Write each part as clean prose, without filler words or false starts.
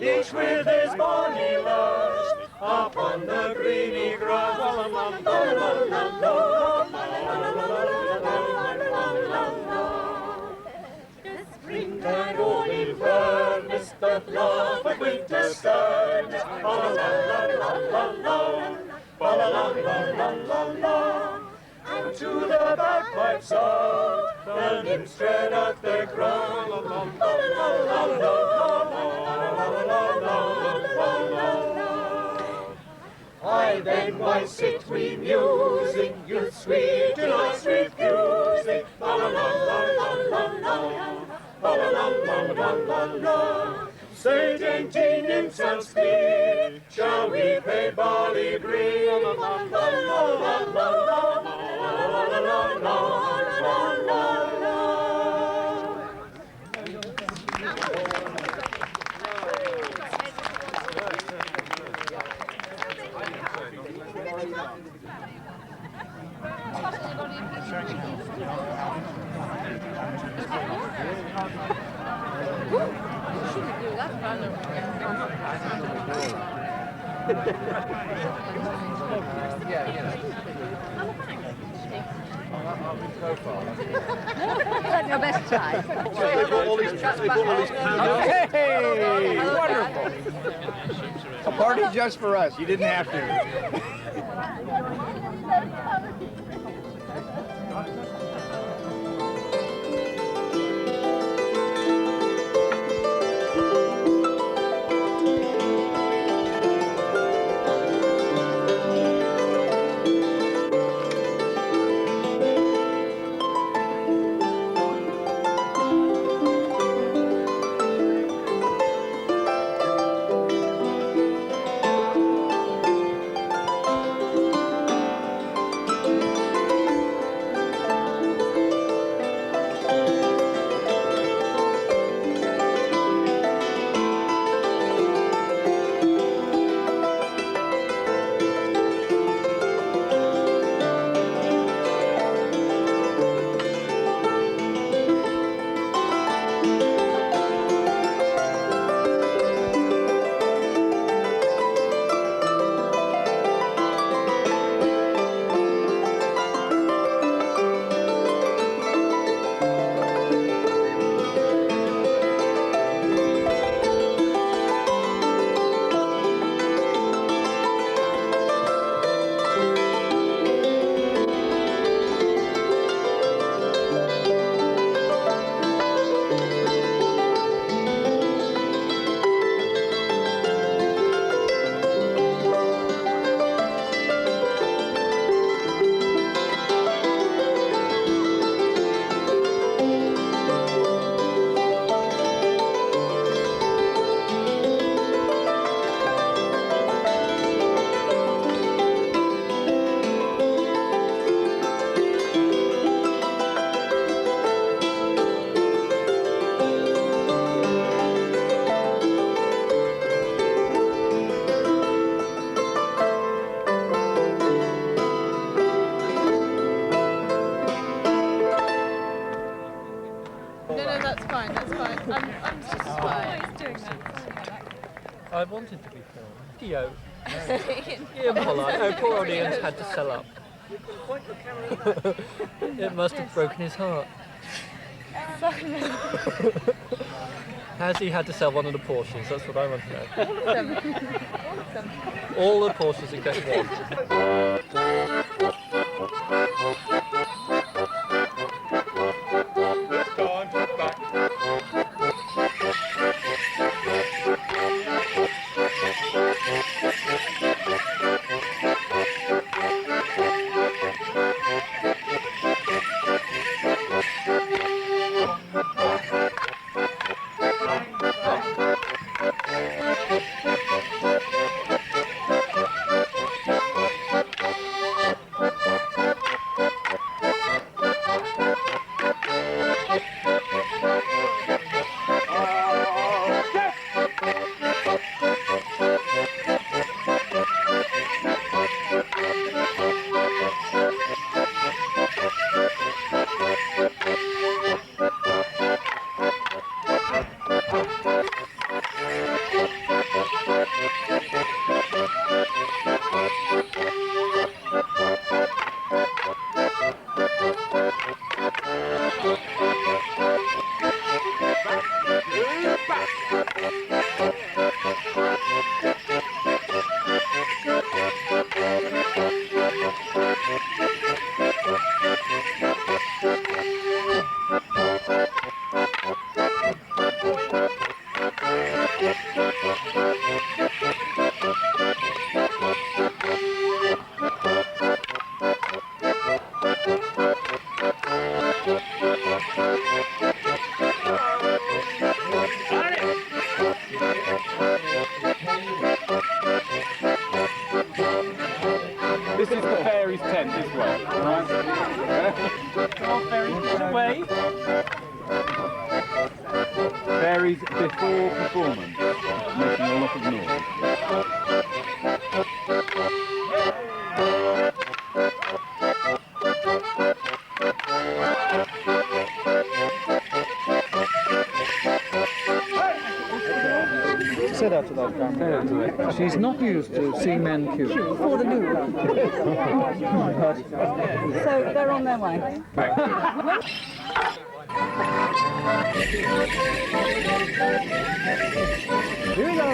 each with his bonny lass, upon the greeny grass. The springtide all in fairness doth laugh at winter's sternness. And to the bagpipe sound, the nymphs tread at their ground. I then why sit we musing, youth sweet till us refusing. Say dainty nymphs and speed, shall we pay barley breed? That's your best try. Hey, wonderful. A party just for us. You didn't have to. I wanted to be filmed. Theo. Ian Pollard. Oh, poor old Ian's had to sell up. It must have broken his heart. Has he had to sell one of the Porsches? That's what I want to know. All of them. All of them. All the Porsches except one. before performance, making a lot of noise. Say that to that camera. She's not used to seeing men queue. For the new one. So they're on their way. Here we go.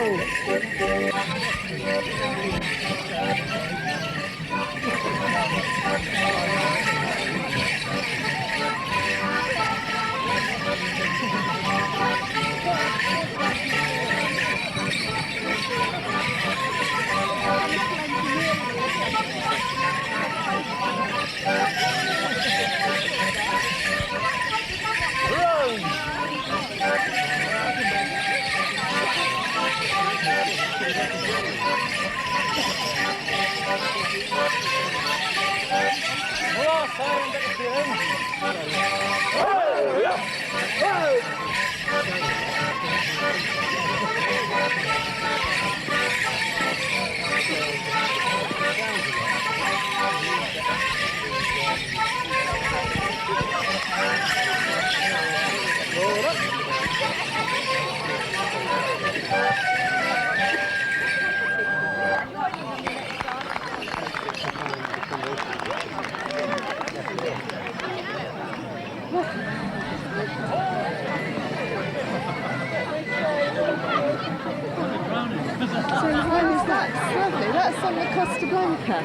That's on the Costa Blanca.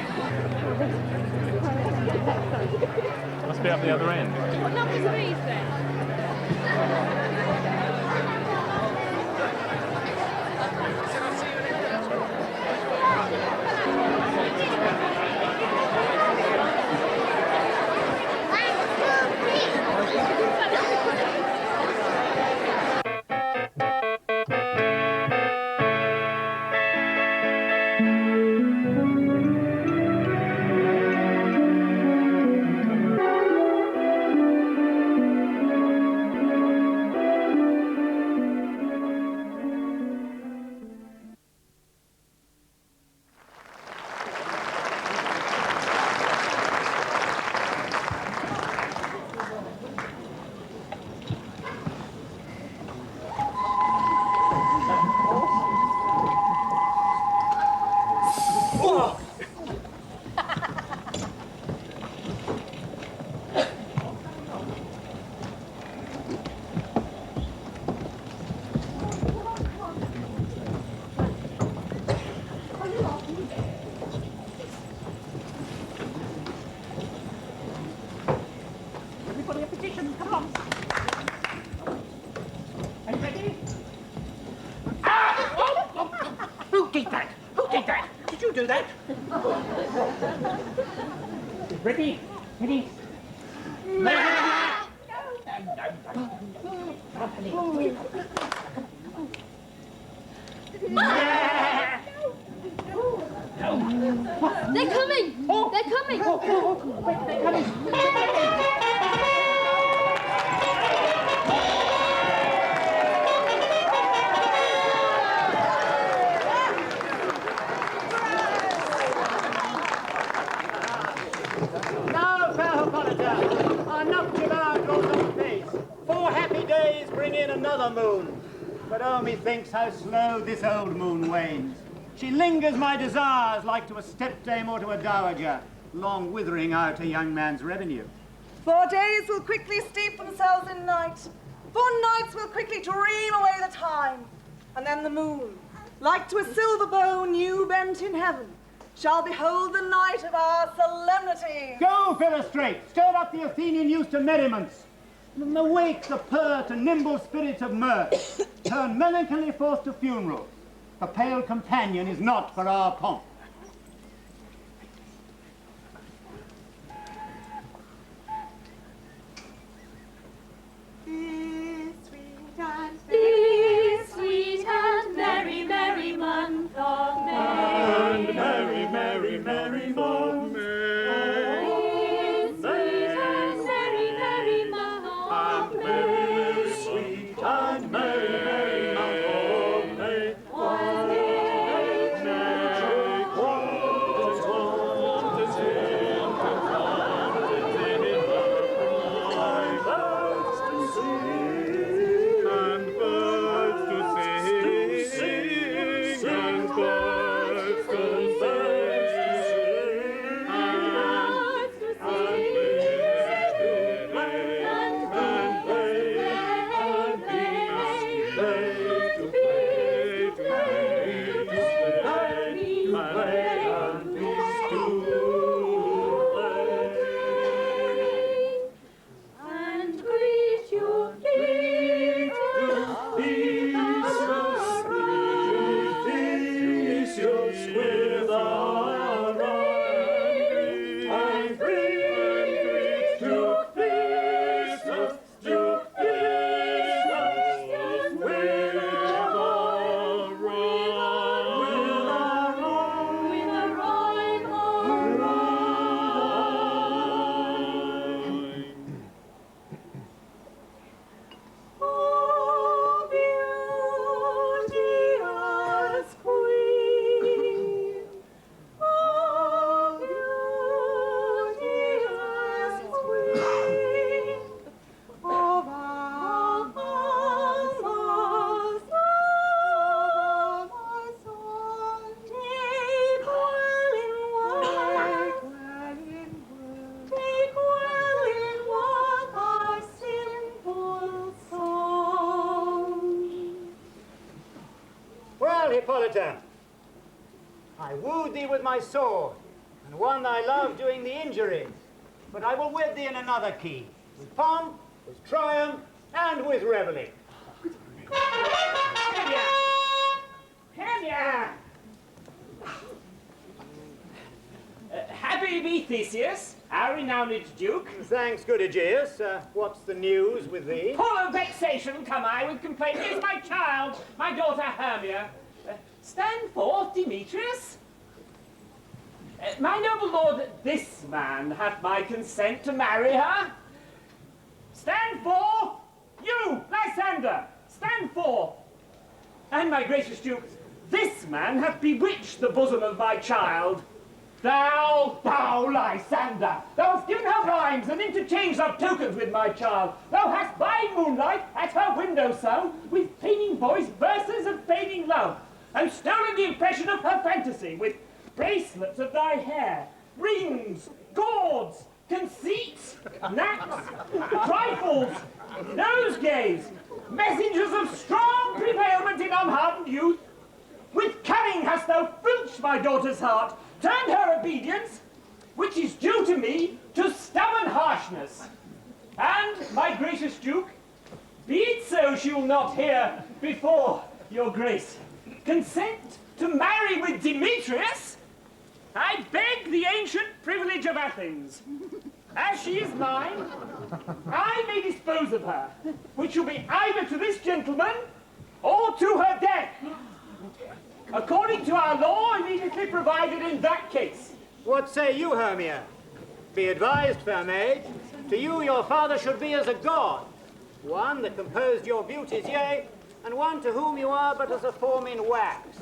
Must be up the other end. What number 3 is then? Do that. Ready? Ready? No. They're coming! They're coming! They're coming! Another moon, but oh, methinks how slow this old moon wanes. She lingers my desires like to a stepdame or to a dowager, long withering out a young man's revenue. 4 days will quickly steep themselves in night. 4 nights will quickly dream away the time. And then the moon, like to a silver bow new bent in heaven, shall behold the night of our solemnity. Go, Philostrate, stir up the Athenian youth to merriments. Awake the pert and nimble spirits of mirth. Turn melancholy forth to funerals. A pale companion is not for our pomp. This sweet and merry, merry month of May. And merry, merry, merry month of May. Sweet and merry, merry month of May. Hippolyta, I wooed thee with my sword, and won thy love doing the injuries. But I will wed thee in another key, with pomp, with triumph, and with revelling. Hermia! Happy be Theseus, our renowned duke. Thanks, good Aegeus. What's the news with thee? Full of vexation come I with complaint. Here's my child, my daughter Hermia. Stand forth, Demetrius. My noble lord, this man hath my consent to marry her. Stand forth, you, Lysander, stand forth. And my gracious duke, this man hath bewitched the bosom of my child. Thou, Lysander, thou hast given her rhymes and interchanged of tokens with my child. Thou hast by moonlight at her window sung, with feigning voice, verses of fading love, and stolen the impression of her fantasy with bracelets of thy hair, rings, gauds, conceits, knacks, trifles, nosegays, messengers of strong prevailment in unhardened youth. With cunning hast thou filched my daughter's heart, turned her obedience, which is due to me, to stubborn harshness. And, my gracious duke, be it so she will not hear before your grace consent to marry with Demetrius, I beg the ancient privilege of Athens. As she is mine, I may dispose of her, which shall be either to this gentleman or to her death, according to our law immediately provided in that case. What say you, Hermia? Be advised, fair maid, to you your father should be as a god, one that composed your beauties, yea, and one to whom you are but as a form in wax,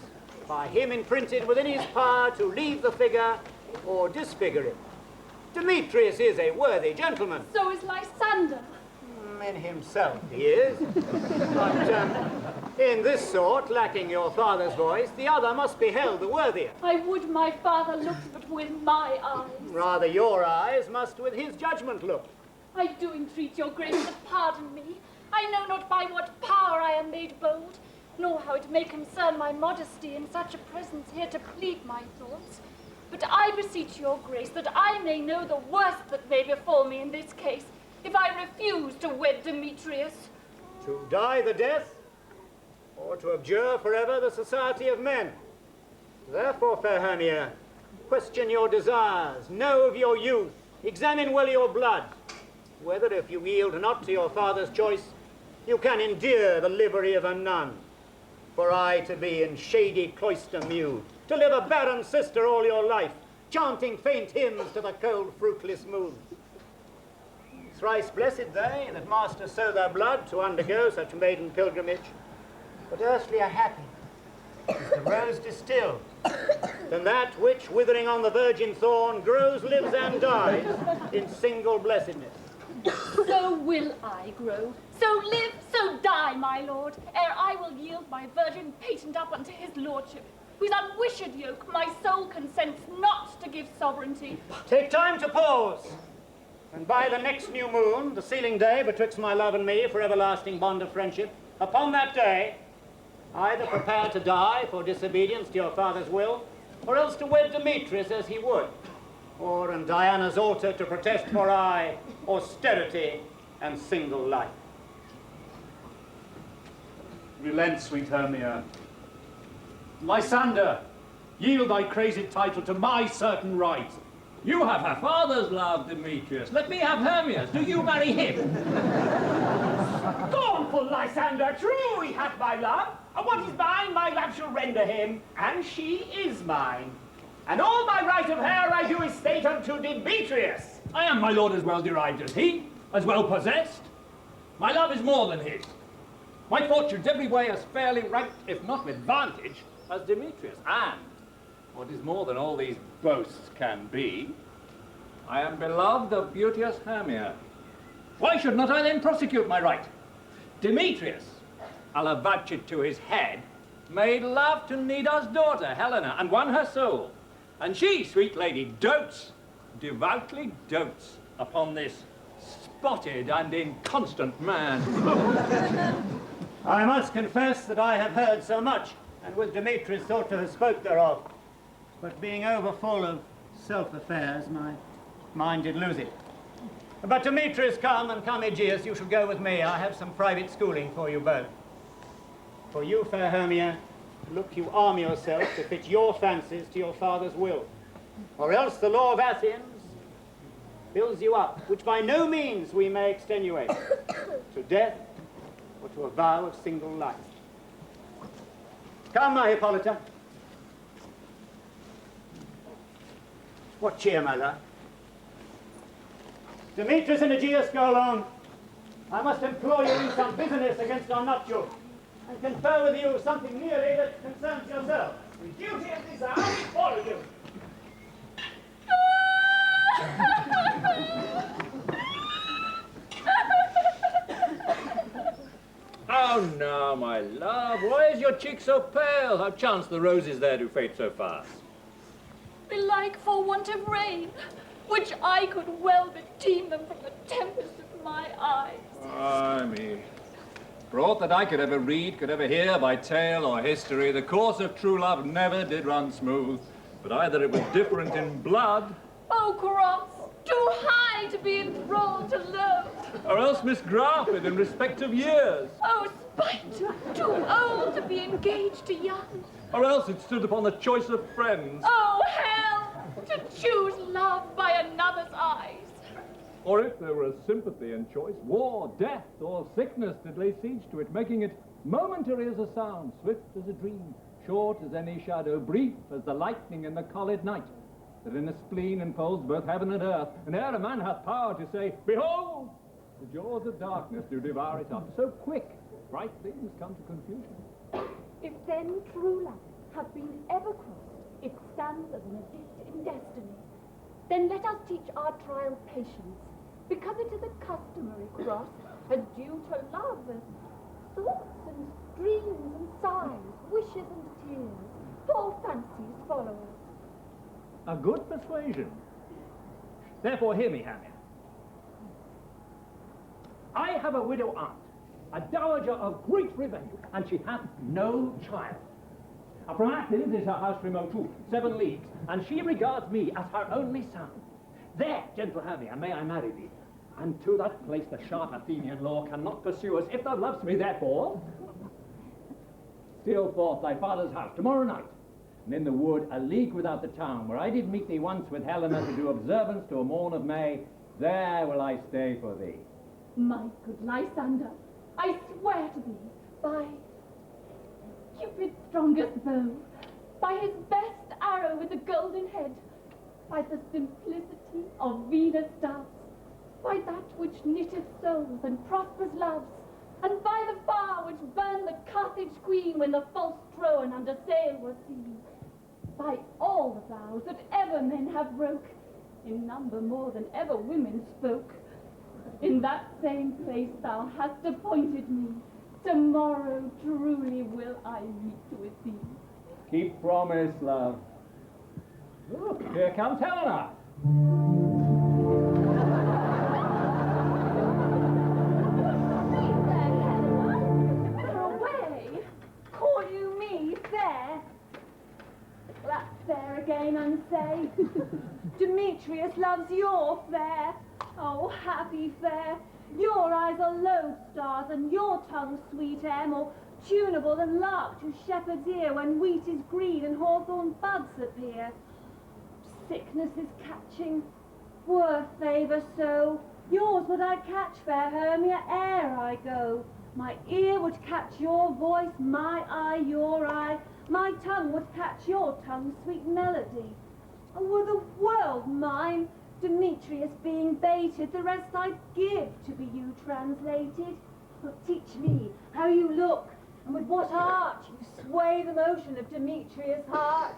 by him imprinted within his power to leave the figure or disfigure it. Demetrius is a worthy gentleman. So is Lysander. In himself he is. But in this sort, lacking your father's voice, the other must be held the worthier. I would my father looked but with my eyes. Rather your eyes must with his judgment look. I do entreat your grace to pardon me. I know not by what power I am made bold, nor how it may concern my modesty in such a presence here to plead my thoughts. But I beseech your grace that I may know the worst that may befall me in this case, if I refuse to wed Demetrius. To die the death, or to abjure forever the society of men. Therefore, fair Hermia, question your desires, know of your youth, examine well your blood, whether if you yield not to your father's choice, you can endure the livery of a nun. For I to be in shady cloister mewed, to live a barren sister all your life, chanting faint hymns to the cold fruitless moon. Thrice blessed they that master so their blood to undergo such maiden pilgrimage, but earthly are happy, as the rose distilled, than that which, withering on the virgin thorn, grows, lives, and dies in single blessedness. So will I grow, so live, so die, my lord, ere I will yield my virgin patent up unto his lordship, whose unwished yoke my soul consents not to give sovereignty. Take time to pause, and by the next new moon, the sealing day betwixt my love and me for everlasting bond of friendship, upon that day, either prepare to die for disobedience to your father's will, or else to wed Demetrius as he would, or on Diana's altar to protest for aye austerity and single life. Relent, sweet Hermia. Lysander, yield thy crazy title to my certain right. You have her father's love, Demetrius. Let me have Hermia's. Do you marry him? Scornful Lysander, true he hath my love, and what is mine, my love shall render him, and she is mine. And all my right of her I do estate unto Demetrius. I am, my lord, as well derived as he, as well possessed. My love is more than his. My fortunes every way as fairly ranked, if not with vantage, as Demetrius. And, what is more than all these boasts can be, I am beloved of beauteous Hermia. Why should not I then prosecute my right? Demetrius, I'll avouch it to his head, made love to Nida's daughter, Helena, and won her soul. And she, sweet lady, dotes, devoutly dotes, upon this spotted and inconstant man. I must confess that I have heard so much and with Demetrius thought to have spoke thereof. But being overfull of self-affairs, my mind did lose it. But Demetrius, come, and come Aegeus, you shall go with me. I have some private schooling for you both. For you, fair Hermia, look you arm yourself to fit your fancies to your father's will. Or else the law of Athens builds you up, which by no means we may extenuate, to death or to a vow of single life. Come, my Hippolyta. What cheer, my love? Demetrius and Aegeus, go along. I must employ you in some business against our nuptial, and confer with you something nearly that concerns yourself. With duty and desire, we follow you. How now, my love? Why is your cheek so pale? How chance the roses there do fade so fast? Belike for want of rain, which I could well bedeem them from the tempest of my eyes. Ay me. For aught that I could ever read, could ever hear by tale or history, the course of true love never did run smooth, but either it was different in blood, Oh, cross, too high to be enthralled to love. or else misgrafted in respect of years, Oh, spite, too old to be engaged to young. or else it stood upon the choice of friends, Oh, hell, to choose love by another's eyes. or if there was sympathy in choice, war, death, or sickness did lay siege to it, making it momentary as a sound, swift as a dream, short as any shadow, brief as the lightning in the collid night, that in a spleen enfolds both heaven and earth, and ere a man hath power to say, behold, the jaws of darkness do devour it up. So quick, bright things come to confusion. If then true love have been ever crossed, it stands as an abyss in destiny. Then let us teach our trial patience, because it is a customary cross, and due to love as thoughts and dreams and sighs, wishes and tears, for fancies follow us. A good persuasion. Therefore hear me, Hermia. I have a widow aunt, a dowager of great revenue, and she hath no child. From Athens is her house remote too, 7 leagues, and she regards me as her only son. There, gentle Hermia, may I marry thee, and to that place the sharp Athenian law cannot pursue us, if thou lovest me, therefore. Steal forth thy father's house tomorrow night, and in the wood, a league without the town, where I did meet thee once with Helena to do observance to a morn of May, there will I stay for thee. My good Lysander, I swear to thee, by Cupid's strongest bow, by his best arrow with the golden head, by the simplicity of Venus' doves, by that which knitteth souls and prospers loves, and by the fire which burned the Carthage queen when the false Trojan under sail was seen, by all the vows that ever men have broke, in number more than ever women spoke, in that same place thou hast appointed me, tomorrow truly will I meet with thee. Keep promise, love. Look, here comes Helena. Call you me fair? That's fair again, unsay. Demetrius loves your fair. Oh, happy fair. Your eyes are lodestars, and your tongue sweet air, more tunable than lark to shepherd's ear when wheat is green and hawthorn buds appear. Sickness is catching, were favour so, yours would I catch, fair Hermia, ere I go. My ear would catch your voice, my eye your eye, my tongue would catch your tongue's sweet melody. Oh, were the world mine, Demetrius being baited, the rest I'd give to be you translated. But teach me how you look, and with what art you sway the motion of Demetrius' heart.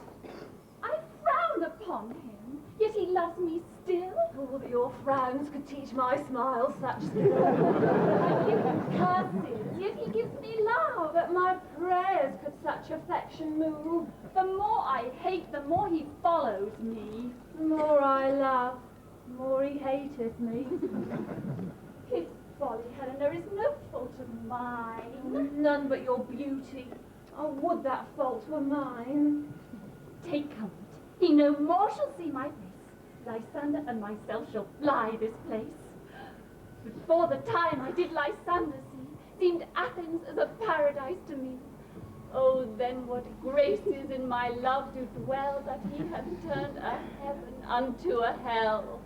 I frown upon him, yet he loves me still. Oh, that your frowns could teach my smiles such skill. I give him curses, yet he gives me love. That my prayers could such affection move. The more I hate, the more he follows me. The more I love, the more he hateth me. His folly, Helena, is no fault of mine. None but your beauty. Oh, would that fault were mine. Take comfort, he no more shall see my face. Lysander and myself shall fly this place. Before the time I did Lysander see, seemed Athens as a paradise to me. Oh, then what graces in my love do dwell, that he hath turned a heaven unto a hell.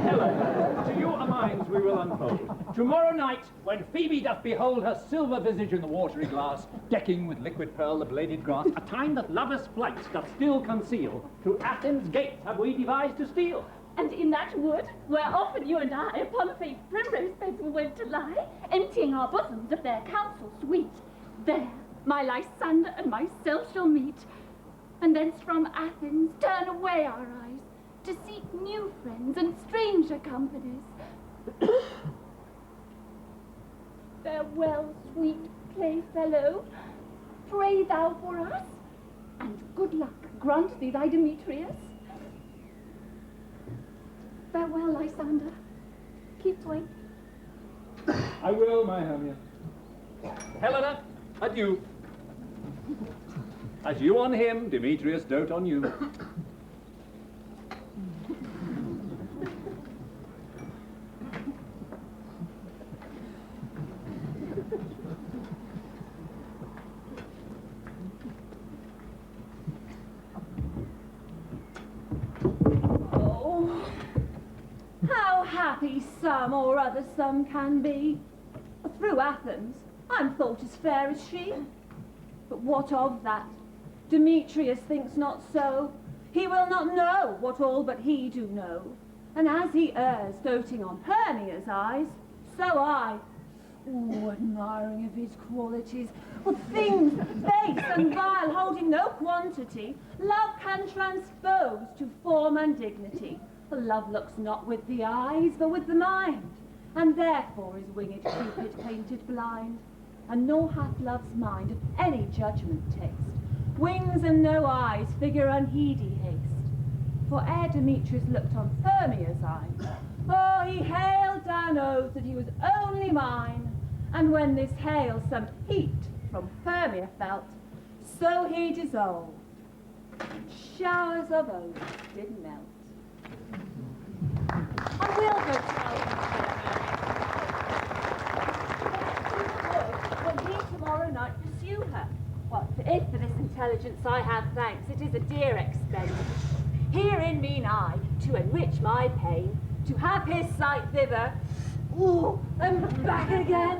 Helen, to your minds we will unfold. Tomorrow night, when Phoebe doth behold her silver visage in the watery glass, decking with liquid pearl the bladed grass, a time that lovers' flight doth still conceal, to Athens' gates have we devised to steal. And in that wood, where often you and I upon faint primrose beds were wont to lie, emptying our bosoms of their counsel sweet, there my Lysander and myself shall meet, and thence from Athens turn away our eyes, to seek new friends and stranger companies. Farewell, sweet playfellow, pray thou for us, and good luck grant thee thy Demetrius. Farewell, Lysander. Keep way. I will, my Hermia. Helena, adieu. As you on him, Demetrius dote on you. How happy some or other some can be. Through Athens, I'm thought as fair as she. But what of that? Demetrius thinks not so. He will not know what all but he do know. And as he errs, doting on Hermia's eyes, so I, admiring of his qualities, well, things base and vile, holding no quantity, love can transpose to form and dignity. For love looks not with the eyes, but with the mind, and therefore is winged Cupid painted blind. And nor hath love's mind of any judgment taste, wings and no eyes, figure unheedy haste. For ere Demetrius looked on Hermia's eyes, oh, he hailed down oaths that he was only mine. And when this hail some heat from Hermia felt, so he dissolved, and showers of oaths did melt. I will go tell him. Will he tomorrow night pursue her? What, if for this intelligence I have thanks, it is a dear expense. Herein mean I, to enrich my pain, to have his sight thither, and back again.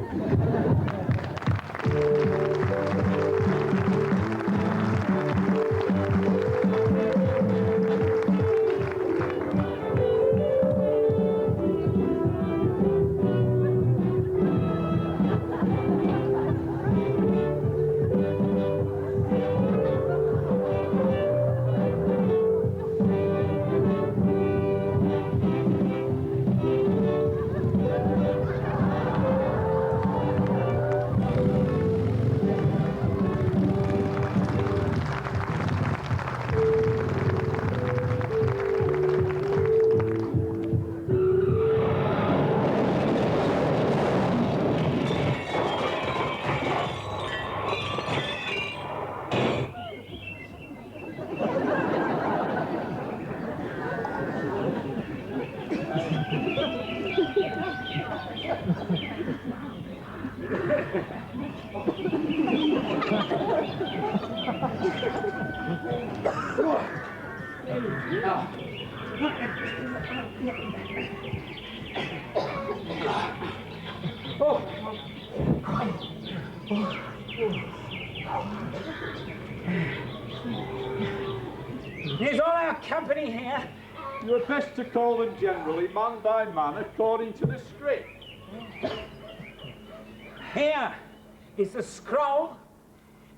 Is all our company here? You are best to call them generally, man by man, according to the script. Here is the scroll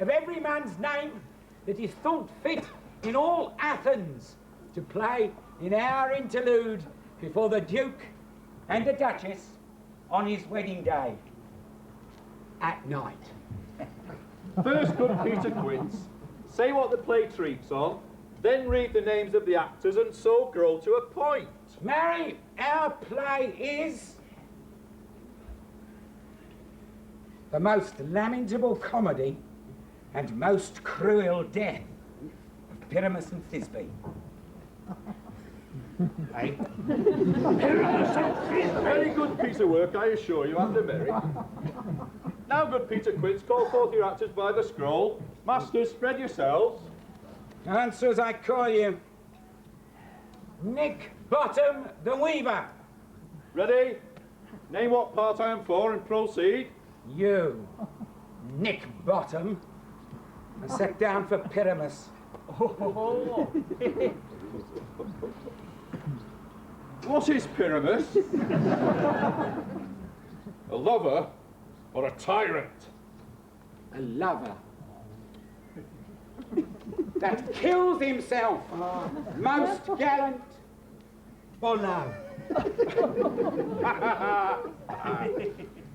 of every man's name that is thought fit in all Athens to play in our interlude before the Duke and the Duchess on his wedding day at night. First, good Peter Quince, say what the play treats on, then read the names of the actors and so grow to a point. Mary, our play is the most lamentable comedy and most cruel death of Pyramus and Thisbe. Hey? Very good piece of work, I assure you, and a merry. Now, good Peter Quince, call forth your actors by the scroll. Masters, spread yourselves. Answer as I call you. Nick Bottom the Weaver. Ready? Name what part I am for and proceed. You, Nick Bottom, are set down for Pyramus. What is Pyramus? A lover or a tyrant? A lover that kills himself, most gallant for love.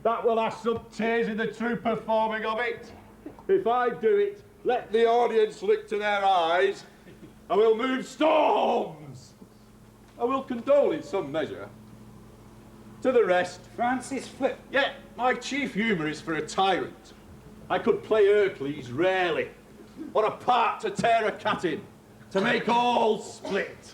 That will have some tears in the true performing of it. If I do it, let the audience look to their eyes. I will move storms. I will condole in some measure. To the rest, Francis Flip. Yet my chief humour is for a tyrant. I could play Hercules rarely, or a part to tear a cat in, to make all split.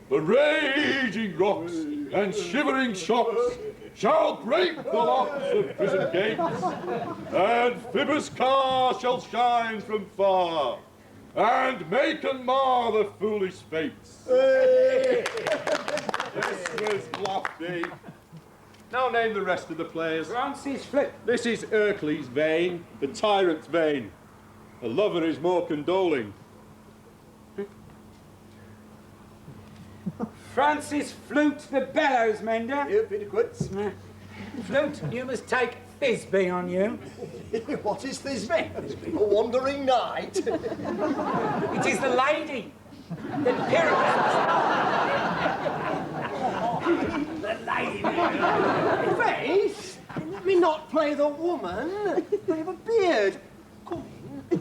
The raging rocks and shivering shocks shall break the locks of prison gates, and Phoebus' car shall shine from far, and make and mar the foolish fates. This was lofty. Now name the rest of the players. Francis Flip. This is Hercules' vein, the tyrant's vein. A lover is more condoling. Francis Flute the bellows mender. Here, Peter Quince. Flute, you must take Thisbe on you. What is Thisbe? A wandering knight? It is the lady that Pyramus. The lady. Faith, let me not play the woman. I have a beard. Come in.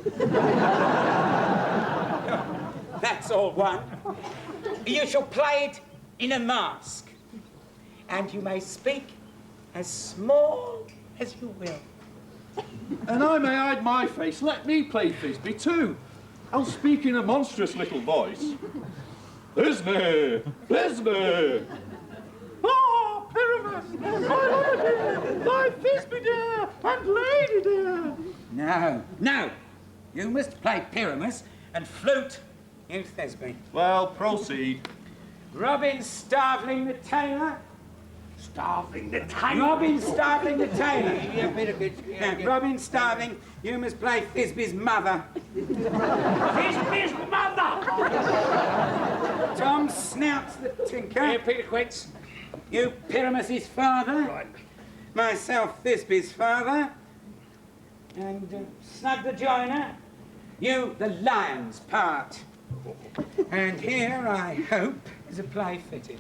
That's all one. You shall play it in a mask, and you may speak as small as you will. And I may hide my face. Let me play Thisbe too. I'll speak in a monstrous little voice. Thisbe! Thisbe! Ah, Pyramus! My lover dear! My Thisbe dear! And lady dear! No. You must play Pyramus and Flute in Thisbe. Well, proceed. Robin Starveling the tailor. Starveling the tailor? Robin Starveling the tailor. Now, Robin Starveling, you must play Thisbe's mother. Thisbe's mother! Tom Snouts the tinker. Here, Peter Quince. You Pyramus's father. Right. Myself Thisbe's father. And Snug the joiner. You the lion's part. And here, I hope, is a play fitted.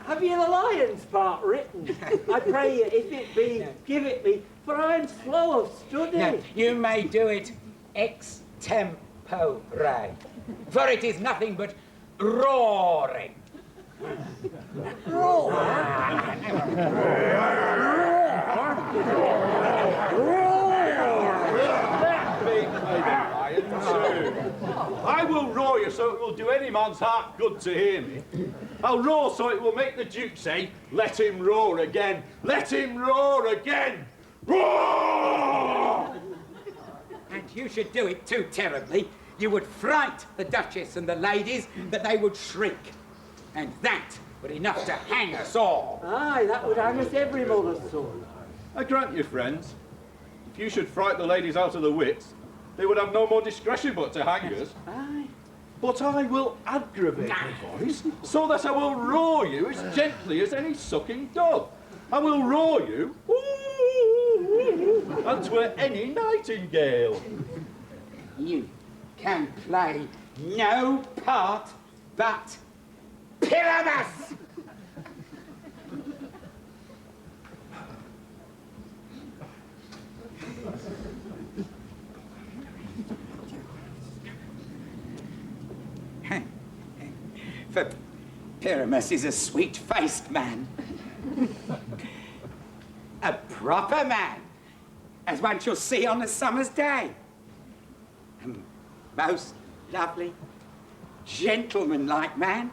Have you the lion's part written? I pray you, if it be, give it me, for I am slow of study. No, you may do it extempore, for it is nothing but roaring. I will roar you so it will do any man's heart good to hear me. I'll roar so it will make the Duke say, let him roar again, let him roar again, roar! And you should do it too terribly. You would fright the Duchess and the ladies that they would shriek. And that would be enough to hang us all. Aye, that would hang us every mother's son. I grant you, friends, if you should fright the ladies out of the wits, they would have no more discretion but to hang us. Aye. But I will aggravate the voice, so that I will roar you as gently as any sucking dove. I will roar you, and 'twere any nightingale. You can play no part but Pyramus! For Pyramus is a sweet-faced man. A proper man. as one shall see on a summer's day. A most lovely, gentlemanlike man.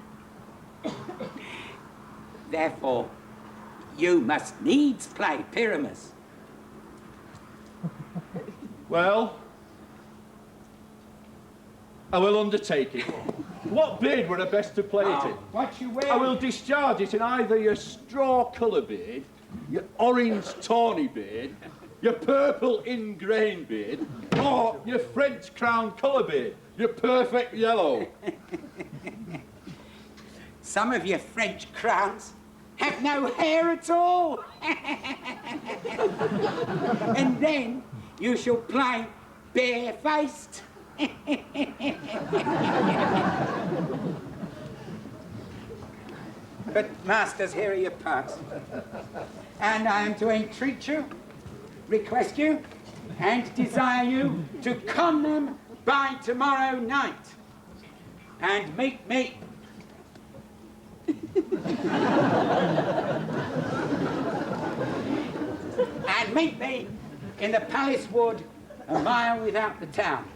Therefore, you must needs play Pyramus. Well, I will undertake it. What beard were the best to play it in? What you wear? I will discharge it in either your straw colour beard, your orange tawny beard, your purple ingrain beard, or your French crown colour beard, your perfect yellow. Some of your French crowns have no hair at all. And then you shall play barefaced. But, masters, here are your parts. And I am to entreat you, request you, and desire you to con them by tomorrow night. And meet me. And meet me in the palace wood a mile without the town.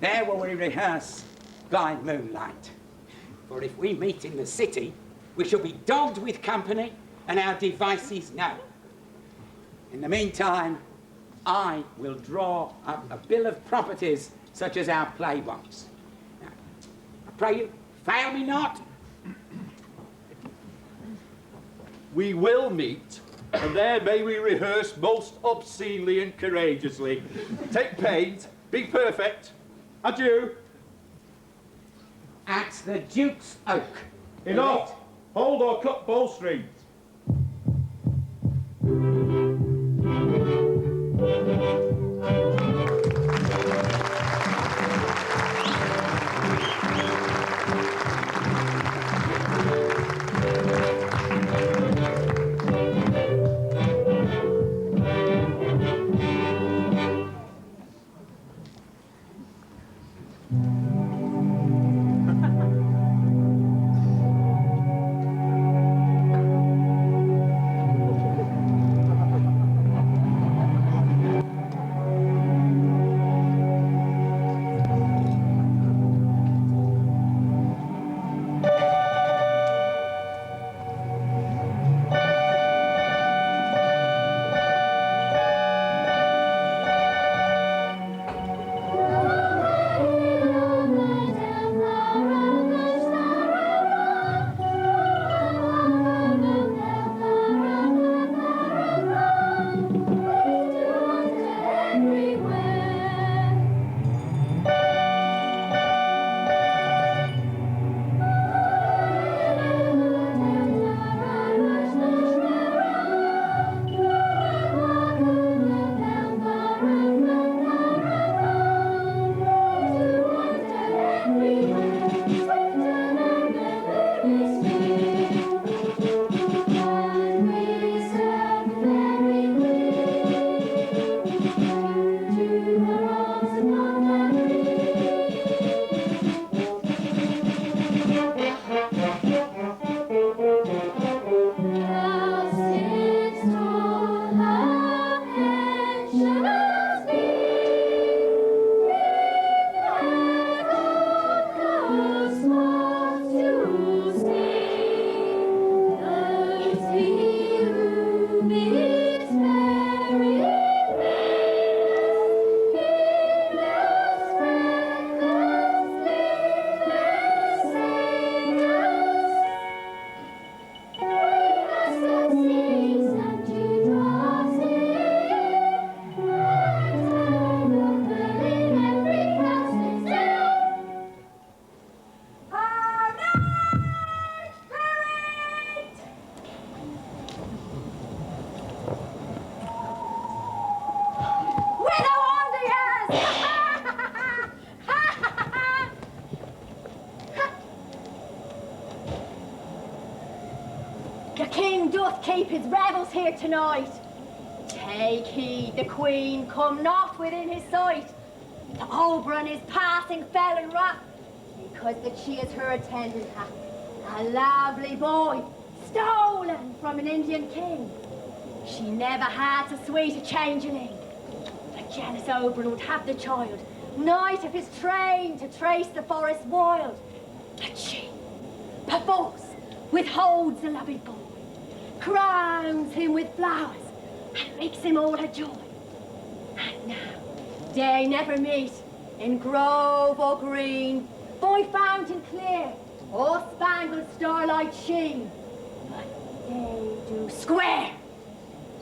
There will we rehearse by moonlight. For if we meet in the city, we shall be dogged with company and our devices known. In the meantime, I will draw up a bill of properties such as our play wants. Now, I pray you, fail me not. We will meet, and there may we rehearse most obscenely and courageously. Take pains, be perfect. Adieu. At the Duke's Oak. Enough. Hold or cut bowstrings. Keep his revels here tonight. Take heed, the Queen come not within his sight. The Oberon is passing fell and wrath, because that she is her attendant hath a lovely boy, stolen from an Indian king. She never had so sweet a changeling. jealous Oberon would have the child, knight of his train to trace the forest wild. But she, perforce, withholds the lovely boy, crowns him with flowers, and makes him all her joy. And now, they never meet, in grove or green, by fountain clear, or spangled starlight sheen. But they do square,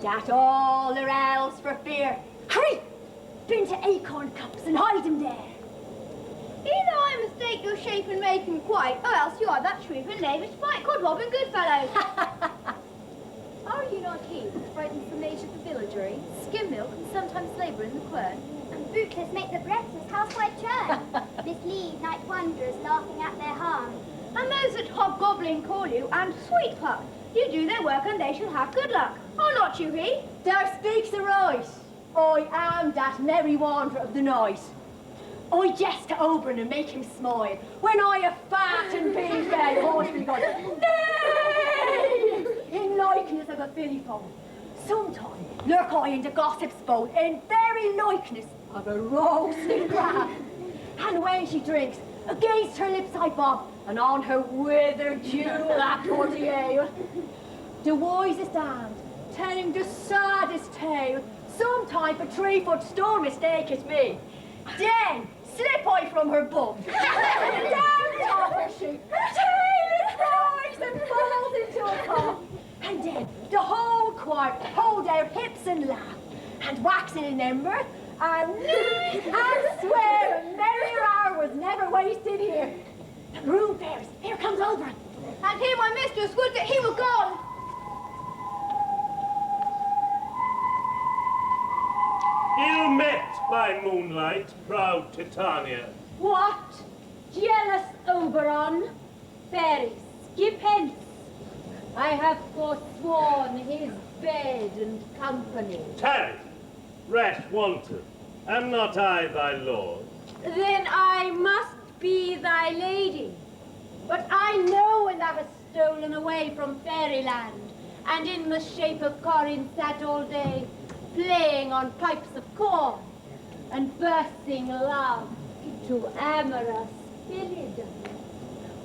that all their elves for fear creep into acorn cups and hide them there. Either I mistake your shape and make him quite, or else you are that shrewd name is quite good Robin Goodfellow. Are you not he that frightens the mage of the villagery, skim milk, and sometimes labour in the quern? And bootless make the breakfast housewife churn. Mislead night wanderers laughing at their harm. And those that hobgoblin call you, and sweetheart, you do their work and they shall have good luck. Are not you he? Thou speaks aright. I am that merry wanderer of the night. I jest to Oberon and make him smile, when I a fat and big bay horse begun, nay, in likeness of a filly foal. Sometime lurk I in the gossip's bowl, in very likeness of a roasted crab. And when she drinks, against her lips I bob, and on her withered jewel I pour the ale. The wisest and, telling the saddest tale, sometime for 3-foot stone mistaketh me. Then slip I from her bum, down off her shoe, her tail it flies and falls into a cough. And then the whole choir hold their hips and laugh, and waxing in their mirth, and swear a merrier hour was never wasted here. The room bears, here comes Oberon. And here my mistress would that he were gone. Ill met by moonlight, proud Titania. What? Jealous Oberon? Fairies, skip hence. I have forsworn his bed and company. Tarry, rash wanton, am not I thy lord? Then I must be thy lady. But I know when thou hast stolen away from fairyland, and in the shape of Corin sat all day, playing on pipes of corn, and bursting love to amorous Philidor.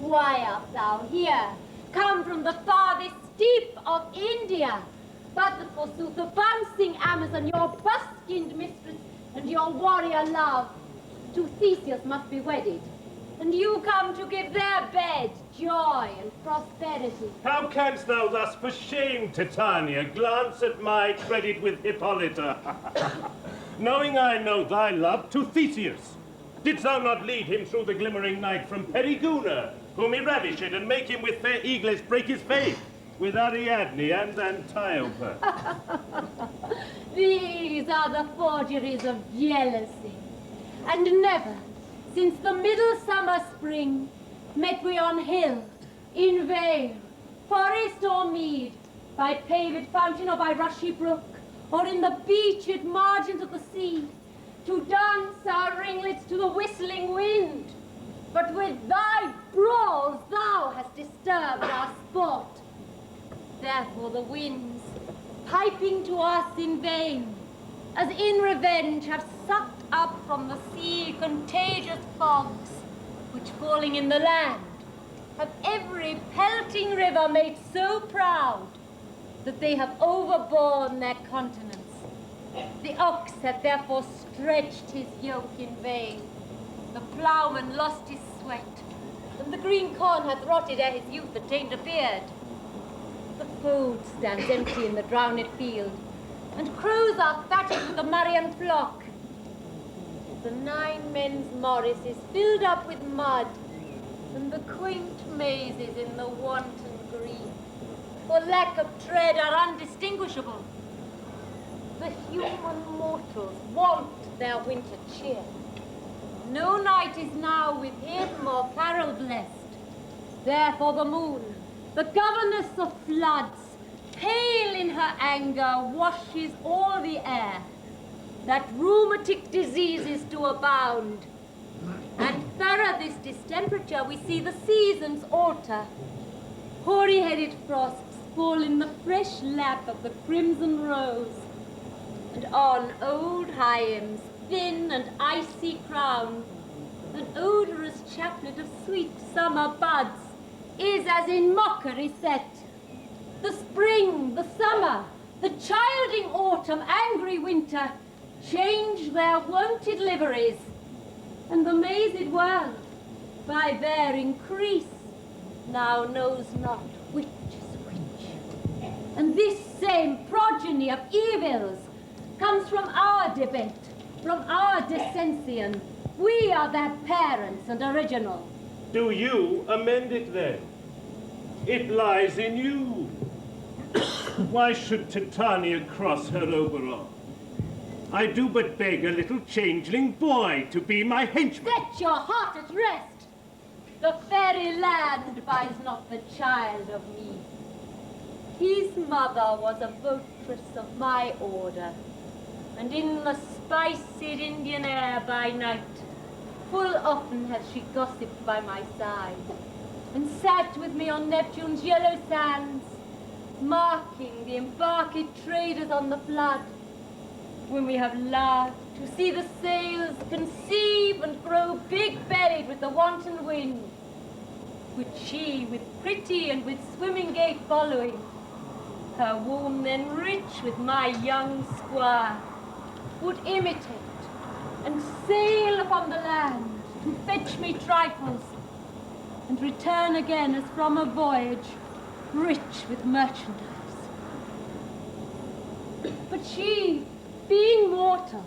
Why art thou here, come from the farthest steep of India? But that forsooth the bouncing Amazon, your buskined mistress, and your warrior love, to Theseus must be wedded, and you come to give their bed joy and prosperity. How canst thou thus for shame, Titania, glance at my credit with Hippolyta? Knowing I know thy love to Theseus, didst thou not lead him through the glimmering night from Periguna, whom he ravished, and make him with fair eagles break his faith with Ariadne and Antiope? These are the forgeries of jealousy, and never, since the middle summer spring, met we on hill, in vale, forest or mead, by paved fountain or by rushy brook, or in the beached margins of the sea, to dance our ringlets to the whistling wind. But with thy brawls thou hast disturbed our sport. Therefore the winds, piping to us in vain, as in revenge have sucked up from the sea contagious fogs, which falling in the land, have every pelting river made so proud that they have overborne their continents. The ox hath therefore stretched his yoke in vain, the ploughman lost his sweat, and the green corn hath rotted ere his youth attained a beard. The fold stands empty in the drowned field, and crows are fatted with the Marian flock. The 9 men's morris is filled up with mud, and the quaint mazes in the wanton green, for lack of tread, are undistinguishable. The human mortals want their winter cheer. No night is now with him or carol blessed. Therefore the moon, the governess of floods, pale in her anger, washes all the air, that rheumatic diseases do abound. And thorough this distemperature, we see the seasons alter. Hoary-headed frosts fall in the fresh lap of the crimson rose, and on old Highams, thin and icy crown, an odorous chaplet of sweet summer buds is as in mockery set. The spring, the summer, the childing autumn, angry winter, change their wonted liveries, and the mazed world, by their increase, now knows not which is which. And this same progeny of evils comes from our debate, from our dissension. We are their parents and original. Do you amend it then? It lies in you. Why should Titania cross her overall? I do but beg a little changeling boy to be my henchman. Set your heart at rest. The fairy land buys not the child of me. His mother was a votress of my order, and in the spiced Indian air by night, full often has she gossiped by my side, and sat with me on Neptune's yellow sands, marking the embarked traders on the flood, when we have laughed to see the sails conceive and grow big-bellied with the wanton wind, which she, with pretty and with swimming gait following, her womb then rich with my young squire, would imitate and sail upon the land to fetch me trifles, and return again as from a voyage, rich with merchandise. But she, being mortal,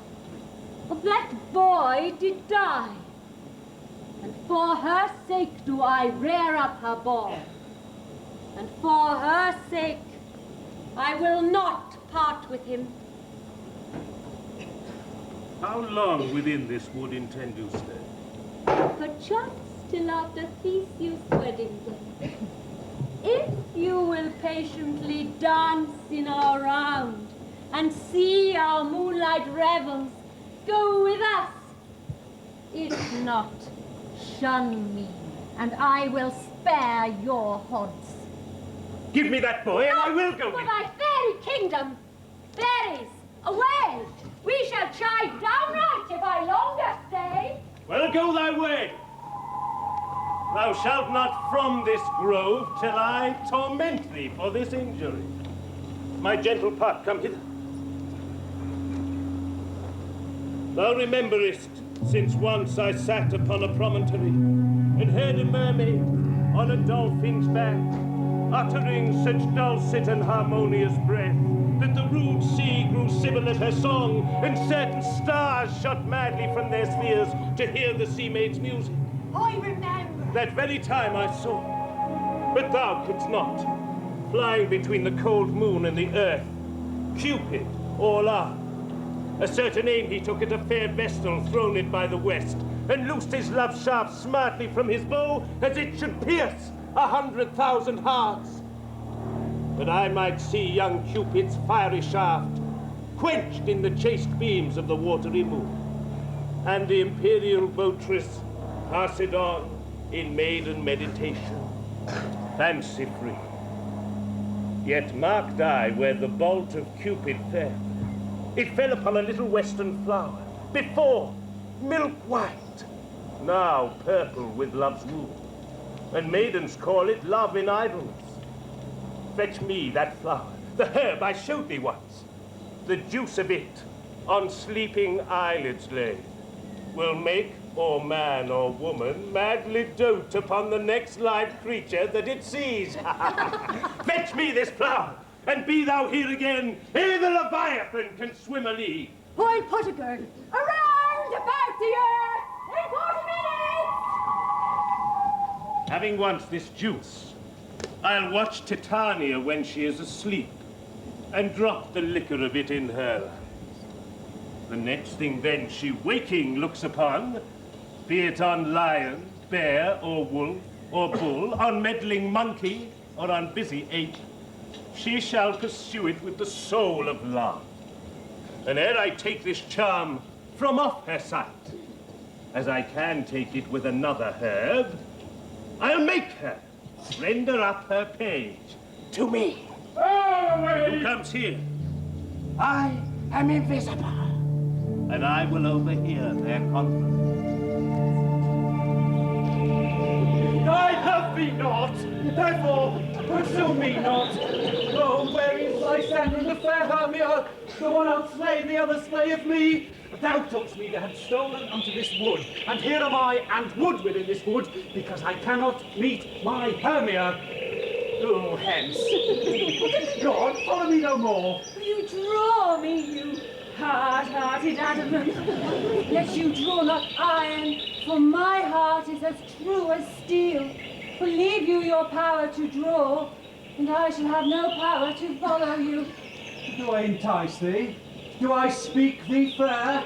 of that boy did die, and for her sake do I rear up her boy, and for her sake I will not part with him. How long within this wood intend you stay? Perchance till after Theseus' wedding day. If you will patiently dance in our round, and see our moonlight revels, go with us. If not, shun me, and I will spare your haunts. Give me that boy, and I will go For with thy fairy kingdom! Fairies, away! We shall chide downright if I longer stay. Well, go thy way. Thou shalt not from this grove till I torment thee for this injury. My gentle pup, come hither. Thou rememberest, since once I sat upon a promontory, and heard a mermaid on a dolphin's back, uttering such dulcet and harmonious breath, that the rude sea grew civil at her song, and certain stars shot madly from their spheres to hear the sea maid's music. I remember. That very time I saw, but thou couldst not, flying between the cold moon and the earth, Cupid, all up. A certain aim he took at a fair vestal throned by the west, and loosed his love shaft smartly from his bow, as it should pierce 100,000 hearts. But I might see young Cupid's fiery shaft quenched in the chaste beams of the watery moon, and the imperial votress passed on in maiden meditation, fancy-free. Yet marked I where the bolt of Cupid fell. It fell upon a little western flower, before milk white, now purple with love's womb, and maidens call it love in idleness. Fetch me that flower, the herb I showed thee once. The juice of it, on sleeping eyelids laid, will make or man or woman madly dote upon the next live creature that it sees. Fetch me this flower, and be thou here again ere the Leviathan can swim a league. I'll put a girl around about the earth in 40 minutes! Having once this juice, I'll watch Titania when she is asleep, and drop the liquor of it in her eyes. The next thing then she waking looks upon, be it on lion, bear, or wolf, or bull, on meddling monkey, or on busy ape, she shall pursue it with the soul of love. And ere I take this charm from off her sight, as I can take it with another herb, I'll make her render up her page to me. Who comes here? I am invisible. And I will overhear their conference. I love thee not, therefore pursue me not. Oh, where is Lysander, the fair Hermia? The one outslain, the other slayeth me. Thou tookst me that had stolen unto this wood, and here am I, and wood within this wood, because I cannot meet my Hermia. Oh, hence. Go on, follow me no more. You draw me, you hard-hearted adamant. Let you draw not iron, for my heart is as true as steel. Believe you your power to draw, and I shall have no power to follow you. Do I entice thee? Do I speak thee fair?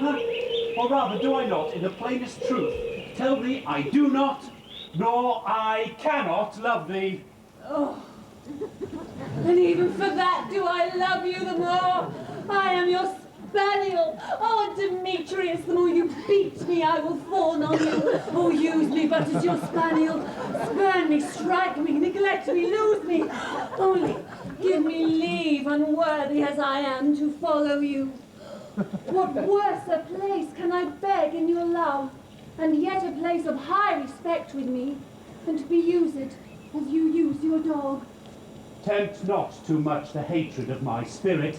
Or rather, do I not, in the plainest truth, tell thee I do not, nor I cannot love thee? Oh, and even for that do I love you the more. I am your spaniel. Oh, Demetrius, the more you beat me, I will fawn on you. Oh, use me but as your spaniel. Spurn me, strike me, neglect me, lose me. Only give me leave, unworthy as I am, to follow you. What worse a place can I beg in your love, and yet a place of high respect with me, than to be used as you use your dog? Tempt not too much the hatred of my spirit,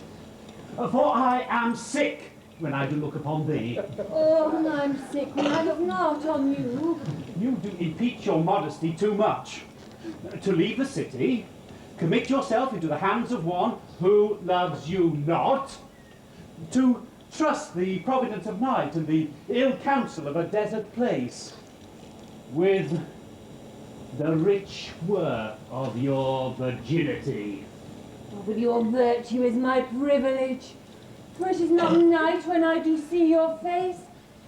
for I am sick when I do look upon thee. Oh, and I'm sick when I look not on you. You do impeach your modesty too much. To leave the city, commit yourself into the hands of one who loves you not, to trust the providence of night and the ill counsel of a desert place, with the rich worth of your virginity. With your virtue is my privilege, for it is not night when I do see your face.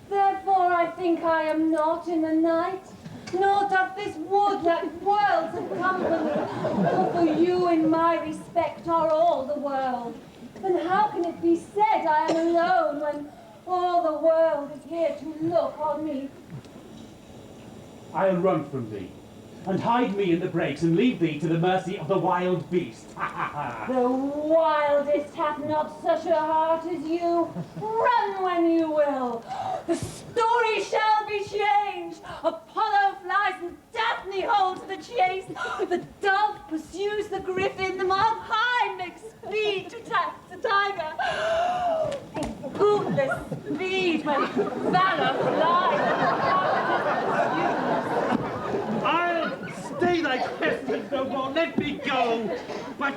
Therefore I think I am not in the night, nor doth this wood lack worlds of company. For for you in my respect are all the world. Then how can it be said I am alone when all the world is here to look on me? I'll run from thee, and hide me in the brakes, and leave thee to the mercy of the wild beast. The wildest hath not such a heart as you. Run when you will. The story shall be changed. Apollo flies and Daphne holds the chase. The dove pursues the griffin. The mob high makes speed to tax the tiger. Bootless speed when valor flies. I'll stay thy questions no more, let me go. But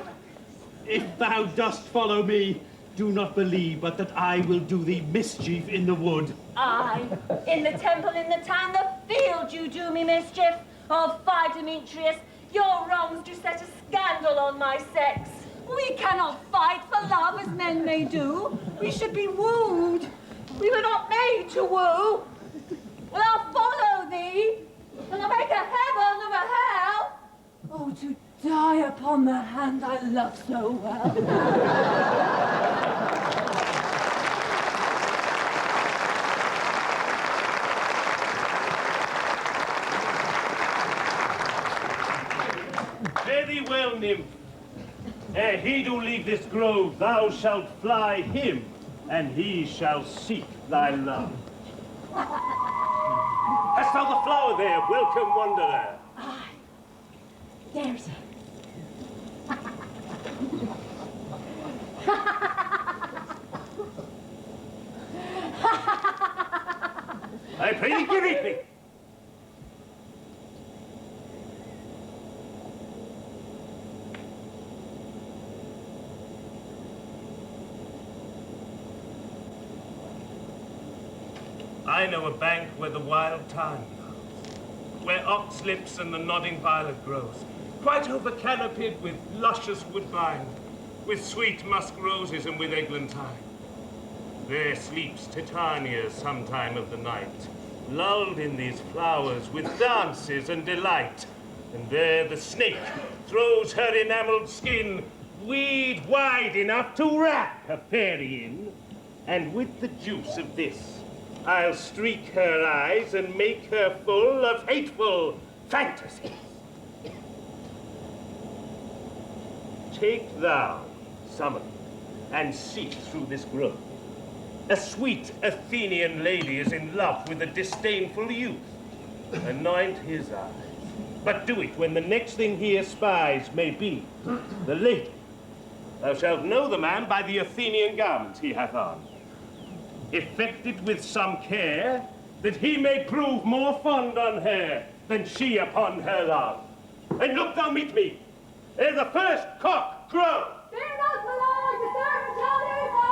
if thou dost follow me, do not believe but that I will do thee mischief in the wood. Aye, in the temple, in the town, the field you do me mischief. Oh, fie, Demetrius, your wrongs do set a scandal on my sex. We cannot fight for love as men may do. We should be wooed. We were not made to woo. Well, I'll follow thee, and I'll make a heaven of a hell. Oh, to die upon the hand I love so well. Fare thee well, nymph. Ere he do leave this grove, thou shalt fly him, and he shall seek thy love. Hast thou the flower there, welcome wanderer? Aye, there's it. I pray thee, give it me. I know a bank where the wild thyme grows, where oxlips and the nodding violet grows, quite over-canopied with luscious woodbine, with sweet musk roses and with eglantine. There sleeps Titania sometime of the night, lulled in these flowers with dances and delight. And there the snake throws her enamelled skin weed wide enough to wrap a fairy in, and with the juice of this I'll streak her eyes and make her full of hateful fantasies. Take thou, summon, and seek through this grove. A sweet Athenian lady is in love with a disdainful youth. Anoint his eyes, but do it when the next thing he espies may be the lady. Thou shalt know the man by the Athenian garments he hath on. Effect it with some care, that he may prove more fond on her than she upon her love. And look thou meet me, ere the first cock crow. Fear not, my lord, the servant shall do so.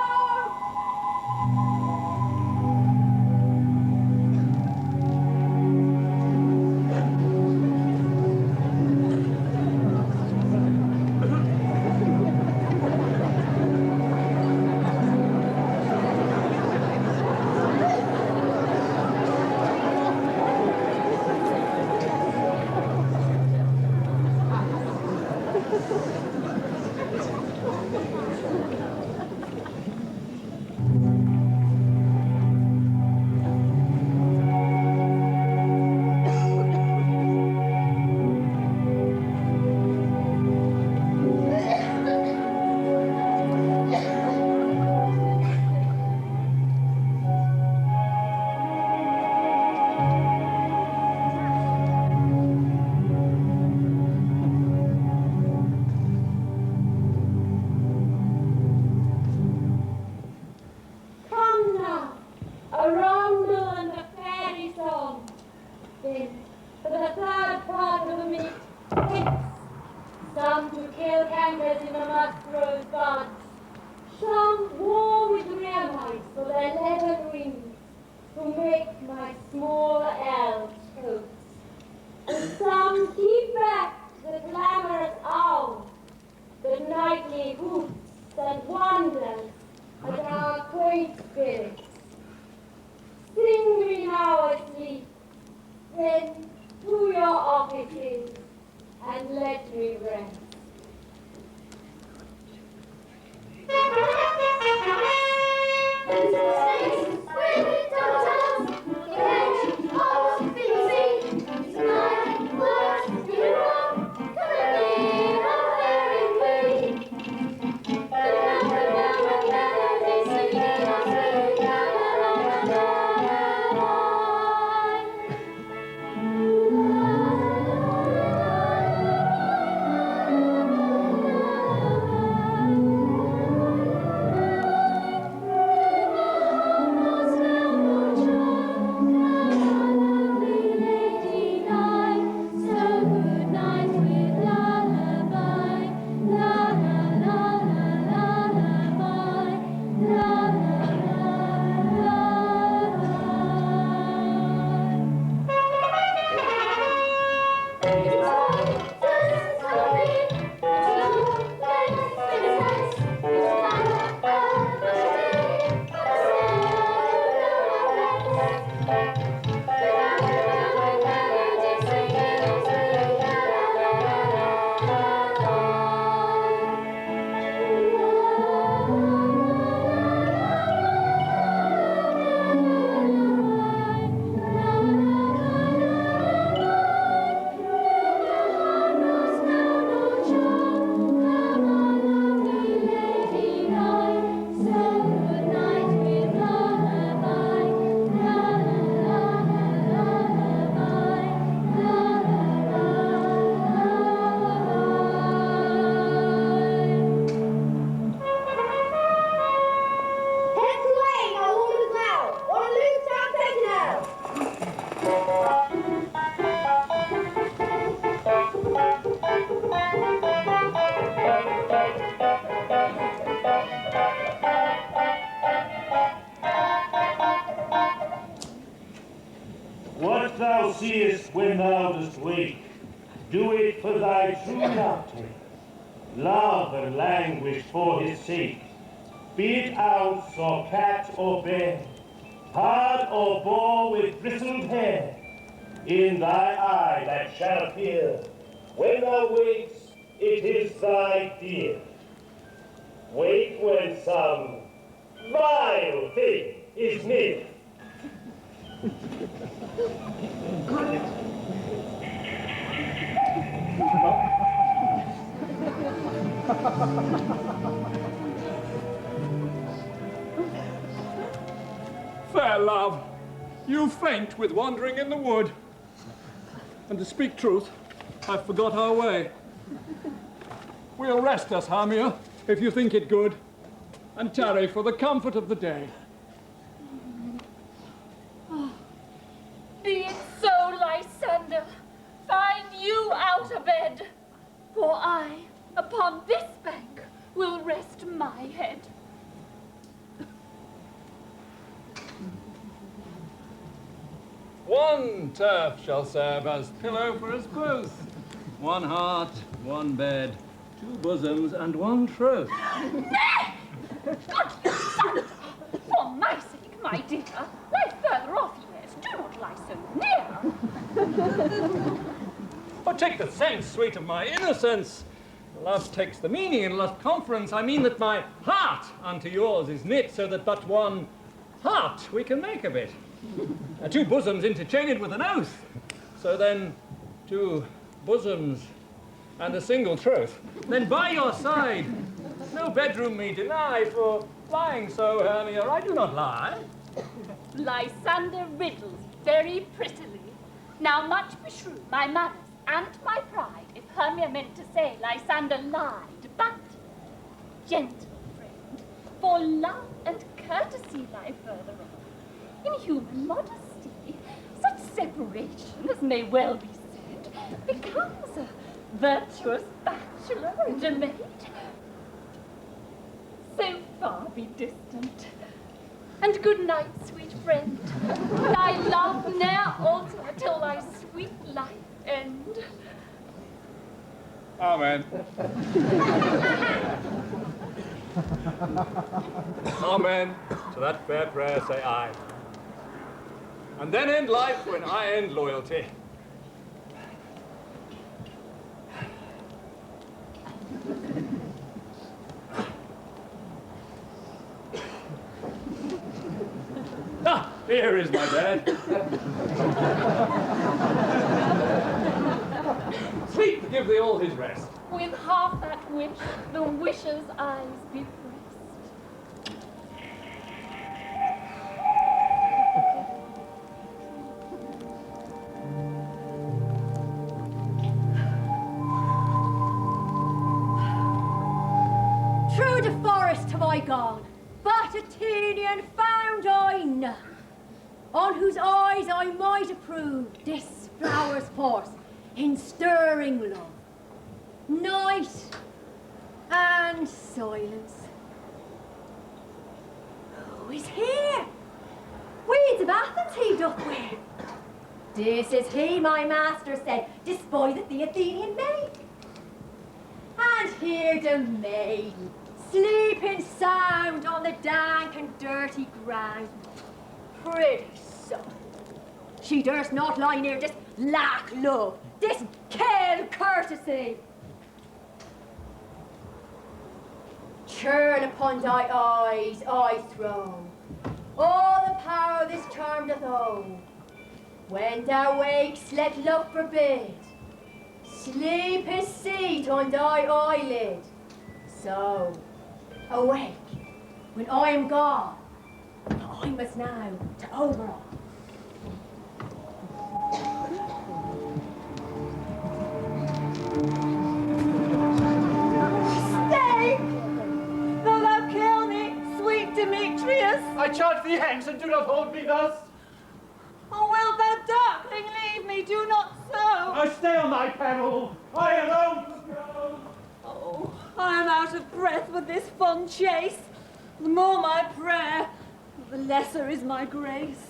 What thou seest when thou dost wake, do it for thy true doctor. Love and languish for his sake, be it ounce or cat or bear, hard or boar with bristled hair, in thy eye that shall appear. When thou wakes, it is thy dear. Wake when some vile thing is near. Fair love, you faint with wandering in the wood. And to speak truth, I forgot our way. We'll rest us, Hermia, if you think it good, and tarry for the comfort of the day. Oh, be it so, Lysander. Find you out of bed, for I, upon this bank, will rest my head. One turf shall serve as pillow for us both. One heart, one bed, two bosoms, and one troth. Nay! Good Lysander! For my sake, my dear, lie further off yet. Do not lie so near. Oh, take the sense, sweet of my innocence. Love takes the meaning in love conference. I mean that my heart unto yours is knit, so that but one heart we can make of it. Two bosoms interchained with an oath. So then, two bosoms and a single troth. Then by your side, no bedroom me deny, for lying so, Hermia, I do not lie. Lysander riddles very prettily. Now much beshrew my manners and my pride, if Hermia meant to say Lysander lied. But, gentle friend, for love and courtesy lie further on. In human modesty, such separation, as may well be said, becomes a virtuous bachelor and a maid. So far be distant. And good night, sweet friend. Thy love ne'er alter till thy sweet life end. Amen. Amen. To that fair prayer say I. And then end life when I end loyalty. Ah, here is my bed. Sleep to give thee all his rest. With half that wish, the wisher's eyes be pressed. Through the forest have I gone, but Athenian found I none, on whose eyes I might approve this flower's force in stirring love. Night and silence. Who is here? Weeds of Athens he doth wear. This is he, my master said, despiseth the Athenian maid. And here the maiden, sleeping sound on the dank and dirty ground. Pretty soul. She durst not lie near this lack love, this kill courtesy. Churl upon thy eyes I throw, all the power this charm doth own. When thou wakes, let love forbid, sleep his seat on thy eyelid. So, awake, when I am gone, I must now to Oberon. Stay! Though thou kill me, sweet Demetrius. I charge thee hence, and do not hold me thus. Oh, wilt thou, darkling, leave me? Do not so. I stay on thy peril. I alone must go. Oh, I am out of breath with this fond chase. The more my prayer, the lesser is my grace.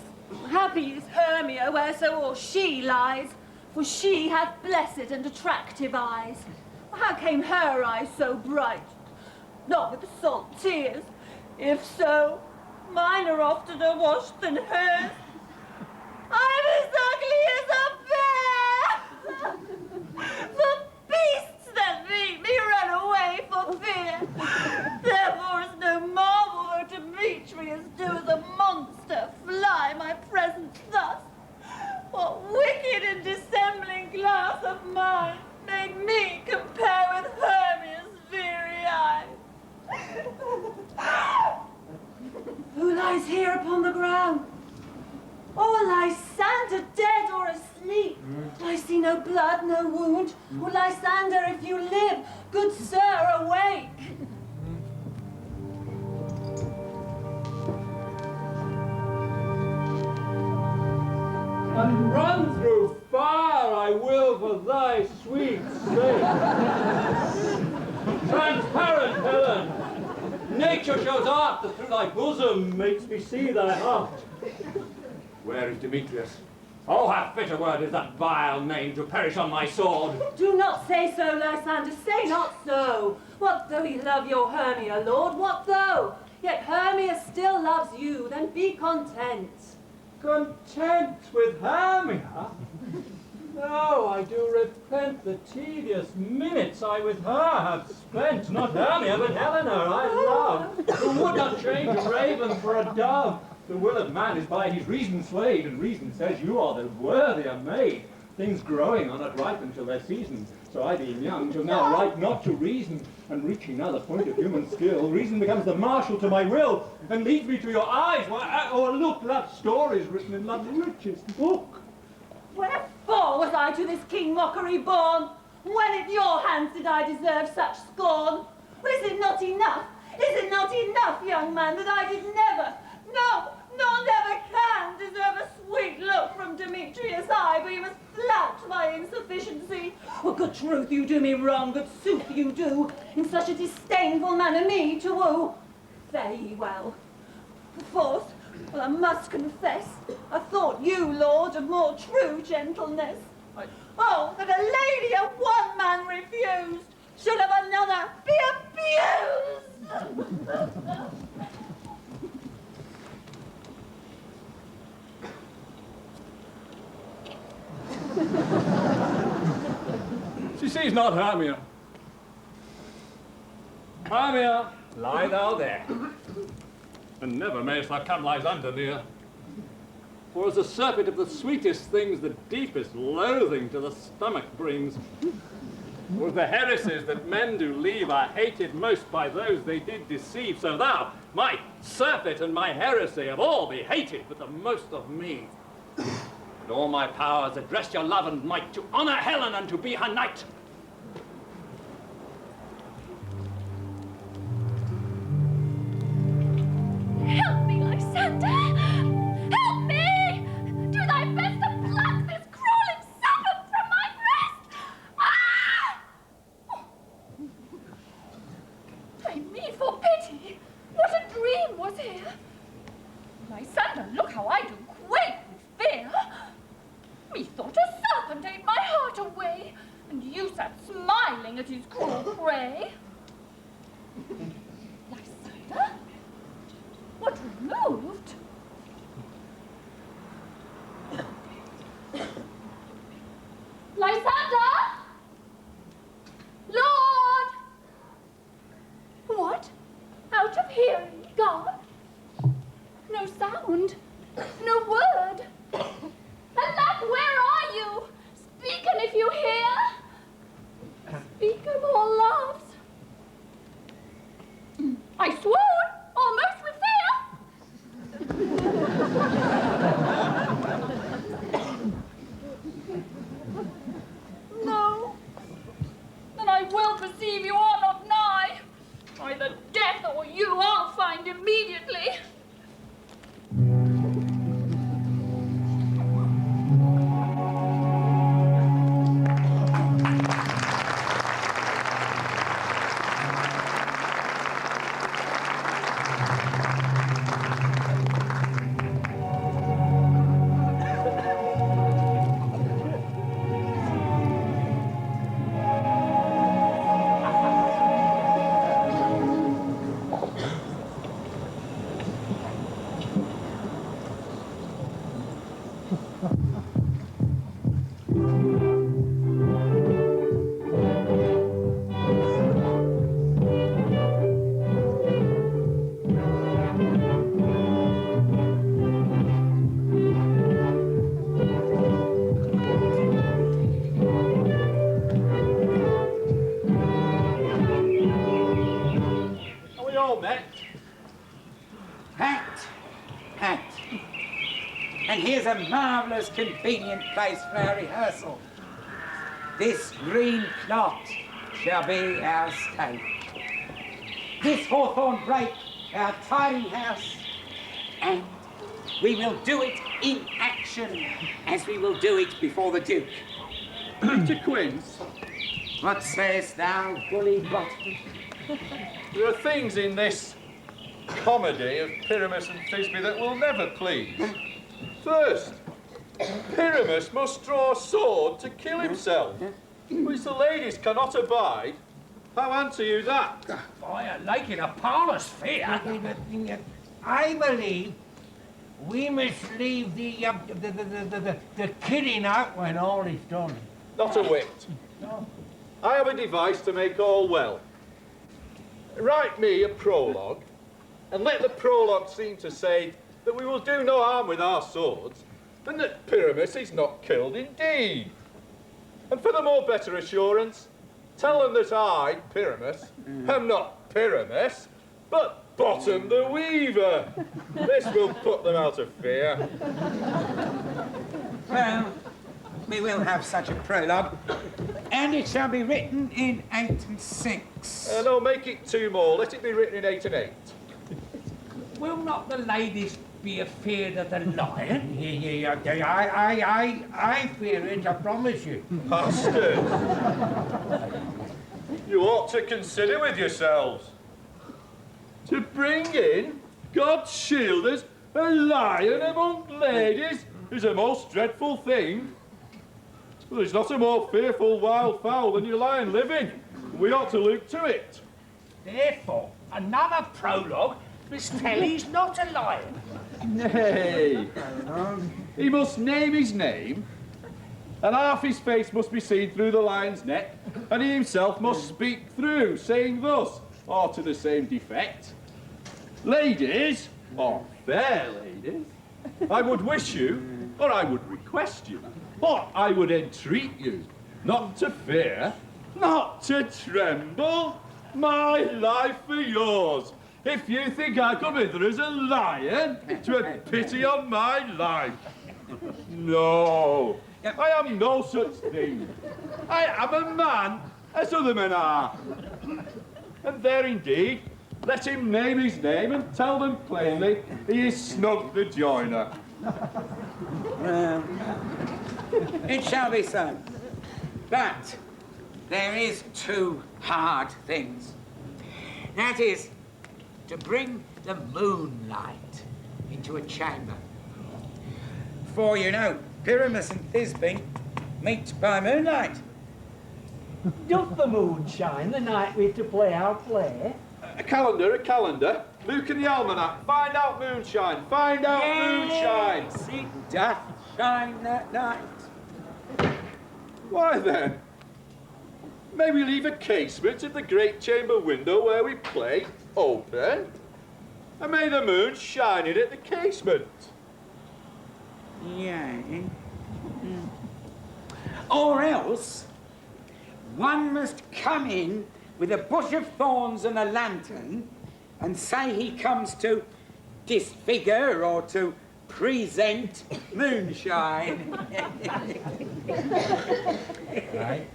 Happy is Hermia, whereso she lies, for she hath blessed and attractive eyes. How came her eyes so bright? Not with salt tears. If so, mine are oftener washed than hers. I'm as ugly as a bear! The beasts that meet me run away for fear. Therefore it's no marvel her Demetrius do as a monster fly my presence thus. What wicked and dissembling glass of mine made me compare with Hermia's very eyes? Who lies here upon the ground? Or Lysander dead or asleep? I see no blood, no wound. Or Lysander, if you live, good sir, awake. And run through fire I will for thy sweet sake. Transparent Helen, nature shows art that through thy bosom makes me see thy heart. Where is Demetrius? Oh, how fit a word is that vile name to perish on my sword. Do not say so, Lysander, say not so. What though he love your Hermia, Lord, what though? Yet Hermia still loves you, then be content. Content with Hermia? No, I do repent the tedious minutes I with her have spent. Not Hermia, but Helena I love, who would not change a raven for a dove. The will of man is by his reason swayed, and reason says you are the worthier maid. Things growing are not ripe until their season. So I, being young, shall now write not to reason, and reaching now the point of human skill, reason becomes the marshal to my will, and leads me to your eyes, where look, that story is written in love's richest book. Wherefore was I to this king mockery born? When at your hands did I deserve such scorn? Well, is it not enough? Is it not enough, young man, that I did never, no, nor never can deserve a sweet look from Demetrius' eye, but you must flout my insufficiency. Oh, good truth, you do me wrong, good sooth you do, in such a disdainful manner me to woo. Fare ye well. Forth, well, I must confess, I thought you, Lord, of more true gentleness. Oh, that a lady of one man refused should of another be abused! She sees not Hermia. Hermia, lie thou there, and never mayest thou come Lysander near. For as a surfeit of the sweetest things the deepest loathing to the stomach brings, or the heresies that men do leave are hated most by those they did deceive, so thou, my surfeit and my heresy, of all be hated, but the most of me. And all my powers address your love and might to honour Helen and to be her knight. Help me, Lysander! Help me! Do thy best to pluck this crawling serpent from my breast! Ah! Take me for pity! What a dream was here! Lysander, look how I do quake with fear! Methought a serpent ate my heart away, and you sat smiling at his cruel prey. Lysander? What removed? Lysander! Lord! What? Out of hearing, gone? No sound, no word. Alack, where are you? Speak, and if you hear, speak of all loves. I swoon, almost with fear. No, then I will perceive you are not nigh. Either death or you I'll find immediately. And here's a marvellous convenient place for our rehearsal. This green plot shall be our stage. This hawthorn brake, our tidy house. And we will do it in action, as we will do it before the Duke. Mr. Quince, what sayest thou, bully bottom? there are things in this comedy of Pyramus and Thisbe that will never please. First, Pyramus must draw a sword to kill himself, which the ladies cannot abide. How answer you that? By like in a parlour's fear. I believe we must leave the kidding out when all is done. Not a whit. I have a device to make all well. Write me a prologue, and let the prologue seem to say that we will do no harm with our swords, and that Pyramus is not killed indeed. And for the more better assurance, tell them that I, Pyramus, am not Pyramus, but Bottom the Weaver. This will put them out of fear. Well, we will have such a prologue, and it shall be written in 8 and 6. No, make it 2 more. Let it be written in 8 and 8. Will not the ladies be afeard of the lion? I fear it, I promise you. Bastard! You ought to consider with yourselves. To bring in God's shielders, a lion among ladies, is a most dreadful thing. Well, there's not a more fearful wild fowl than your lion living. We ought to look to it. Therefore, another prologue must tell he's not a lion. Nay, he must name his name, and half his face must be seen through the lion's neck, and he himself must speak through, saying thus, or to the same defect. Ladies, or fair ladies, I would wish you, or I would request you, or I would entreat you, not to fear, not to tremble, my life for yours. If you think I come hither as a lion, to have pity on my life. No, I am no such thing. I am a man, as other men are. And there indeed, let him name his name and tell them plainly he is Snug the Joiner. It shall be so. But there is 2 hard things. That is, to bring the moonlight into a chamber. For, you know, Pyramus and Thisbe meet by moonlight. Doth the moon shine the night we're to play our play? A calendar, a calendar. Luke and the almanac. Find out moonshine. Find out moonshine. It doth shine that night. Why then, may we leave a casement at the great chamber window where we play open, and may the moon shine in at the casement. Yeah. Or else, one must come in with a bush of thorns and a lantern and say he comes to disfigure or to present moonshine. Right.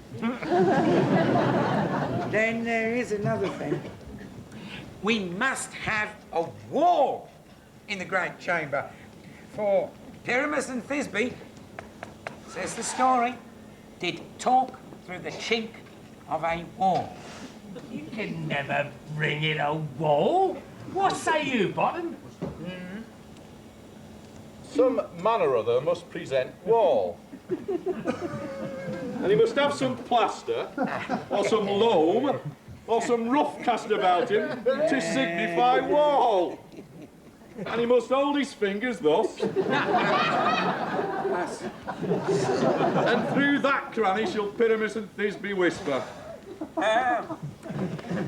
Then there is another thing. We must have a wall in the great chamber. For Pyramus and Thisbe, says the story, did talk through the chink of a wall. You can never bring in a wall. What say you, Bottom? Some man or other must present wall. And he must have some plaster, or some loam, or some rough cast about him to signify wall. And he must hold his fingers thus. And through that cranny shall Pyramus and Thisbe whisper.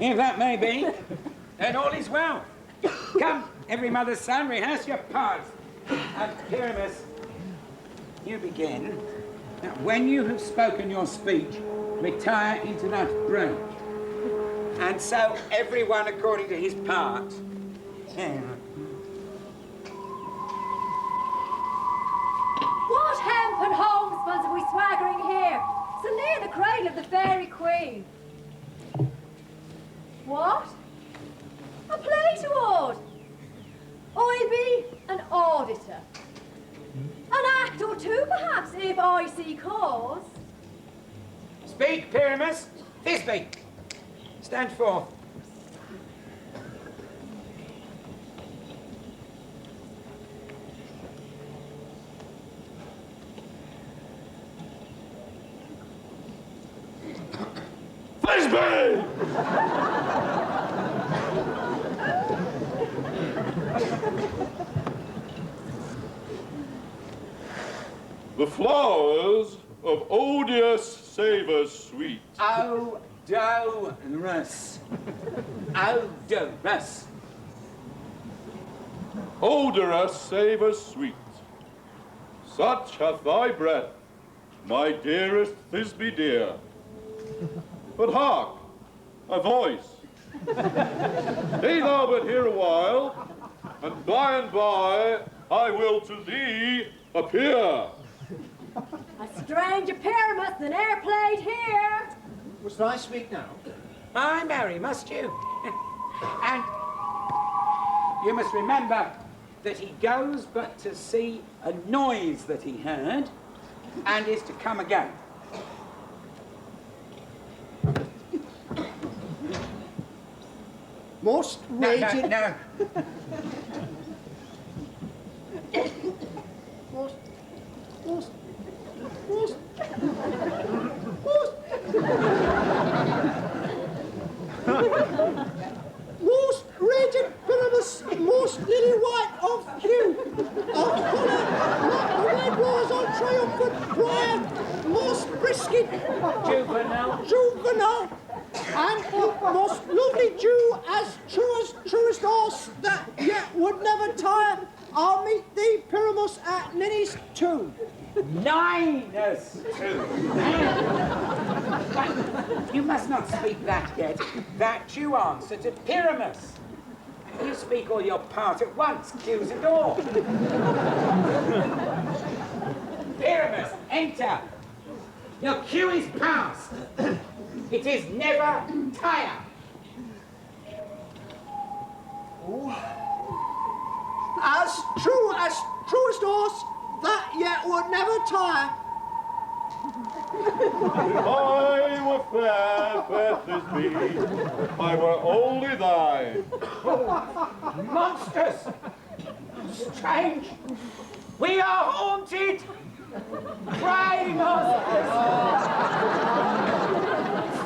If that may be, then all is well. Come, every mother's son, rehearse your parts. And Pyramus, you begin. Now, when you have spoken your speech, retire into that break. And so, everyone according to his part. swaggering here, so near the cradle of the fairy queen? What? A play toward? I'll be an auditor. An act or two, perhaps, if I see cause. Speak, Pyramus. Thisbe. Stand forth. Thisbe! The flowers of odious savours sweet. Odorous. Odorous. Odorous savours sweet. Such hath thy breath, my dearest Thisbe dear. But hark, a voice. Stay thou but here a while, and by I will to thee appear. A stranger Pyramus than e'er played here. Must I speak now? Aye, Mary, must you? And you must remember that he goes but to see a noise that he heard, and is to come again. Most raging... No. Most raging Pyramus, most lily white of hue, of colour, like the red rose on triumphant briar, most brisket, juvenile, and most lovely Jew, as truest horse that yet would never tire. I'll meet thee, Pyramus, at Ninny's tomb. Ninus too. You must not speak that yet. That you answer to Pyramus. You speak all your part at once, cues and all. Pyramus, enter. Your cue is past. It is never tire. Oh. As truest horse that yet would never tire. If I were fair Thisbe, I were only thine. Monsters! Strange! We are haunted! Cry, masters!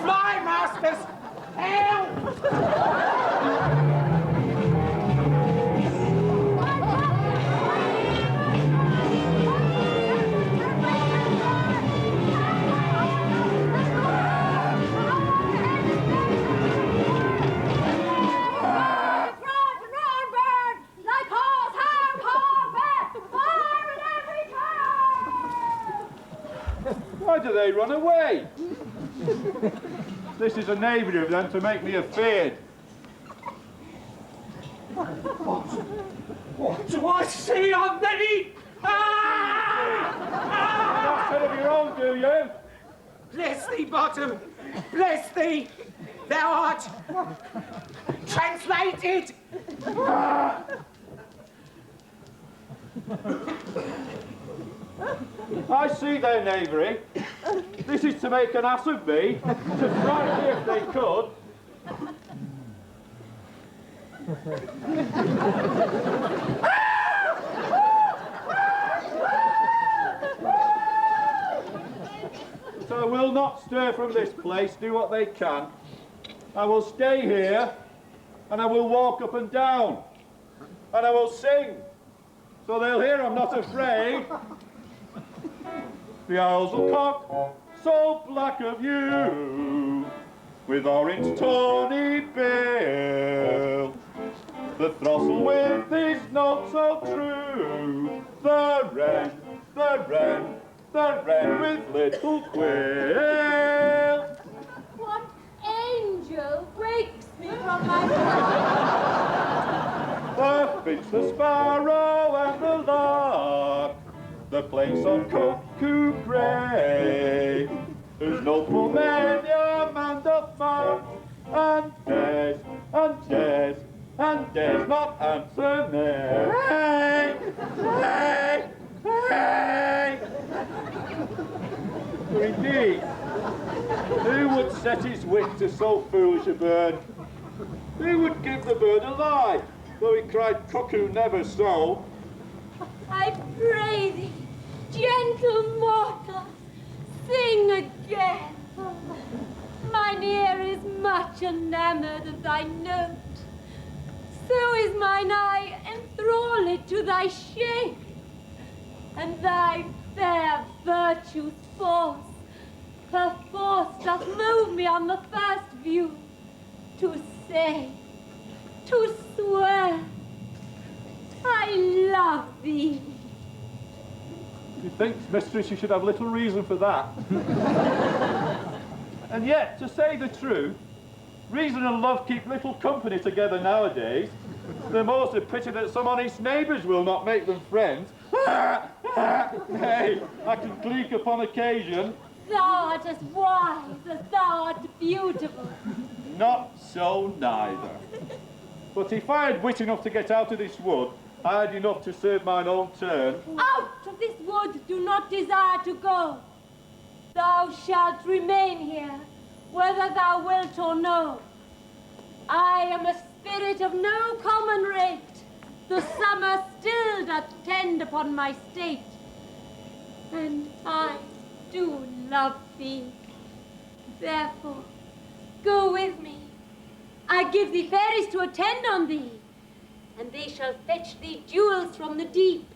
Fly, masters! Help! Why do they run away? This is a knavery of them to make me afeard. What do I see on thee? Not said of your own, do you? Bless thee, bottom! Bless thee! Thou art translated! I see their knavery. This is to make an ass of me, to frighten me if they could. So I will not stir from this place, do what they can. I will stay here, and I will walk up and down, and I will sing, so they'll hear I'm not afraid. The owls will cock, so black of hue, with orange tawny bill. The throstle with his note so true. The wren, the wren, the wren with little quill. What angel breaks me from my heart? The finch, the sparrow, and the lark the place on Cuckoo Grey. Who's no full many a man doth find, and dares not answer nay. Hey, hey, hey. For indeed, who would set his wit to so foolish a bird? Who would give the bird a lie, though he cried cuckoo never so? I pray thee, gentle mortal, sing again. Mine ear is much enamoured of thy note, so is mine eye enthralled to thy shape, and thy fair virtue's force, perforce doth move me on the first view, to say, to swear, I love thee. Methinks, mistress, you should have little reason for that. And yet, to say the truth, reason and love keep little company together nowadays. The most a pity that some honest neighbours will not make them friends. Hey, I can cleek upon occasion. Thou art as wise as thou art beautiful. Not so neither. But if I had wit enough to get out of this wood, I had enough to serve mine own turn. Out of this wood do not desire to go. Thou shalt remain here, whether thou wilt or no. I am a spirit of no common rate. The summer still doth tend upon my state. And I do love thee. Therefore, go with me. I give thee fairies to attend on thee, and they shall fetch thee jewels from the deep,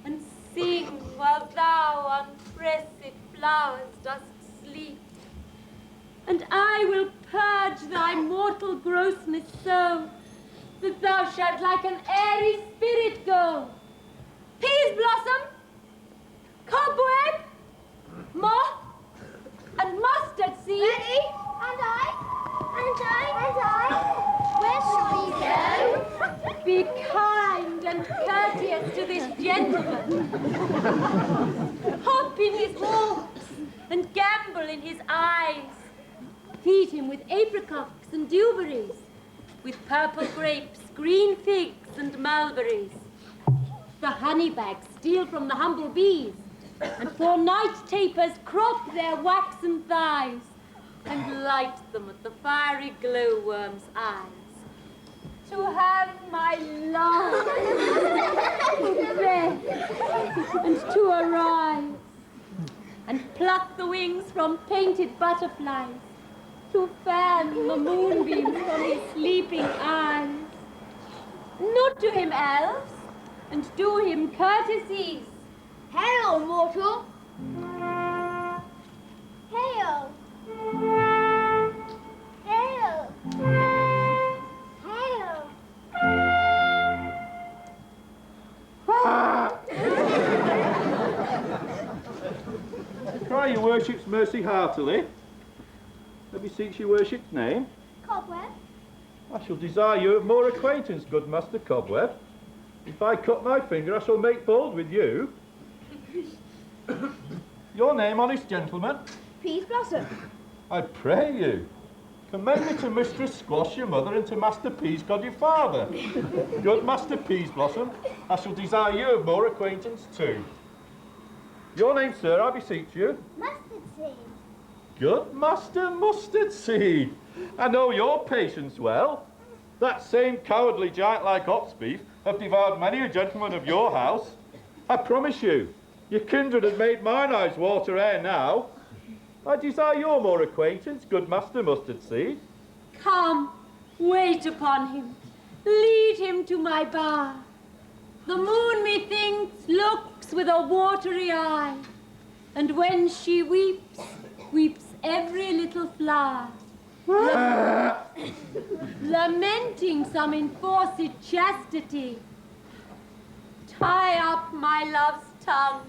and sing while thou on pressed flowers dost sleep. And I will purge thy mortal grossness so, that thou shalt like an airy spirit go. Peas blossom, cobweb, moth, and mustard seed. Ready? And I. Where shall we go? Be kind and courteous to this gentleman. Hop in his walks and gambol in his eyes. Feed him with apricots and dewberries, with purple grapes, green figs, and mulberries. The honeybags steal from the humble bees, and for night tapers crop their waxen thighs, and light them at the fiery glowworm's eyes. To have my love to bed, and to arise, and pluck the wings from painted butterflies, to fan the moonbeams from his sleeping eyes. Nod to him, elves, and do him courtesies. Hail, mortal! Hail! Hail! Hail! I cry your worship's mercy heartily. Let me seek your worship's name. Cobweb? I shall desire you of more acquaintance, good Master Cobweb. If I cut my finger, I shall make bold with you. Your name, honest gentleman? Peas blossom. I pray you, commend me to Mistress Squash, your mother, and to Master Peascod, your father. Good Master Peasblossom, I shall desire you of more acquaintance too. Your name, sir, I beseech you? Mustard seed. Good Master Mustard Seed. I know your patience well. That same cowardly giant like ox beef have devoured many a gentleman of your house. I promise you, your kindred had made mine eyes water ere now. I desire your more acquaintance, good Master Mustard Seed. Come, wait upon him, lead him to my bar. The moon, methinks, looks with a watery eye, and when she weeps, weeps every little flower, lamenting some enforced chastity. Tie up my love's tongue.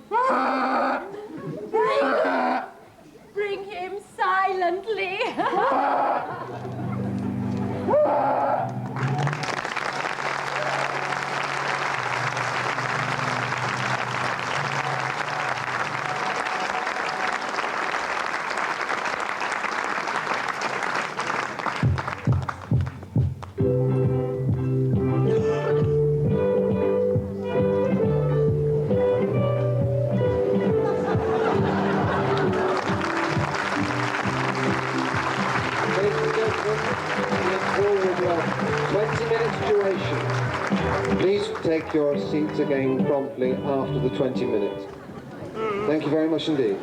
Bring him silently. take your seats again promptly after the 20 minutes. Thank you very much indeed.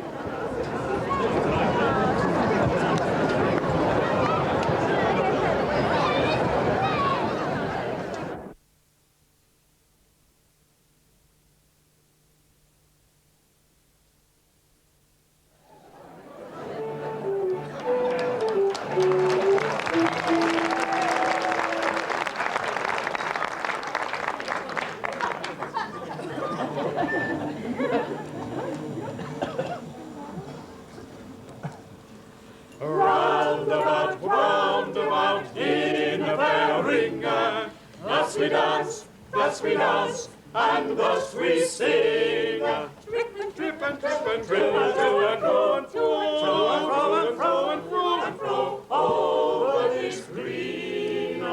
And thus we sing. Trip and trip and trip and trip and to and fro and to and fro and fro and fro and fro over this green.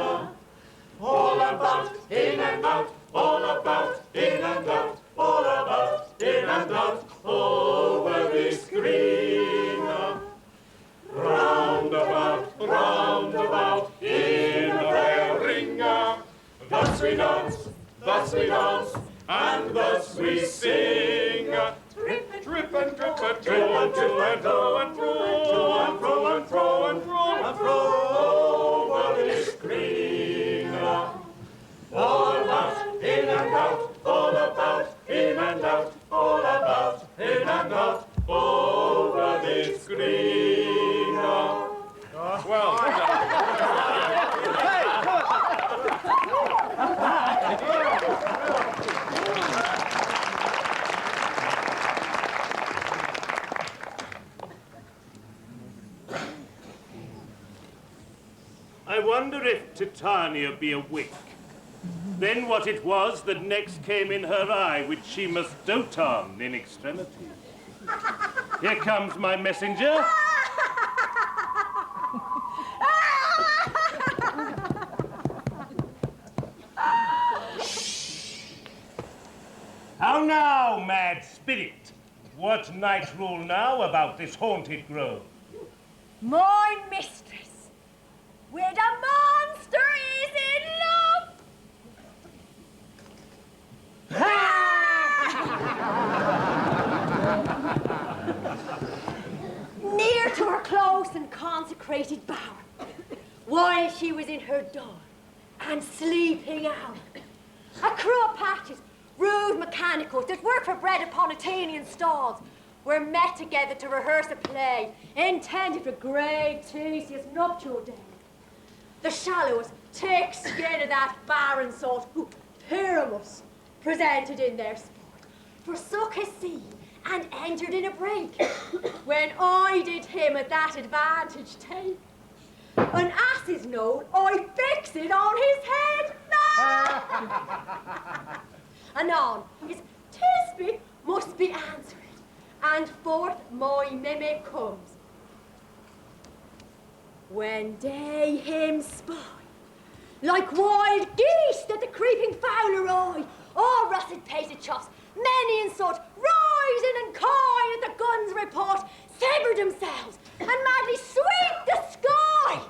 All about, in and out, all about, in and out, all about, in and out over this green. Round about, in a fair ring. Thus we dance. Thus we dance, and thus we sing. Trip and trip and trip and trip and to and fro and fro and fro and fro and fro and fro over this green. All about, in and out, all about, in and out, all about, in and out over this green. Well I wonder if Titania be awake. Then what it was that next came in her eye, which she must dote on in extremity. Here comes my messenger. How now, mad spirit? What night rule now about this haunted grove? My mistress, with a monster is in love. Near to her close and consecrated bower, while she was in her door and sleeping hour, a crew of patches, rude mechanicals that work for bread upon Athenian stalls, were met together to rehearse a play intended for great Theseus' nuptial day. The shallowest take skin of that barren sort who Pyramus presented in their sport, forsook his sea and entered in a break, when I did him at that advantage take. An ass's note I fix it on his head. Anon, his tisby must be answered, and forth my mimic comes. When they him spy, like wild geese that the creeping fowler eye, all russet pated chops, many and such, rising and cawing at the guns' report, sever themselves and madly sweep the sky.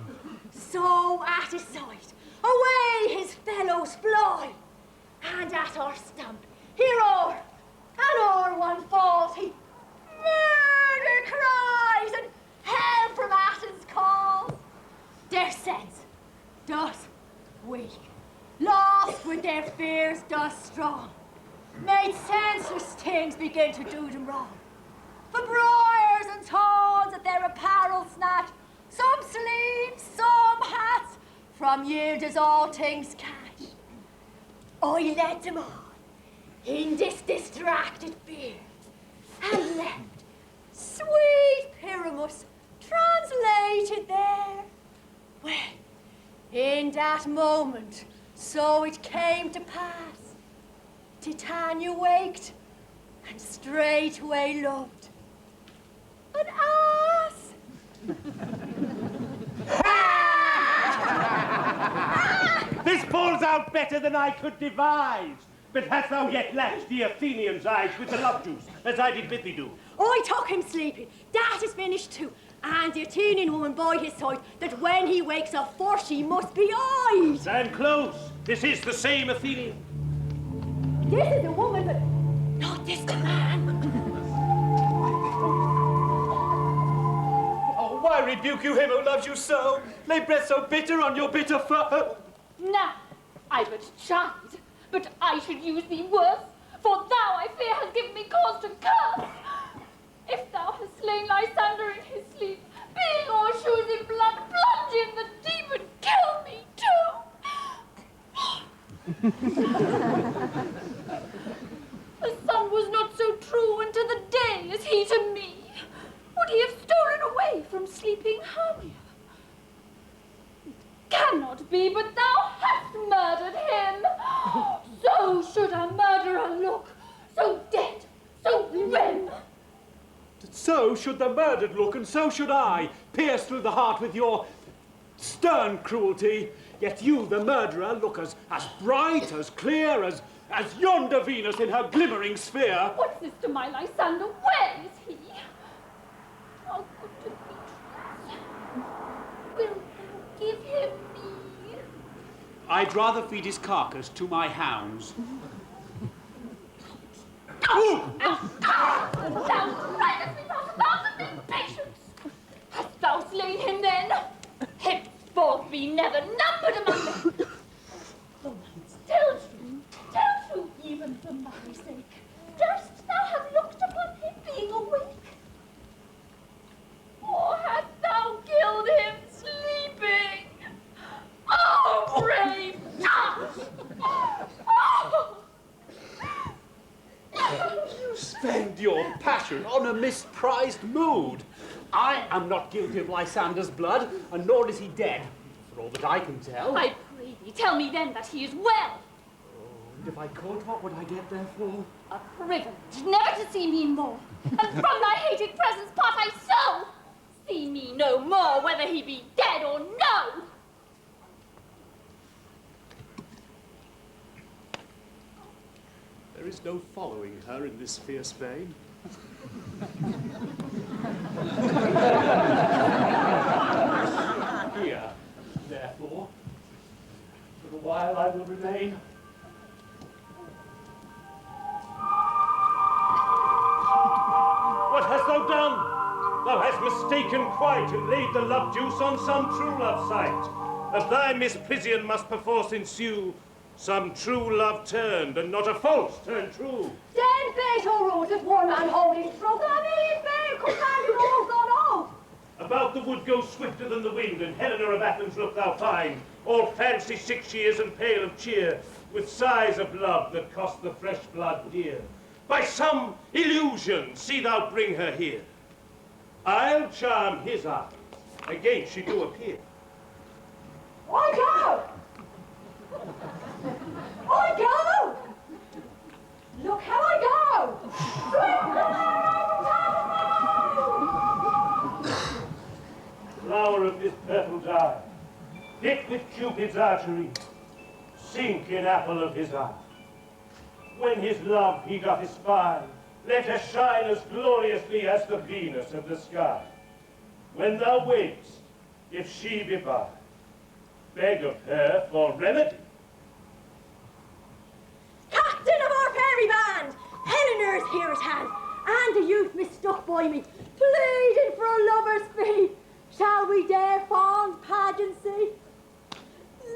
So at his sight, away his fellows fly, and at our stump, here o'er, and o'er one falls, he murder cries, and hell from Athens calls. Their sense doth weak, lost with their fears doth strong, made senseless things begin to do them wrong. For briars and thorns at their apparel snatch, some sleeves, some hats, from yield as all things catch. I led them on in this distracted fear, and left sweet Pyramus translated there. When, in that moment, so it came to pass, Titania waked, and straightway loved an ass. This pulls out better than I could devise. But hast thou yet latched the Athenian's eyes with the love juice, as I did bid thee do? I took him sleeping. That is finished too. And the Athenian woman by his side, that when he wakes up, for she must be eyed. Stand close. This is the same Athenian. This is a woman, but not this man. Oh, why rebuke you him who loves you so? Lay breath so bitter on your bitter foe. Now, I but chide, but I should use thee worse, for thou, I fear, hast given me cause to curse. If thou hast slain Lysander in his sleep, being o'er shoes in blood, plunge in the deep and kill me too. The sun was not so true unto the day as he to me. Would he have stolen away from sleeping Hermia? It cannot be, but thou hast murdered him. So should a murderer look, so dead, so grim. So should the murdered look, and so should I, pierce through the heart with your stern cruelty. Yet you, the murderer, look as bright, as clear, as yonder Venus in her glimmering sphere. What's this to my Lysander? Where is he? Oh, good Demetrius, wilt thou give him me? I'd rather feed his carcass to my hounds. Thou ridest me past 1,000 impatience. Hast thou slain him then? Henceforth be never numbered among them. Oh, tell true, even for my sake. Durst thou have looked upon him being awake? Or hast thou killed him sleeping? Oh, brave! Oh! You spend your passion on a misprized mood. I am not guilty of Lysander's blood, and nor is he dead, for all that I can tell. I pray thee, tell me then that he is well. Oh, and if I could, what would I get therefore? A privilege never to see me more, and from thy hated presence part I so. See me no more, whether he be dead or no. There is no following her in this fierce vein. Here, therefore, for a while I will remain. What hast thou done? Thou hast mistaken quite, and laid the love juice on some true love sight. Of thy misprision must perforce ensue some true love turned, and not a false turned true. Stand bait or root as one man holding stroke, a million fair companion all gone off. About the wood go swifter than the wind, and Helena of Athens look thou find, all fancy sick she is and pale of cheer, with sighs of love that cost the fresh blood dear. By some illusion see thou bring her here. I'll charm his eyes, again she do appear. I go! I go! Look how I go! Flower of this purple dye, fit with Cupid's archery, sink in apple of his eye. When his love he doth espy, let her shine as gloriously as the Venus of the sky. When thou wakest, if she be by, beg of her for remedy. Captain of our fairy band, Eleanor is here at hand, and a youth mistook by me, pleading for a lover's fee. Shall we dare fond pageancy?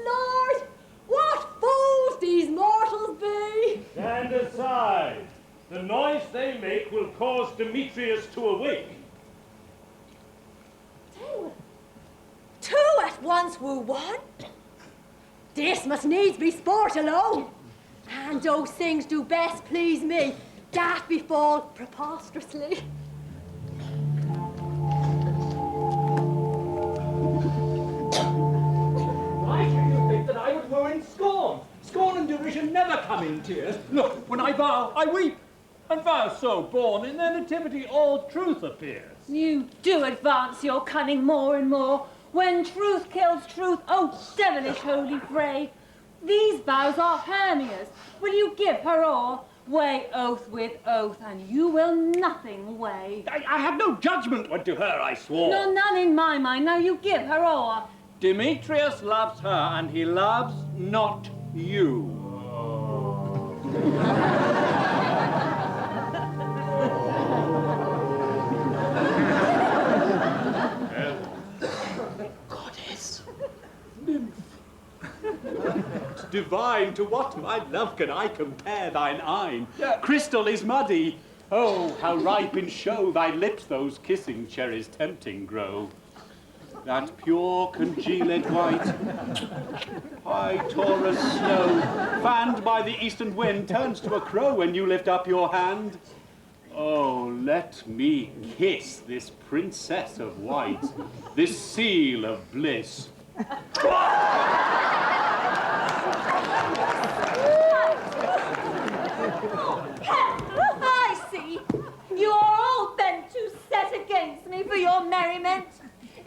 Lord, what fools these mortals be! Stand aside. The noise they make will cause Demetrius to awake. Two at once woo one? This must needs be sport alone. And those things do best please me, that befall preposterously. Why should you think that I would woo in scorn? Scorn and derision never come in tears. Look, when I vow, I weep. And vows so born, in their nativity all truth appears. You do advance your cunning more and more. When truth kills truth, oh devilish holy fray. These vows are Hermia's. Will you give her o'er? Weigh oath with oath, and you will nothing weigh. I had no judgment when to her I swore. No, none in my mind. Now you give her o'er. Demetrius loves her, and he loves not you. Goddess! Nymph! Divine, to what, my love, can I compare thine eyne? Crystal is muddy. Oh, how ripe in show thy lips those kissing cherries tempting grow. That pure congealed white, high Taurus snow, fanned by the eastern wind, turns to a crow when you lift up your hand. Oh, let me kiss this princess of white, this seal of bliss. I see. You are all bent to set against me for your merriment.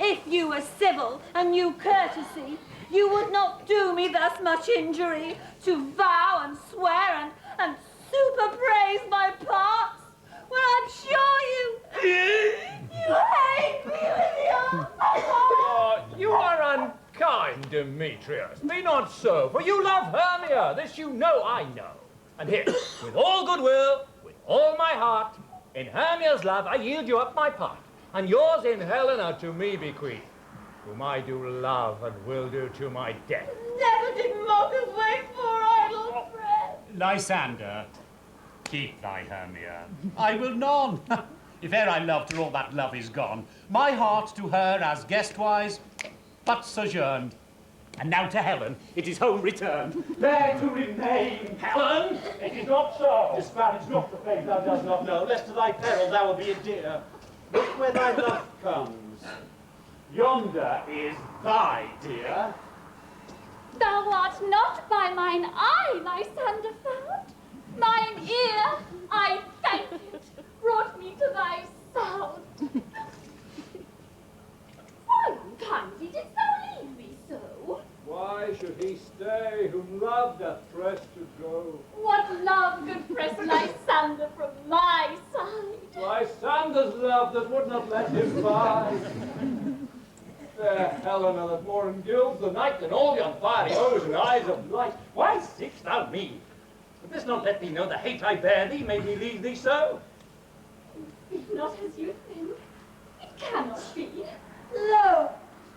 If you were civil and knew courtesy, you would not do me thus much injury, to vow and swear and super praise my parts, when I'm sure you hate me with your heart. You are unkind, Demetrius. Be not so, for you love Hermia. This you know I know. And here, with all goodwill, with all my heart, in Hermia's love I yield you up my part, and yours in Helena to me bequeath, whom I do love and will do to my death. Never did mockers wait for idle breath. Lysander, keep thy Hermia. I will none. If e'er I loved her, all that love is gone. My heart to her as guestwise, but sojourned. And now to Helen, it is home returned. There to remain. Helen, it is not so. Disparage not the faith thou dost not know, lest to thy peril thou will be a dear. Look where thy love comes. Yonder is thy dear. Thou art not by mine eye, Lysander found. Mine ear, I thank it, brought me to thy sound. Why unkindly didst thou leave me so? Why should he stay whom love doth press to go? What love could press Lysander from my side? Lysander's love that would not let him bide. Fair Helena that more engilds the night than all yon fiery O's and eyes of light. Why seek'st thou me? Would this not let thee know the hate I bear thee made me leave thee so? Be not as you think. It cannot be. Lo,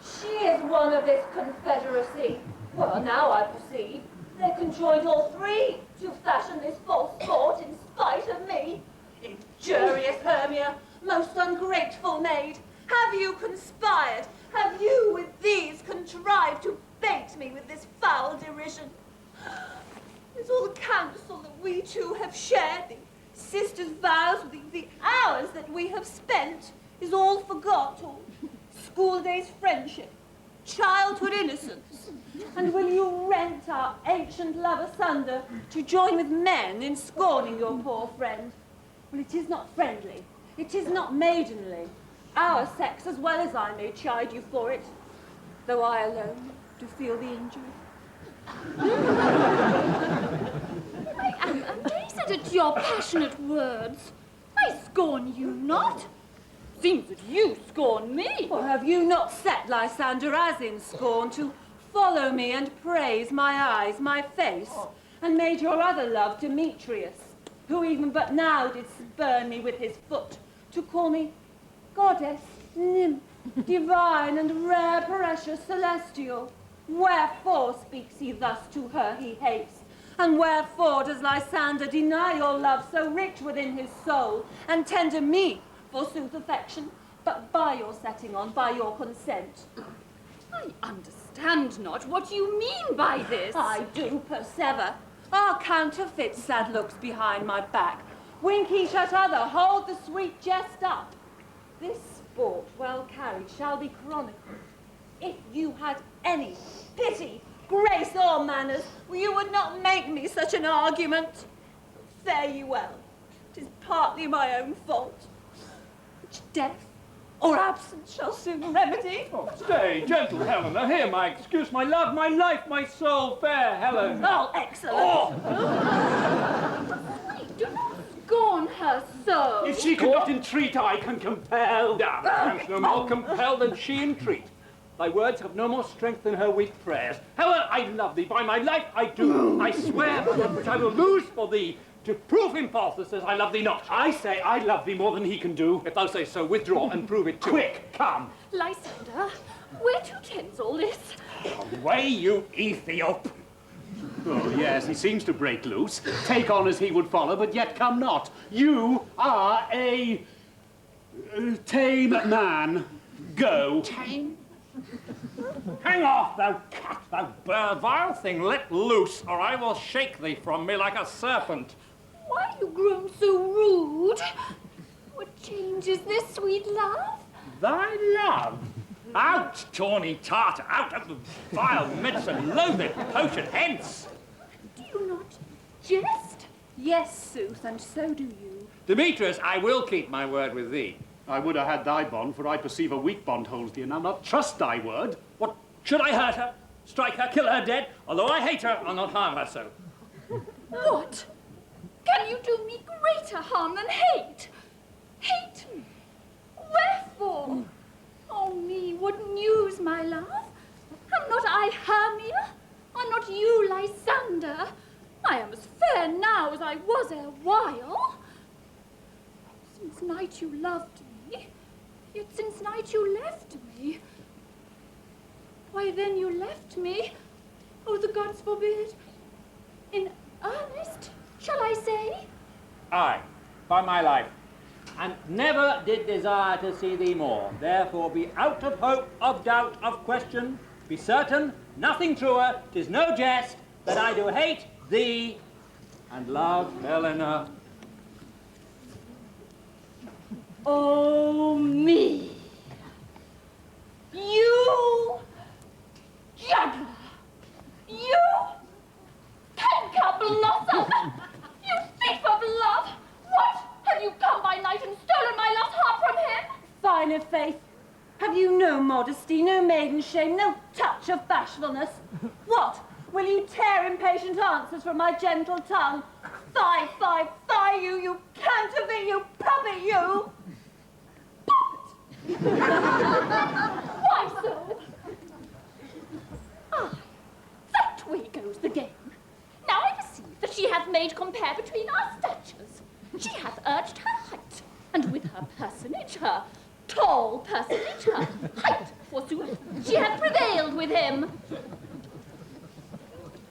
she is one of this confederacy. Well, now I perceive. They conjoined all three to fashion this false sport in spite of me. Injurious Hermia, most ungrateful maid, have you conspired? Have you with these contrived to bait me with this foul derision? Is all the counsel that we two have shared, the sisters' vows, the hours that we have spent, is all forgot, or school days friendship, childhood innocence? And will you rent our ancient love asunder to join with men in scorning your poor friend? Well, it is not friendly, it is not maidenly. Our sex, as well as I, may chide you for it, though I alone do feel the injury. I am amazed at your passionate words. I scorn you not. Seems that you scorn me. Or have you not set Lysander as in scorn to follow me and praise my eyes, my face, and made your other love Demetrius, who even but now did spurn me with his foot, to call me goddess, nymph, divine and rare, precious, celestial? Wherefore speaks he thus to her he hates? And wherefore does Lysander deny your love so rich within his soul, and tender me, forsooth, affection, but by your setting on, by your consent? I understand not what you mean by this. I do persever. Our counterfeit sad looks behind my back. Wink each at other, hold the sweet jest up. This sport, well carried, shall be chronicled. If you had any pity, grace, or manners, you would not make me such an argument. Fare ye well. 'Tis partly my own fault, which death or absence shall soon remedy. Oh, stay, gentle Helena, hear my excuse, my love, my life, my soul, fair Helen. Oh, excellent. Oh. Do not scorn her so. If she cannot entreat, I can compel. No more compel than she entreat. Thy words have no more strength than her weak prayers. Helen, I love thee, by my life I do. I swear by that which I will lose for thee, to prove him false that says I love thee not. I say I love thee more than he can do. If thou say so, withdraw and prove it too. Quick, come. Lysander, where to tends all this? Away, you Ethiop! Oh, yes, he seems to break loose, take on as he would follow, but yet come not. You are a tame man. Go. Tame? Hang off, thou cat, thou bird, vile thing, let loose, or I will shake thee from me like a serpent. Why are you grown so rude? What change is this, sweet love? Thy love? Out, tawny tartar, out of the vile medicine, loathed potion, hence! Do you not jest? Yes, sooth, and so do you. Demetrius, I will keep my word with thee. I would have had thy bond, for I perceive a weak bond holds thee, and I'll not trust thy word. What, should I hurt her, strike her, kill her dead? Although I hate her, I'll not harm her so. What? Can you do me greater harm than hate? Hate me? Wherefore? Oh, me wouldn't use my love. Am not I Hermia? Are not you Lysander? I am as fair now as I was erewhile. Since night you loved me, yet since night you left me. Why then you left me? Oh, the gods forbid. In earnest, shall I say? Aye, by my life. And never did desire to see thee more. Therefore be out of hope, of doubt, of question. Be certain, nothing truer, 'tis no jest, that I do hate thee and love Helena. Oh, me! You! Juggler! You! Canker blossom! You thief of love! What? Have you come by night and stolen my lost heart from him? Fine of faith. Have you no modesty, no maiden shame, no touch of bashfulness? What? Will you tear impatient answers from my gentle tongue? Fie, fie, fie, you counterfeit, you puppet, you! Puppet! Why so? Ah, that way goes the game. Now I perceive that she hath made compare between our statures. She hath urged her height, and with her personage, her tall personage, her height, forsooth, she hath prevailed with him.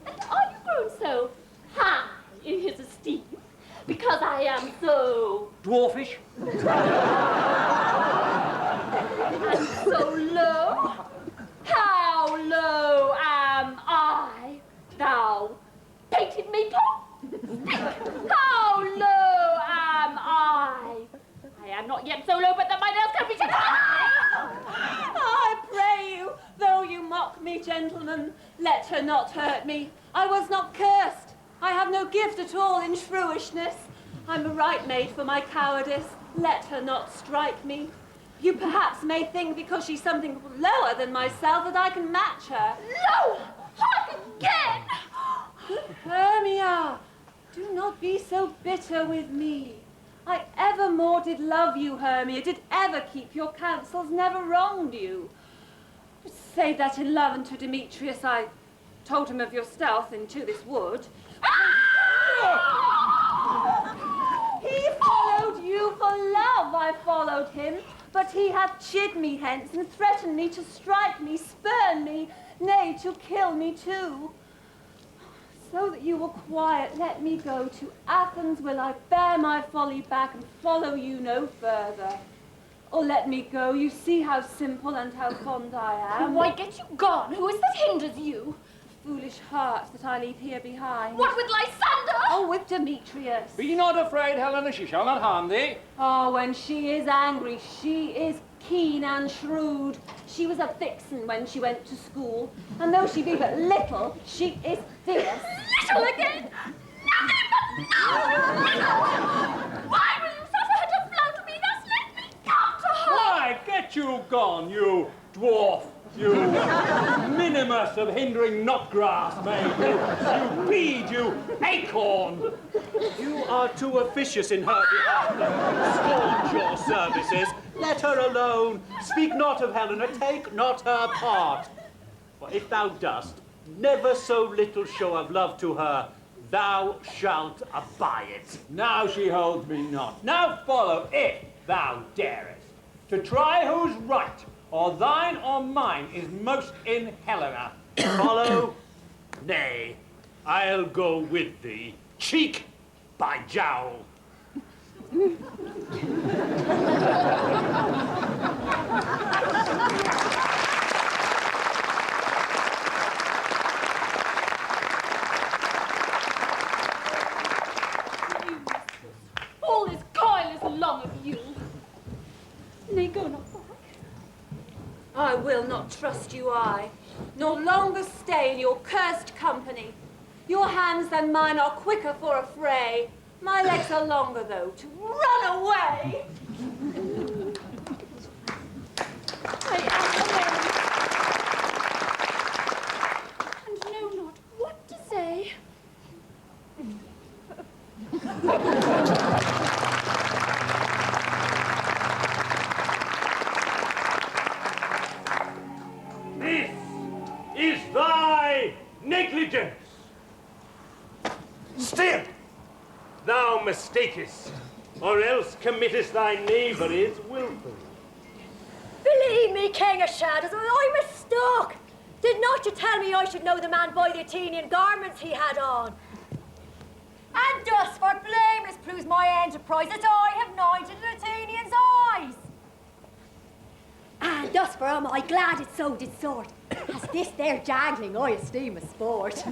And are you grown so high in his esteem, because I am so dwarfish? And so low? How low am I, thou painted maple? How low am I? I am not yet so low, but that my nails can reach it. I pray you, though you mock me, gentlemen, let her not hurt me. I was not cursed. I have no gift at all in shrewishness. I'm a right maid for my cowardice. Let her not strike me. You perhaps may think because she's something lower than myself that I can match her. Lower! Hark again! Good Hermia, do not be so bitter with me. I evermore did love you, Hermia, did ever keep your counsels, never wronged you. Say that in love unto Demetrius I told him of your stealth into this wood. He followed you for love, I followed him, but he hath chid me hence and threatened me to strike me, spurn me, nay, to kill me too. So that you were quiet, let me go. To Athens will I bear my folly back and follow you no further. Or let me go, you see how simple and how fond I am. Why, get you gone, who is that hinders you? Foolish heart that I leave here behind. What with Lysander? Oh, with Demetrius. Be not afraid, Helena, she shall not harm thee. Oh, when she is angry, she is keen and shrewd. She was a vixen when she went to school, and though she be but little, she is fierce. Little again? Nothing but Why will you suffer her to flout me thus? Let me come to her! Why, get you gone, you dwarf, you minimus of hindering knot-grass, maid, you bead, you acorn. You are too officious in her behalf to scorn your services. Let her alone. Speak not of Helena, take not her part. For if thou dost, never so little show of love to her, thou shalt abide it. Now she holds me not. Now follow, if thou darest, to try who's right, or thine or mine is most in Helena. Follow? Nay, I'll go with thee, cheek by jowl. All this coil is long of you. Nay, go not back. I will not trust you, nor longer stay in your cursed company. Your hands than mine are quicker for a fray. My legs are longer, though, to run away. I am alone, and know not what to say. This is thy negligence. Still, thou mistakest, or else committest thy knaveries wilfully. Believe me, King of Shadows, I mistook. Did not you tell me I should know the man by the Athenian garments he had on? And thus, for blameless proves my enterprise that I have knighted an Athenian's eyes. And thus for am I glad it so did sort, as this there jangling I esteem a sport.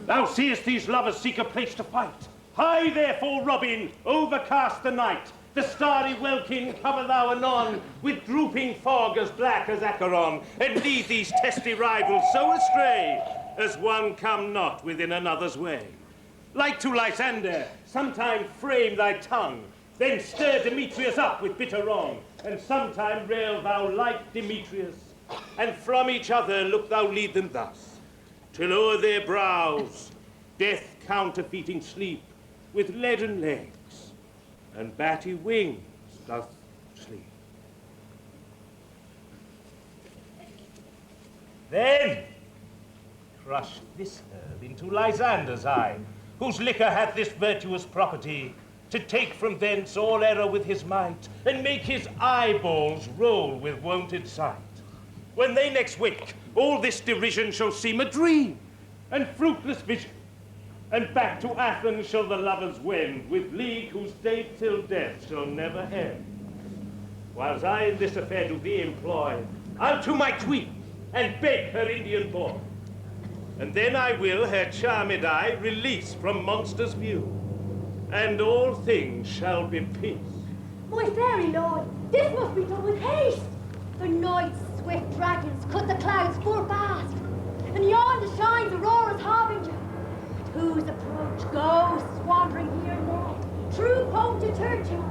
Thou seest these lovers seek a place to fight. High therefore, Robin, overcast the night. The starry welkin cover thou anon with drooping fog as black as Acheron, and lead these testy rivals so astray as one come not within another's way. Like to Lysander, sometime frame thy tongue, then stir Demetrius up with bitter wrong, and sometime rail thou like Demetrius, and from each other look thou lead them thus, till o'er their brows death counterfeiting sleep with leaden legs and batty wings doth sleep. Then crush this herb into Lysander's eye, whose liquor hath this virtuous property, to take from thence all error with his might, and make his eyeballs roll with wonted sight. When they next wake, all this derision shall seem a dream, and fruitless vision, and back to Athens shall the lovers wend, with league whose date till death shall never end. Whiles I in this affair do thee employ, I'll to my queen, and beg her Indian boy, and then I will her charmed eye release from monsters' view, and all things shall be peace. My fairy lord, this must be done with haste. The night's swift dragons cut the clouds full fast, and yonder shines Aurora's harbinger, at whose approach ghosts wandering here and there, true pointed churches,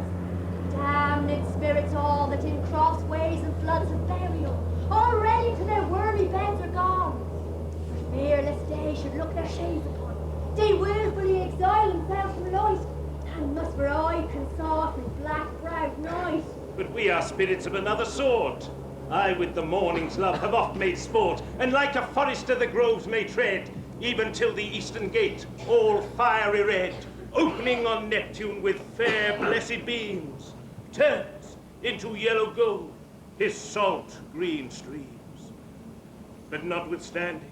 damned spirits all that in crossways and floods of burial, already to their wormy beds are gone. For fearless day should look their shades upon, they wilfully exile themselves from light, and must for eye consort with black-browed night. But we are spirits of another sort. I with the morning's love have oft made sport, and like a forester the groves may tread, even till the eastern gate, all fiery red, opening on Neptune with fair blessed beams, turns into yellow gold his salt green streams. But notwithstanding,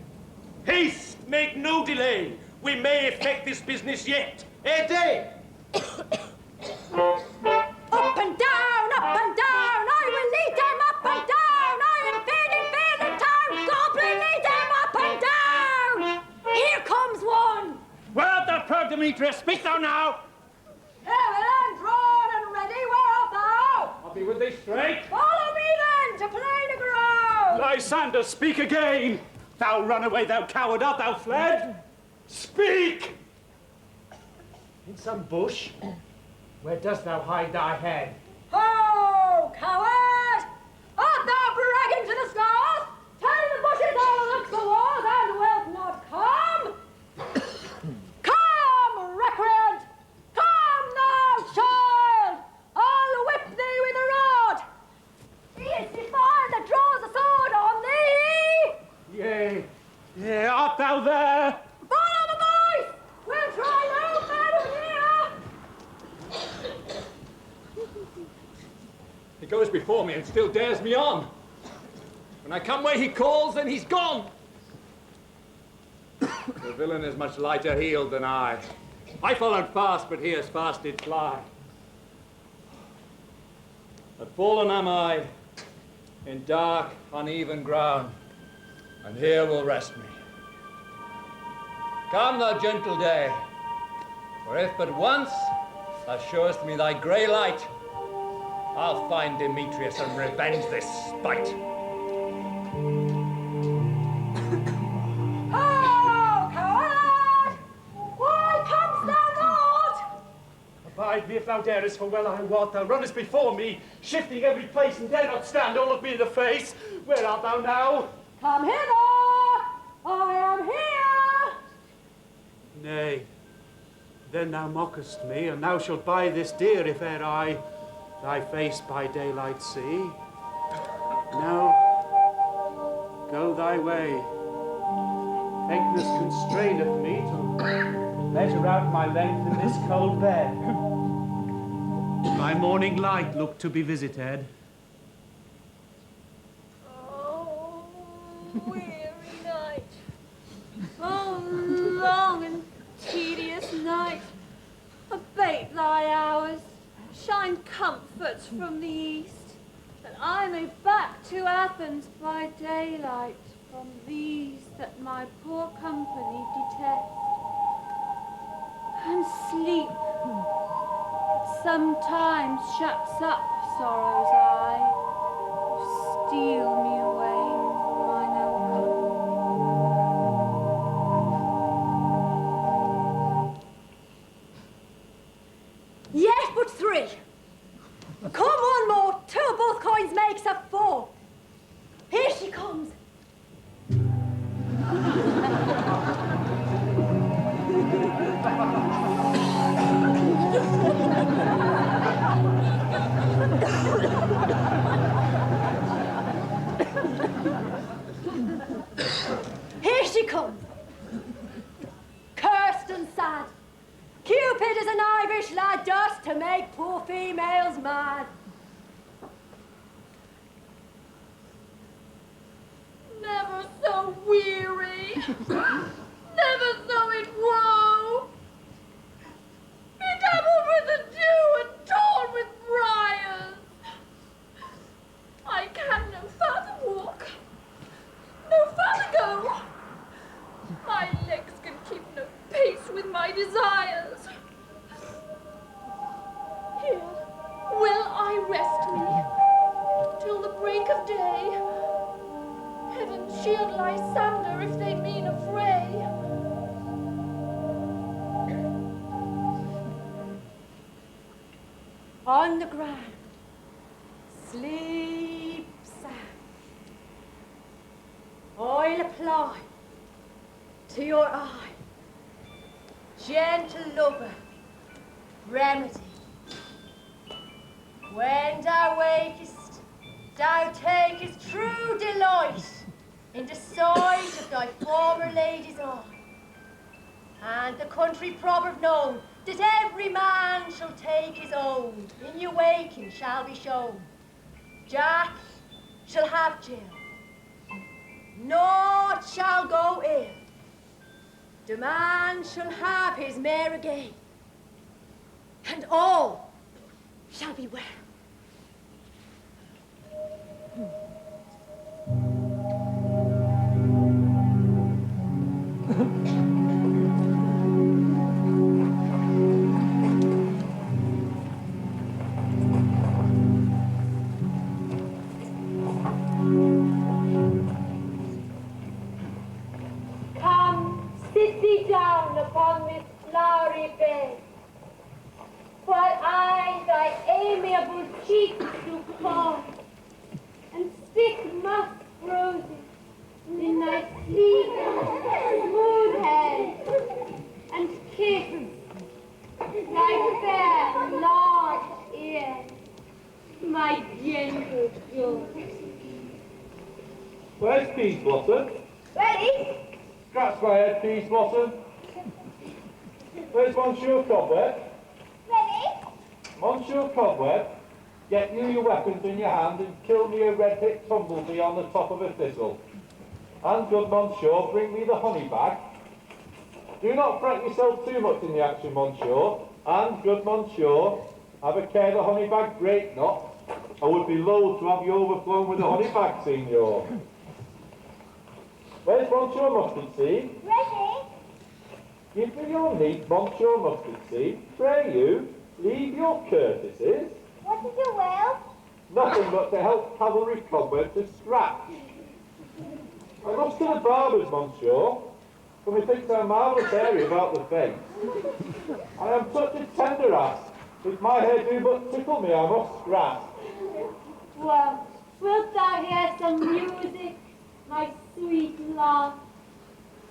haste, make no delay, we may effect this business yet, ere day. Up and down, I will lead them up and down. I am feeding the town, goblin, lead them up and down. Here comes one. Where art thou, proud Demetrius? Speak thou now. Here and drawn and ready, where art thou? I'll be with thee straight. Follow me then to play the ground. Lysander, speak again. Thou runaway, thou coward, art thou fled? Speak! In some bush? Where dost thou hide thy head? Ho, coward! Art thou bragging to the stars? Tell the bushes all look the walls and wilt not come? Come, recreant! Come, thou child! I'll whip thee with a rod, He goes before me and still dares me on. When I come where he calls, then he's gone. The villain is much lighter heeled than I. I followed fast, but he as fast did fly. But fallen am I in dark, uneven ground, and here will rest me. Come, thou gentle day, for if but once thou showest me thy grey light, I'll find Demetrius and revenge this spite. Oh, coward! Why comest thou not? Abide me if thou darest, for well I wot thou runnest before me, shifting every place and dare not stand or look me in the face. Where art thou now? Come hither! I am here! Nay, then thou mockest me, and thou shalt buy this dear if e'er I thy face by daylight see. Now, go thy way. Faintness constraineth me to measure out my length in this cold bed. My morning light look to be visited. Oh, weary night. Oh, long and tedious night. Abate thy hours. Shine comforts from the east, that I may back to Athens by daylight from these that my poor company detest. And sleep sometimes shuts up sorrow's eye, to steal me away from mine own. Yet but 3. Come one more, 2 of both coins makes a 4. Here she comes. Here she comes. Cursed and sad. Cupid is an Irish lad just to make poor females mad. Never so weary, never so in woe, bedabbled with the dew and torn with briars. I can no further walk, no further go. My legs can keep no pace with my desires. Here will I rest me till the break of day. Heaven's shield lies sunder if they mean a fray. On the ground, sleep sound. I'll apply to your eye, gentle lover, remedy. When thou wakest, thou takest true delight in the sight of thy former lady's eye. And the country proverb known, that every man shall take his own, in your waking shall be shown. Jack shall have Jill, naught shall go ill. The man shall have his mare again, and all shall be well. Come, sit thee down upon this flowery bed, while I thy amiable cheeks do claw, and stick musk roses in thy sleek, smooth head, and kiss thy fair, large ears, my gentle George. Where's Peace Blossom? Ready? Scratch my head, Peace Blossom. Where's Monsieur Cobweb? Ready? Monsieur Cobweb? Get you your weapons in your hand and kill me a red-hipped tumblebee on the top of a thistle. And good monsieur, bring me the honey bag. Do not fret yourself too much in the action, monsieur. And good monsieur, have a care the honey bag break not. I would be loath to have you overflown with the honey bag, signor. Where's Monsieur Mustard Seed? Ready? Give me your neat Monsieur Mustard Seed. Pray you, leave your courtesies. What is your will? Nothing but to help cavalry comrades to scratch. I must to the barber's, monsieur, for methinks I'm marvellous airy about the face. I am such a tender ass, if my hair do but tickle me, I must scratch. Well, wilt thou hear some music, my sweet love?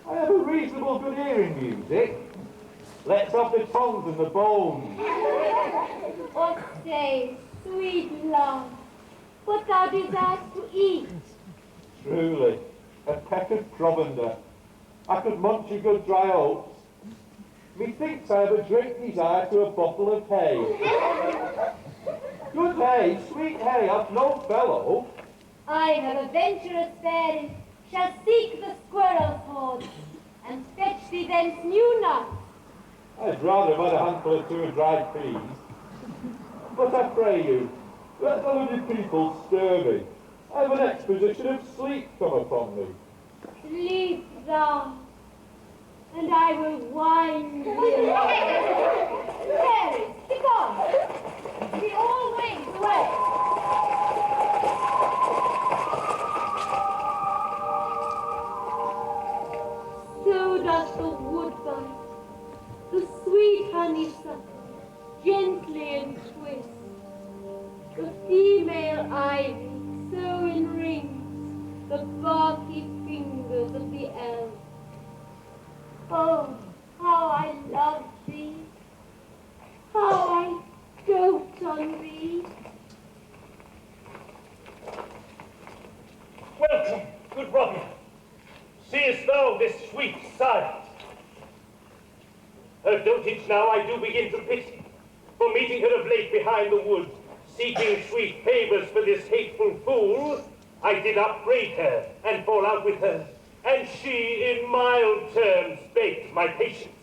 I have a reasonable good ear in music. Let's have the tongues and the bones. What say, sweet love, what thou desirest to eat? Truly, a peck of provender. I could munch a good dry oats. Methinks I have a great desire to a bottle of hay. Good hay, sweet hay, hath no fellow. I have a venturous fairy, shall seek the squirrel's hoard, and fetch thee thence new nuts. I'd rather have had a handful or two of dried peas. But I pray you, let the hooded people stir me. I have an exposition of sleep come upon me. Sleep thou, and I will wind thee along. Fairies, begone! Be all wings away! So doth the woodbine, the sweet honeysuckle, gently entwist. The female ivy so enrings the barky fingers of the elf. Oh, how I love thee, how I dote on thee. Welcome, good Robin. Seest thou this sweet sight? Her dotage now I do begin to pity, for meeting her of late behind the wood, seeking sweet favours for this hateful fool, I did upbraid her and fall out with her, and she in mild terms begged my patience.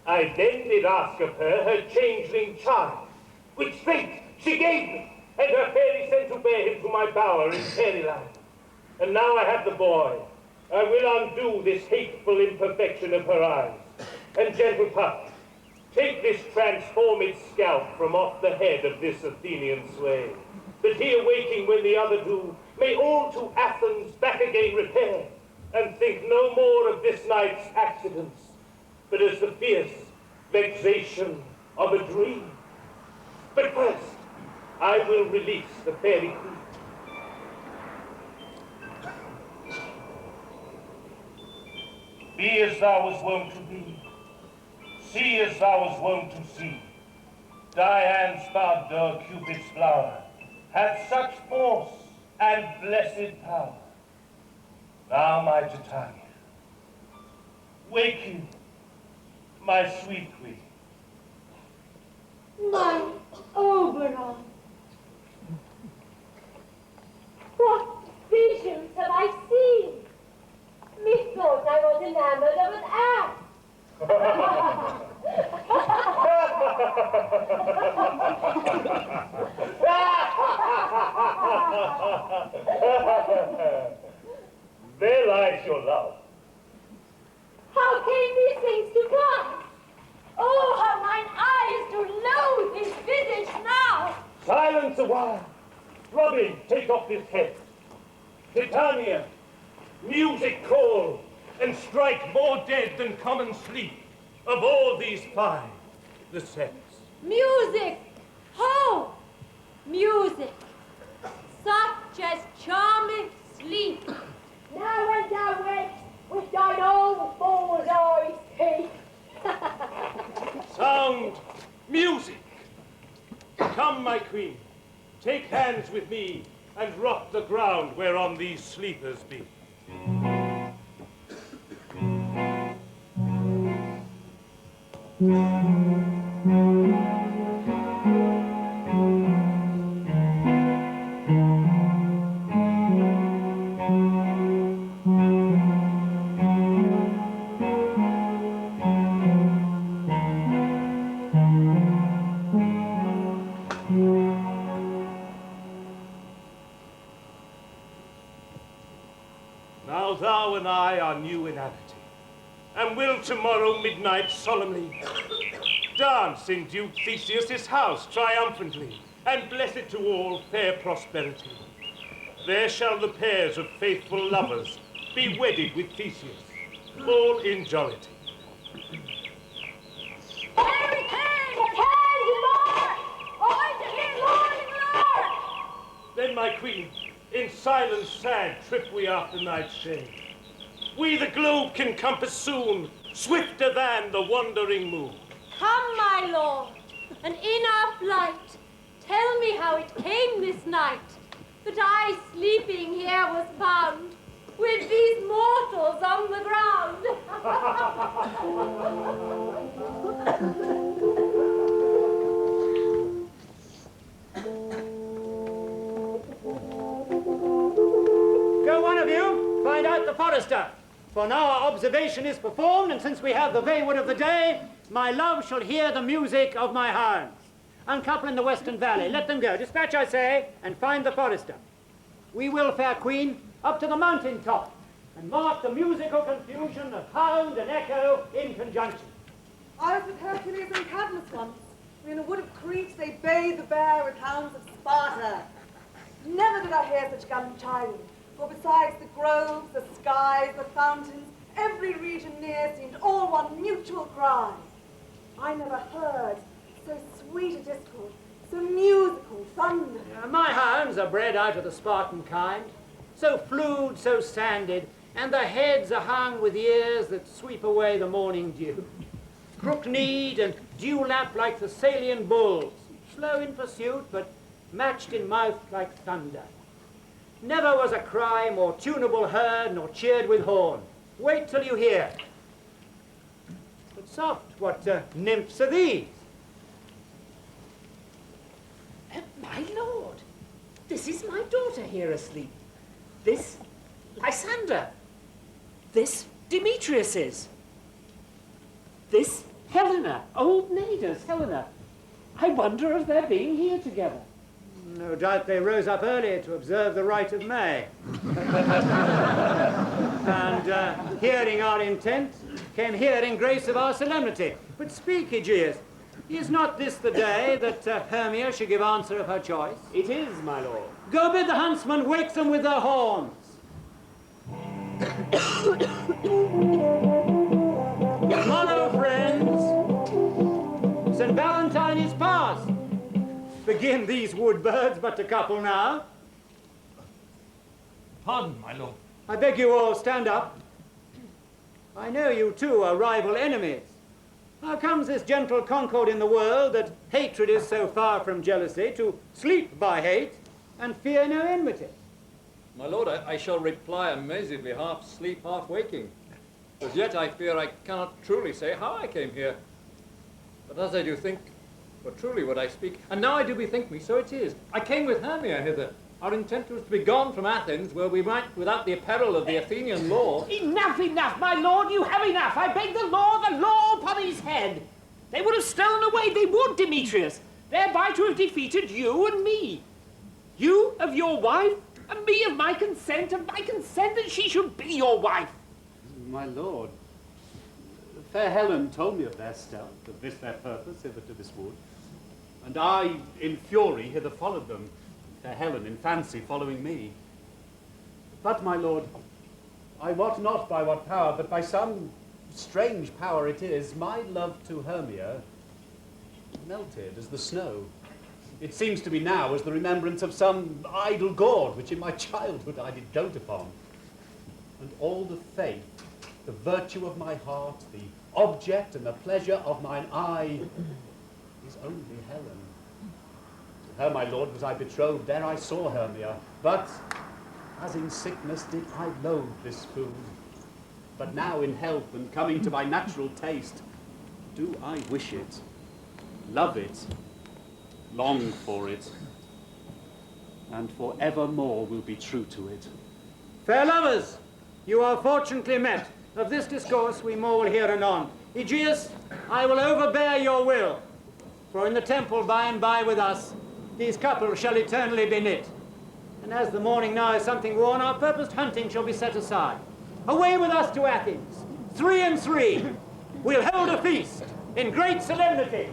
I then did ask of her changeling child, which straight she gave me, and her fairy sent to bear him to my bower in fairyland. And now I have the boy. I will undo this hateful imperfection of her eyes. And gentle pup, take this transformed scalp from off the head of this Athenian slave, that he awaking when the other do, may all to Athens back again repair, and think no more of this night's accidents, but as the fierce vexation of a dream. But first, I will release the fairy queen. Be as thou was wont to be, see as thou was wont to see. Dian's bud, or Cupid's flower, hath such force and blessed power. Now, my Titania, wake you, my sweet queen. My Oberon, what visions have I seen? Methought I was enamored of an ass. There lies your love. How came these things to pass? Oh, how mine eyes do loathe his visage now! Silence a while. Robin, take off this head. Titania, music call, and strike more dead than common sleep. Of all these five, the sex. Music! Ho! Music! Such as charmeth sleep. Now when thou wake, with thine own fool's eyes peep. Sound, music! Come, my queen, take hands with me, and rock the ground whereon these sleepers be. thou and I are new in amity, and will tomorrow midnight solemnly dance in Duke Theseus' house triumphantly, and bless it to all fair prosperity. There shall the pairs of faithful lovers be wedded with Theseus, all in jollity. Then, my queen, in silence sad trip we after night's shade. We the globe can compass soon, swifter than the wandering moon. Come, my lord, and in our flight, tell me how it came this night that I, sleeping here, was found with these mortals on the ground. Go, one of you, find out the forester. For now our observation is performed, and since we have the vaward of the day, my love shall hear the music of my hounds. Uncouple in the western valley, let them go. Dispatch, I say, and find the forester. We will, fair queen, up to the mountain top, and mark the musical confusion of hound and echo in conjunction. I was with Hercules and Cadmus once. In a wood of Crete, they bathed the bear with hounds of Sparta. Never did I hear such gallant chiding, for besides the groves, the skies, the fountains, every region near seemed all one mutual cry. I never heard so sweet a discord, so musical thunder. My hounds are bred out of the Spartan kind, so flued, so sanded, and their heads are hung with ears that sweep away the morning dew. Crook-kneed and dew-lapped like Thessalian bulls, slow in pursuit, but matched in mouth like thunder. Never was a cry more tunable heard, nor cheered with horn. Wait till you hear. But soft, what nymphs are these? My lord, this is my daughter here asleep. This, Lysander. This, Demetrius's. This, Helena, old Nada's Helena. I wonder of their being here together. No doubt they rose up early to observe the rite of May. And hearing our intent, came here in grace of our solemnity. But speak, Aegeus, is not this the day that Hermia should give answer of her choice? It is, my lord. Go bid the huntsmen wake them with their horns. Tomorrow, friends, St. Valentine is past. Begin these wood birds but to couple now. Pardon, my lord. I beg you all stand up. I know you two are rival enemies. How comes this gentle concord in the world that hatred is so far from jealousy, to sleep by hate and fear no enmity? My lord, I shall reply amazedly half sleep, half waking. As yet I fear I cannot truly say how I came here. But as I do think, for truly would I speak, and now I do bethink me, so it is. I came with Hermia hither. Our intent was to be gone from Athens, where we might, without the apparel of the Athenian law... Enough, enough, my lord, you have enough. I beg the law upon his head. They would have stolen away, they would, Demetrius, thereby to have defeated you and me. You of your wife, and me of my consent that she should be your wife. My lord, fair Helen told me of their stealth, of this their purpose, hither to this wood. And I, in fury, hither followed them, fair Helen in fancy following me. But, my lord, I wot not by what power, but by some strange power it is, my love to Hermia melted as the snow. It seems to me now as the remembrance of some idle gaud, which in my childhood I did dote upon. And all the faith, the virtue of my heart, the object and the pleasure of mine eye, is only Helen. To her, my lord, was I betrothed, there I saw Hermia, but as in sickness did I loathe this food. But now in health and coming to my natural taste, do I wish it, love it, long for it, and for evermore will be true to it. Fair lovers, you are fortunately met. Of this discourse we more will hear anon. Aegeus, I will overbear your will, for in the temple by and by with us, these couples shall eternally be knit. And as the morning now is something worn, our purposed hunting shall be set aside. Away with us to Athens, 3 and 3. We'll hold a feast in great solemnity.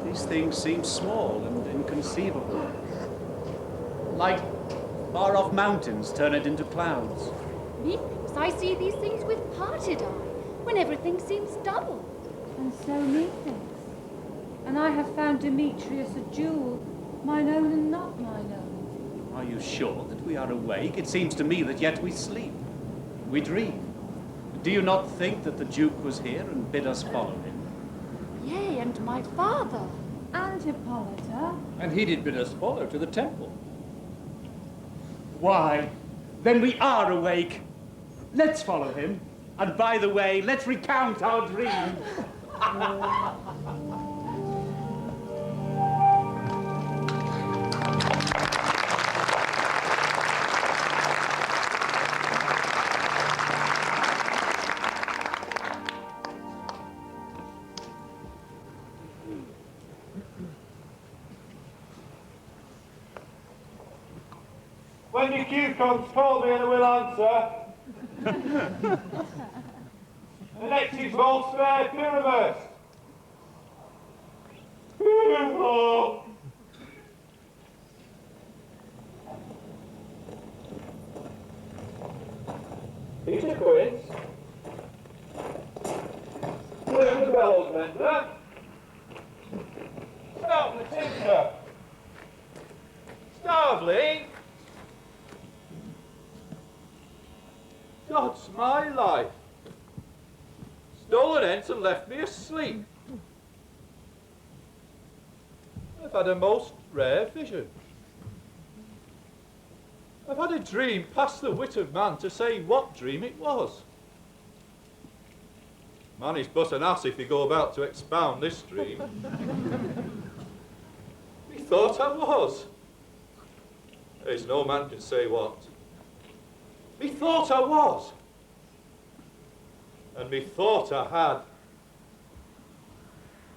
These things seem small and inconceivable. Like far-off mountains turned into clouds. Methinks I see these things with parted eye, when everything seems double. And so methinks. And I have found Demetrius a jewel, mine own and not mine own. Are you sure that we are awake? It seems to me that yet we sleep. We dream. Do you not think that the Duke was here and bid us follow him? Yea, and my father. And Hippolyta. And he did bid us follow to the temple. Why, then we are awake. Let's follow him. And by the way, let's recount our dream. When your cue comes, call me and I will answer. The next is Wiltshire Pyramus. Beautiful. Peter Quince. Ring the bells, Mender. Stop the tinker. Starveling. God's my life. Stolen hence and left me asleep. I've had a most rare vision. I've had a dream past the wit of man to say what dream it was. Man is but an ass if he go about to expound this dream. Methought I was. There's no man can say what. Methought I was. And methought I had.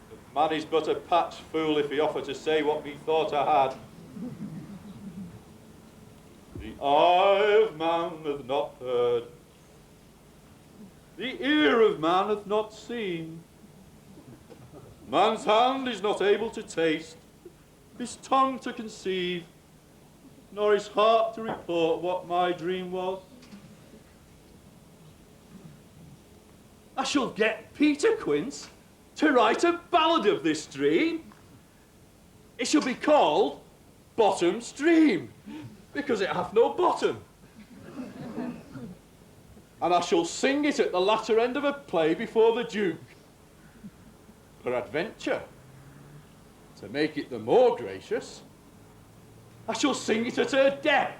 But man is but a patched fool if he offer to say what methought I had. The eye of man hath not heard. The ear of man hath not seen. Man's hand is not able to taste, his tongue to conceive, nor his heart to report what my dream was. I shall get Peter Quince to write a ballad of this dream. It shall be called Bottom's Dream, because it hath no bottom. And I shall sing it at the latter end of a play before the Duke. Peradventure, to make it the more gracious, I shall sing it at her death.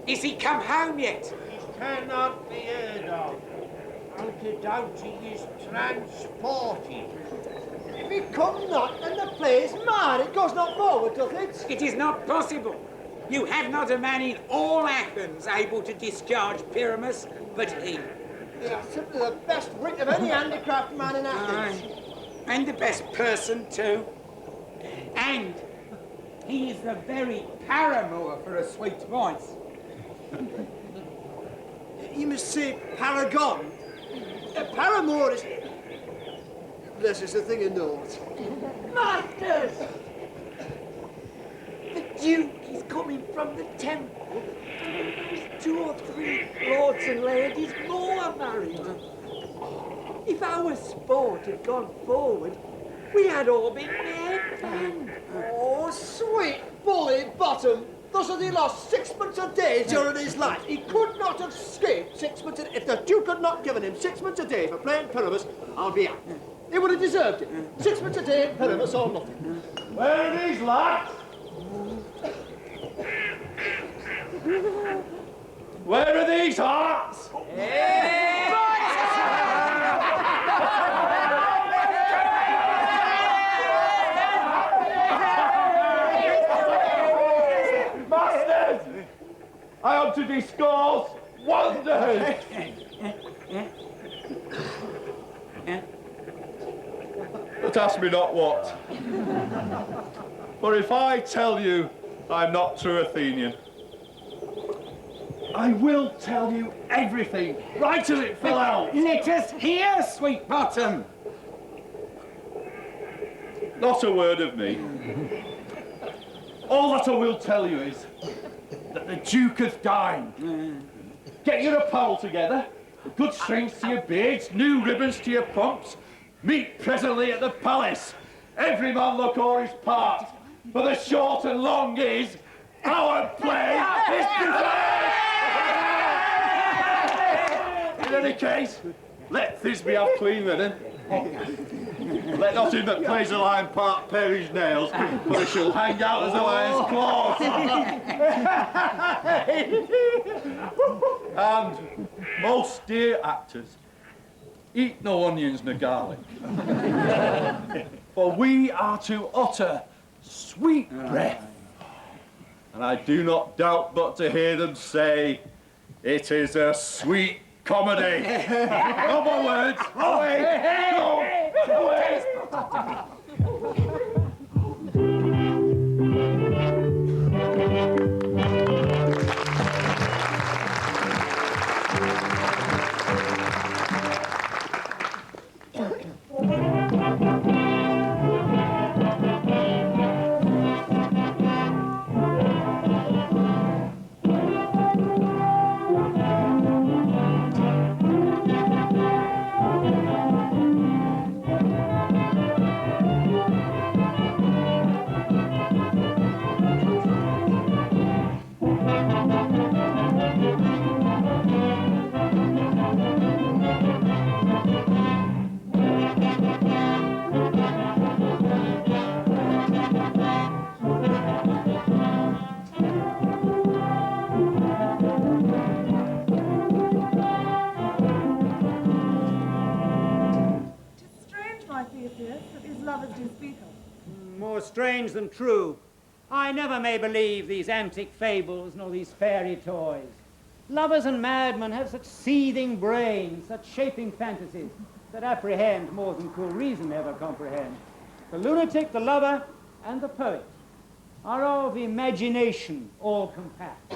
Is he come home yet? He cannot be heard of. Unto he is transported. If he come not, then the play is mad. It goes not forward, doth it? It is not possible. You have not a man in all Athens able to discharge Pyramus but he. Yeah, simply the best wit of any handicraft man in Athens. And the best person too. And he is the very paramour for a sweet voice. You must say paragon. Paramour is... This is a thing of note. Masters! The Duke is coming from the temple. There's 2 or 3 lords and ladies more are married. If our sport had gone forward, we had all been made men. Oh, sweet bully bottom. Thus had he lost 6 months a day during his life. He could not have escaped 6 months a day. If the Duke had not given him 6 months a day for playing Pyramus, I'll be out. He would have deserved it. 6 months a day in Pyramus or nothing. Where are these lads? Where are these hearts? Masters! I hope to discourse wonders! But ask me not what. For if I tell you I'm not true Athenian, I will tell you everything, right as it fell out. Let us hear, sweet bottom. Not a word of me. All that I will tell you is that the Duke hath dined. Get your apparel together, good strings to your beards, new ribbons to your pumps. Meet presently at the palace. Every man look o'er his part. For the short and long is, our play is preserved! In any case, let Thisbe have clean linen. Let not him that plays a lion part pare his nails, for he shall hang out as a lion's claws. And, most dear actors, eat no onions nor garlic, for we are to utter sweet breath. And I do not doubt but to hear them say, it is a sweet comedy. No more words. Away. Go. Away. More strange than true. I never may believe these antic fables nor these fairy toys. Lovers and madmen have such seething brains, such shaping fantasies, that apprehend more than cool reason ever comprehend. The lunatic, the lover, and the poet are of imagination all compact.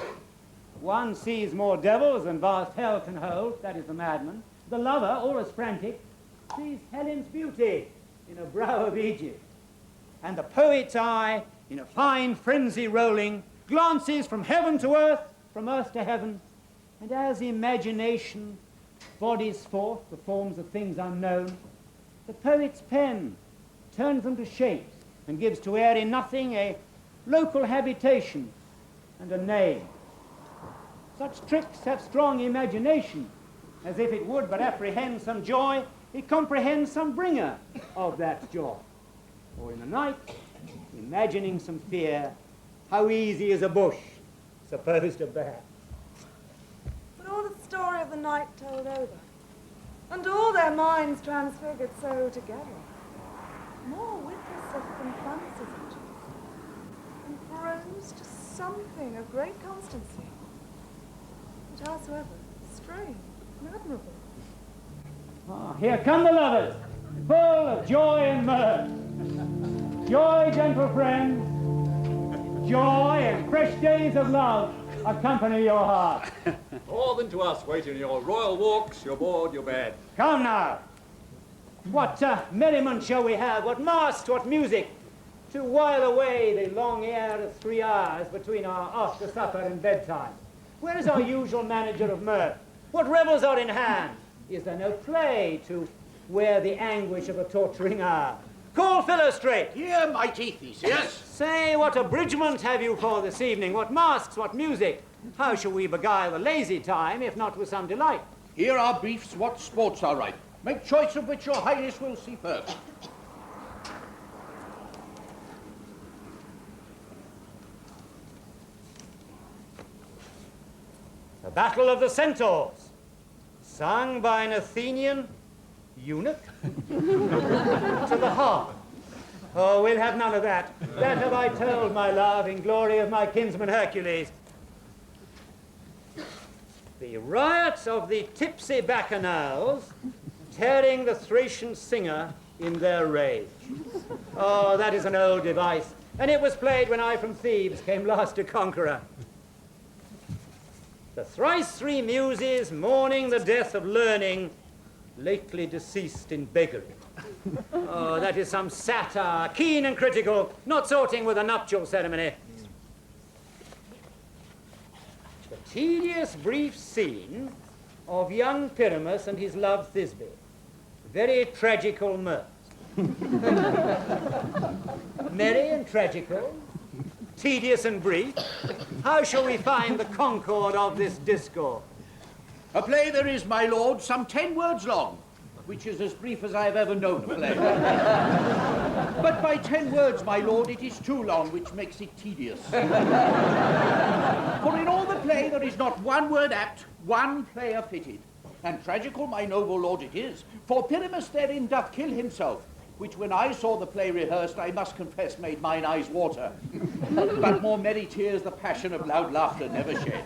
One sees more devils than vast hell can hold, that is the madman. The lover, always frantic, sees Helen's beauty in a brow of Egypt. And the poet's eye, in a fine frenzy rolling, glances from heaven to earth, from earth to heaven, and as imagination bodies forth the forms of things unknown, the poet's pen turns them to shapes and gives to airy nothing a local habitation and a name. Such tricks have strong imagination, as if it would but apprehend some joy, it comprehends some bringer of that joy. Or in the night, imagining some fear, how easy is a bush supposed to bear. But all the story of the night told over, and all their minds transfigured so together, more witless than fancies and froze to something of great constancy, but howsoever strange and admirable. Ah, here come the lovers, full of joy and mirth. Joy, gentle friends, joy and fresh days of love accompany your heart. More than to us, waiting your royal walks, your board, your bed. Come now. What merriment shall we have? What masks, what music, to while away the long air of 3 hours between our after supper and bedtime? Where is our usual manager of mirth? What revels are in hand? Is there no play to wear the anguish of a torturing hour? Call Philostrate. Here, mighty Theseus. Say, what abridgment have you for this evening? What masks, what music? How shall we beguile the lazy time, if not with some delight? Here are briefs what sports are ripe. Make choice of which your highness will see first. The Battle of the Centaurs, sung by an Athenian eunuch to the harp. Oh, we'll have none of that. That have I told, my love, in glory of my kinsman Hercules. The riots of the tipsy bacchanals tearing the Thracian singer in their rage. Oh, that is an old device, and it was played when I from Thebes came last to conqueror. The thrice 3 muses mourning the death of learning, lately deceased in beggary. Oh, that is some satire, keen and critical, not sorting with a nuptial ceremony. The tedious brief scene of young Pyramus and his love Thisbe. Very tragical mirth. Merry and tragical, tedious and brief. How shall we find the concord of this discord? A play there is, my lord, some 10 words long, which is as brief as I have ever known a play. But by 10 words, my lord, it is too long, which makes it tedious. For in all the play there is not 1 word apt, 1 player fitted. And tragical, my noble lord, it is, for Pyramus therein doth kill himself, which when I saw the play rehearsed, I must confess made mine eyes water. But more merry tears the passion of loud laughter never shed.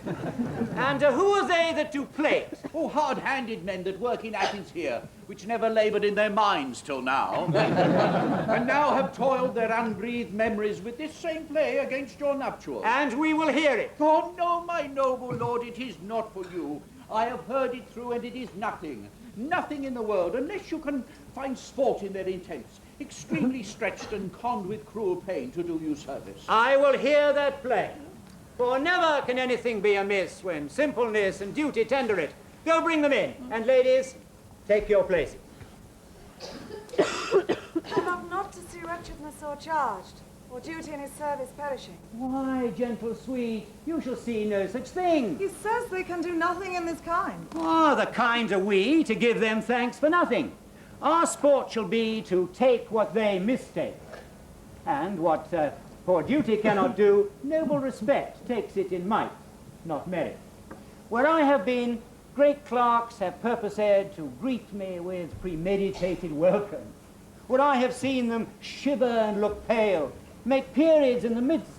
And who are they that do play it? Oh, hard-handed men that work in Athens here, which never laboured in their minds till now, and now have toiled their unbreathed memories with this same play against your nuptials. And we will hear it. Oh, no, my noble lord, it is not for you. I have heard it through, and it is nothing. Nothing in the world, unless you can find sport in their intents, extremely stretched and conned with cruel pain to do you service. I will hear that play, for never can anything be amiss when simpleness and duty tender it. Go bring them in, and ladies, take your places. I love not to see wretchedness o'ercharged, or duty in his service perishing. Why, gentle sweet, you shall see no such thing. He says they can do nothing in this kind. Ah, the kind are we to give them thanks for nothing. Our sport shall be to take what they mistake. And what poor duty cannot do, noble respect takes it in might, not merit. Where I have been, great clerks have purposed to greet me with premeditated welcome. Where I have seen them shiver and look pale, make periods in the midst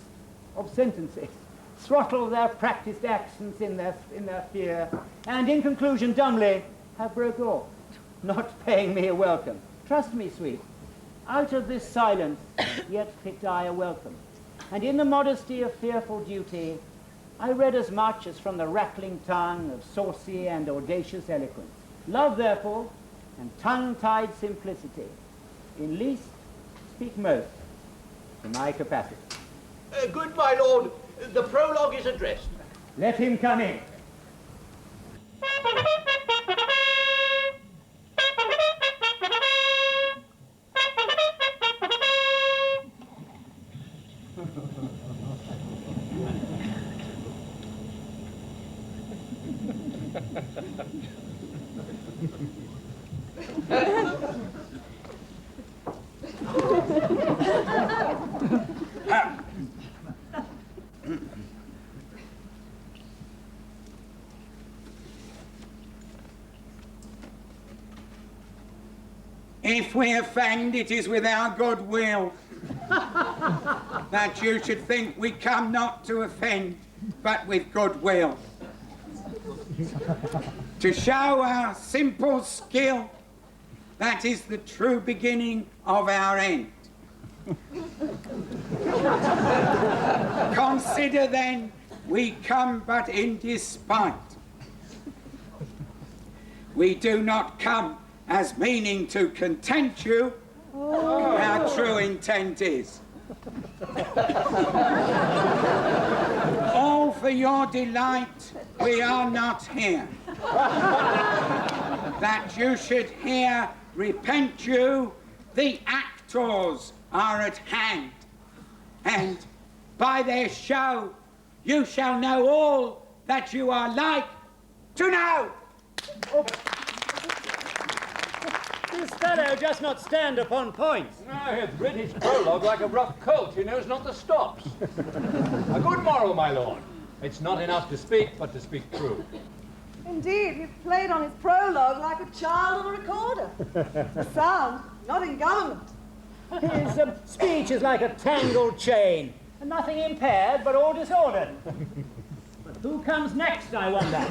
of sentences, throttle their practiced accents in their fear, and in conclusion dumbly have broke off, not paying me a welcome. Trust me, sweet, out of this silence yet picked I a welcome, and in the modesty of fearful duty I read as much as from the rattling tongue of saucy and audacious eloquence. Love, therefore, and tongue-tied simplicity, in least speak most in my capacity. Good, my lord, the prologue is addressed. Let him come in. If we offend, it is with our good will. that you should think we come not to offend, but with goodwill. To show our simple skill, that is the true beginning of our end. Consider then, we come but in despite. We do not come as meaning to content you. Our true intent is all for your delight. We are not here that you should hear repent you. The actors are at hand, and by their show you shall know all that you are like to know. This fellow does not stand upon points. No, he hath rid his prologue like a rough colt. He knows not the stops. A good moral, my lord. It's not enough to speak, but to speak true. Indeed, he's played on his prologue like a child on a recorder. The sound, not in government. His speech is like a tangled chain, and nothing impaired, but all disordered. But who comes next, I wonder?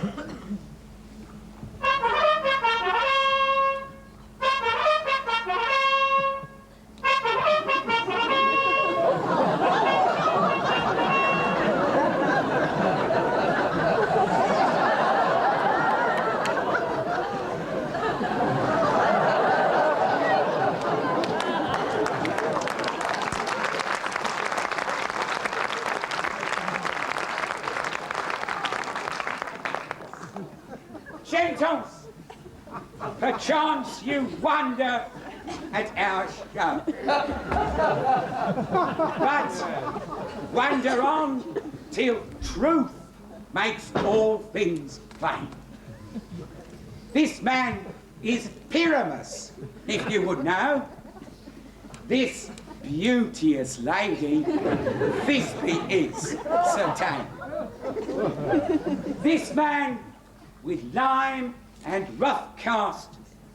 Gentles, perchance you wonder at our show. But wonder on till truth makes all things plain. This man is Pyramus, if you would know. This beauteous lady, Thisbe is, Sir Tame. This man with lime and rough cast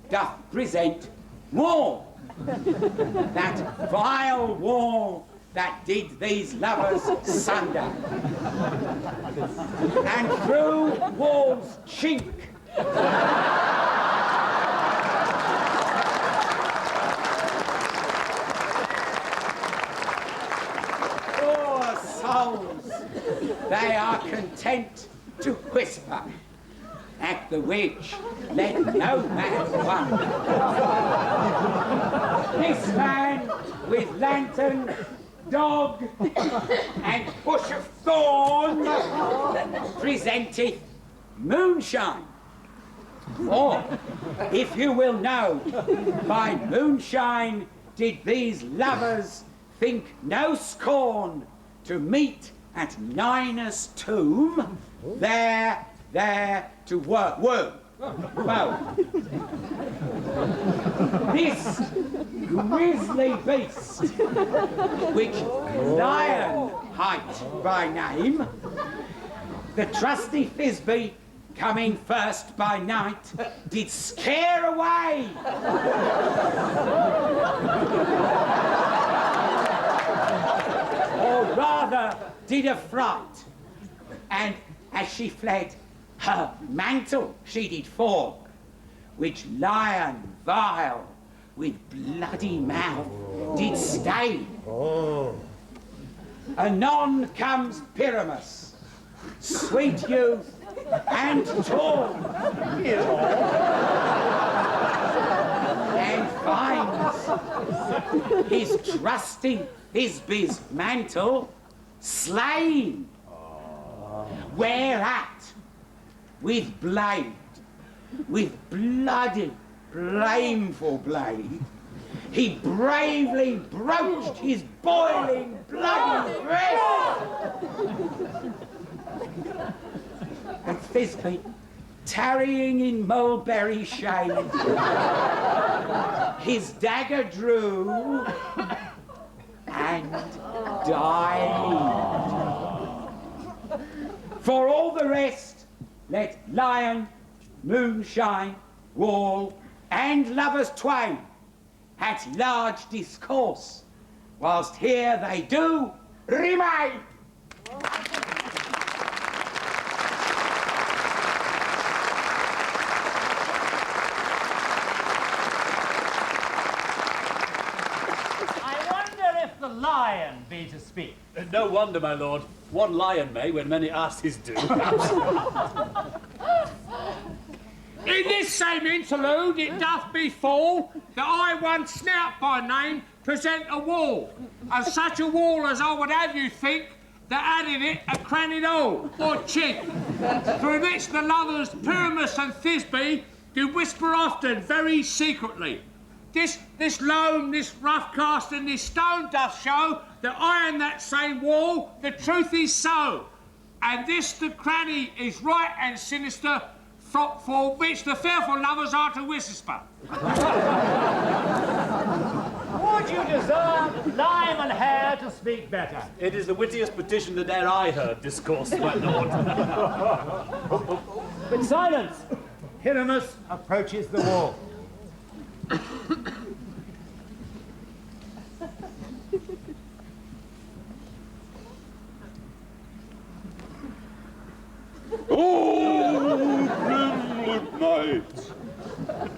doth present war. That vile war that did these lovers sunder. And through walls chink. Poor souls, they are content to whisper, at the which let no man wonder. This man with lantern, dog, and bush of thorn presenteth moonshine. Or, if you will know, by moonshine did these lovers think no scorn to meet at Ninus' tomb, there to work, woo. This grisly beast, which Lion hight by name, the trusty Thisbe, coming first by night, did scare away. Or rather did affright, and as she fled, her mantle she did fall, which Lion vile with bloody mouth did stain. Anon comes Pyramus, sweet youth and tall, and finds his trusty Thisbe's mantle slain, whereat with blade, with bloody, blameful blade, he bravely broached his boiling, bloody breast. And Thisbe, tarrying in mulberry shade, his dagger drew and died. For all the rest, let lion, moonshine, wall, and lovers twain at large discourse, whilst here they do remain. I wonder if the lion be to speak. No wonder, my lord. One lion may when many asses do. In this same interlude, it doth befall that I, one Snout by name, present a wall, and such a wall as I would have you think that had in it a crannied hole, or chink, through which the lovers Pyramus and Thisbe do whisper often, very secretly. This loam, this rough cast, and this stone doth show that I am that same wall, the truth is so. And this the cranny is right and sinister, for which the fearful lovers are to whisper. Would you deserve lime and hair to speak better? It is the wittiest petition that e'er I heard discoursed, my lord. But silence! Pyramus approaches the wall. Oh, grimlet night!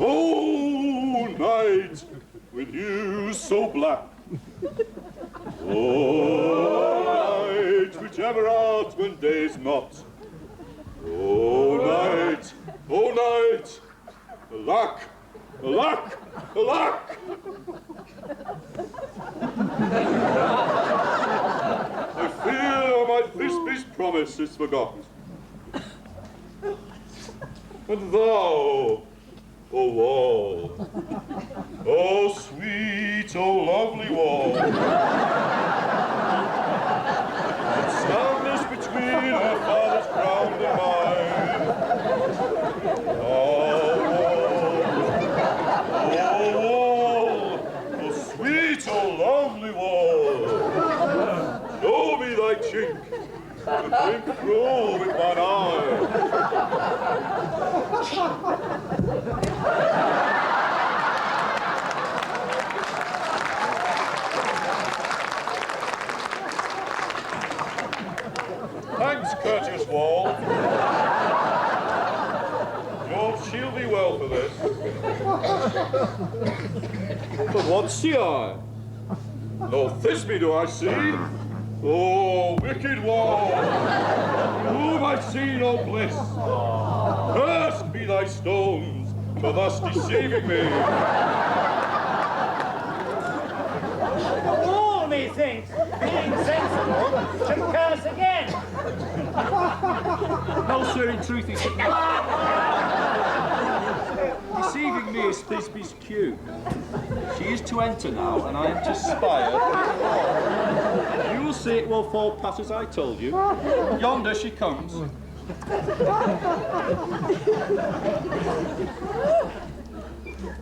Oh, night, with you so black! Oh, night, whichever art when day's not! Oh, night, alack, alack, alack! I fear my Thisbe's promise is forgot. And thou, O wall, O sweet, O lovely wall, that standest between her father's ground and mine. O wall, O sweet, O lovely wall, show me thy chink, to drink through with mine eye. Thanks, courteous wall. You'll shield me well for this. But what see I? No Thisbe do I see. Oh, wicked wall! Whom I see no bliss. Cursed be thy stones for thus deceiving me. All methinks, being sensible, should curse again. No, sir, in truth, he's deceiving me is Thisbe's cue. She is to enter now, and I am to spy her. You will see it will fall pat as I told you. Yonder she comes.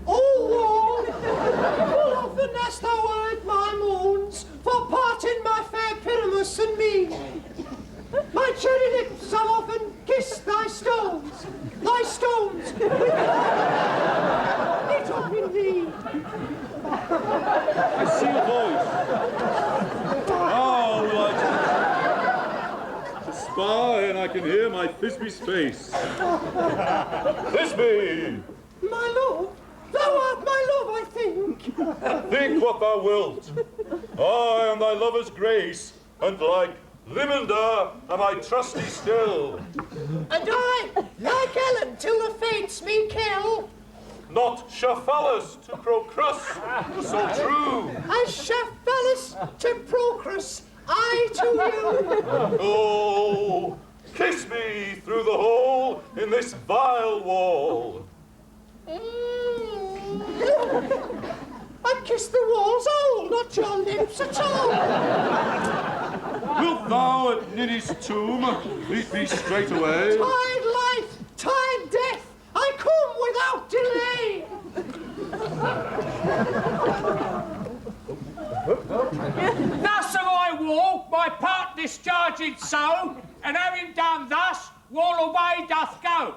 Oh, wall, full often hast thou heard my moans for parting my fair Pyramus and me. My cherry lips have often kissed thy stones, knit up in thee. I see a voice. Now will I to spy, and I can hear my Thisbe's face. Thisbe! My love, thou art my love, I think. Think what thou wilt. I am thy lover's grace, and like Limander am I trusty still. And I, like Ellen, till the fates me kill. Not Shaphalus to Procrus, so true. As Shaphalus to Procrus, I to you. Oh, kiss me through the hole in this vile wall. I kiss the wall's hole, not your lips at all. Wilt thou at Ninny's tomb meet me straight away? Tide life, tide death, I come without delay. Thus have I walked, my part discharged so, and having done thus, wall away doth go.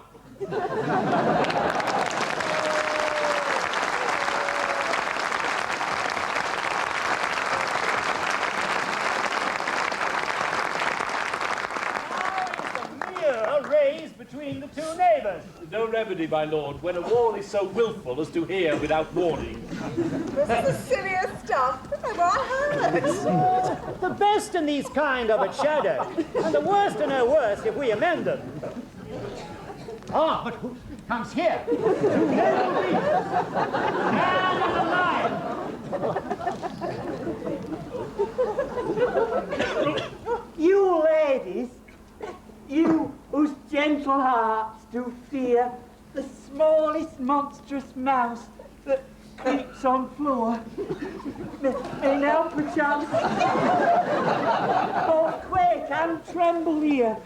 between the two neighbours. No remedy, my lord, when a wall is so willful as to hear without warning. This is the silliest stuff I've ever heard. The best in these kind of a shadow, and the worst are no worse if we amend them. Ah, but who comes here? Man on the line! You ladies, you whose gentle hearts do fear the smallest monstrous mouse that creeps on floor, may now perchance both quake and tremble here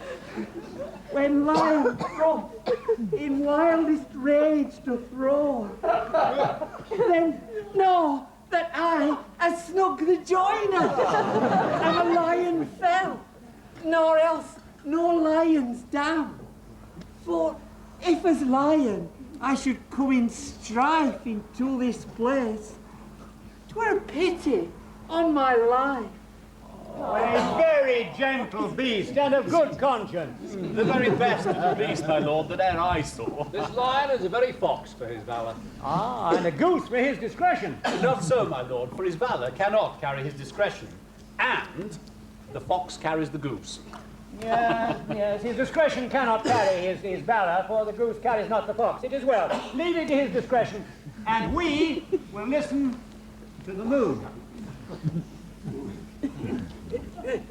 when lion prompt in wildest rage doth roar. Then know that I, as Snug the joiner, am a lion fell, nor else no lions down. For if as lion I should come in strife into this place, 'twere a pity on my life. A very gentle beast and of good conscience. The very best of the beast, my lord, that e'er I saw. This lion is a very fox for his valour. Ah, and a goose for his discretion. Not so, my lord, for his valour cannot carry his discretion. And the fox carries the goose. Yes, his discretion cannot carry his valour, for the goose carries not the fox. It is well. Leave it to his discretion, and we will listen to the moon.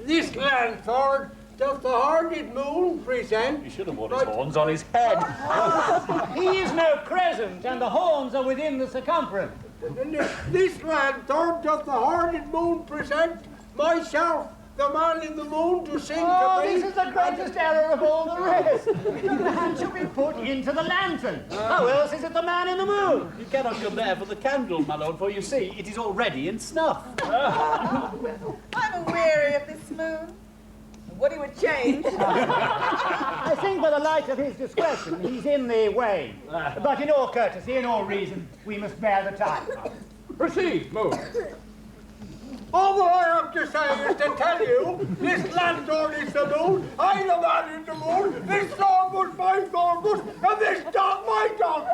This lanthorn doth the horned moon present. He should have worn his horns on his head. He is no crescent, and the horns are within the circumference. This lanthorn doth the horned moon present. Myself, the man in the moon, to sing to me. This is the greatest error of all the rest. The man should be put into the lantern. How else is it the man in the moon? You cannot come there for the candle, my lord, for you see, it is already in snuff. I'm weary of this moon. What he would change. I think by the light of his discretion, he's in the way. But in all courtesy, in all reason, we must bear the time. Proceed, moon. All that I have to say is to tell you, this lanthorn is the moon, I the man in the moon, this dog was my dog, and this dog my dog.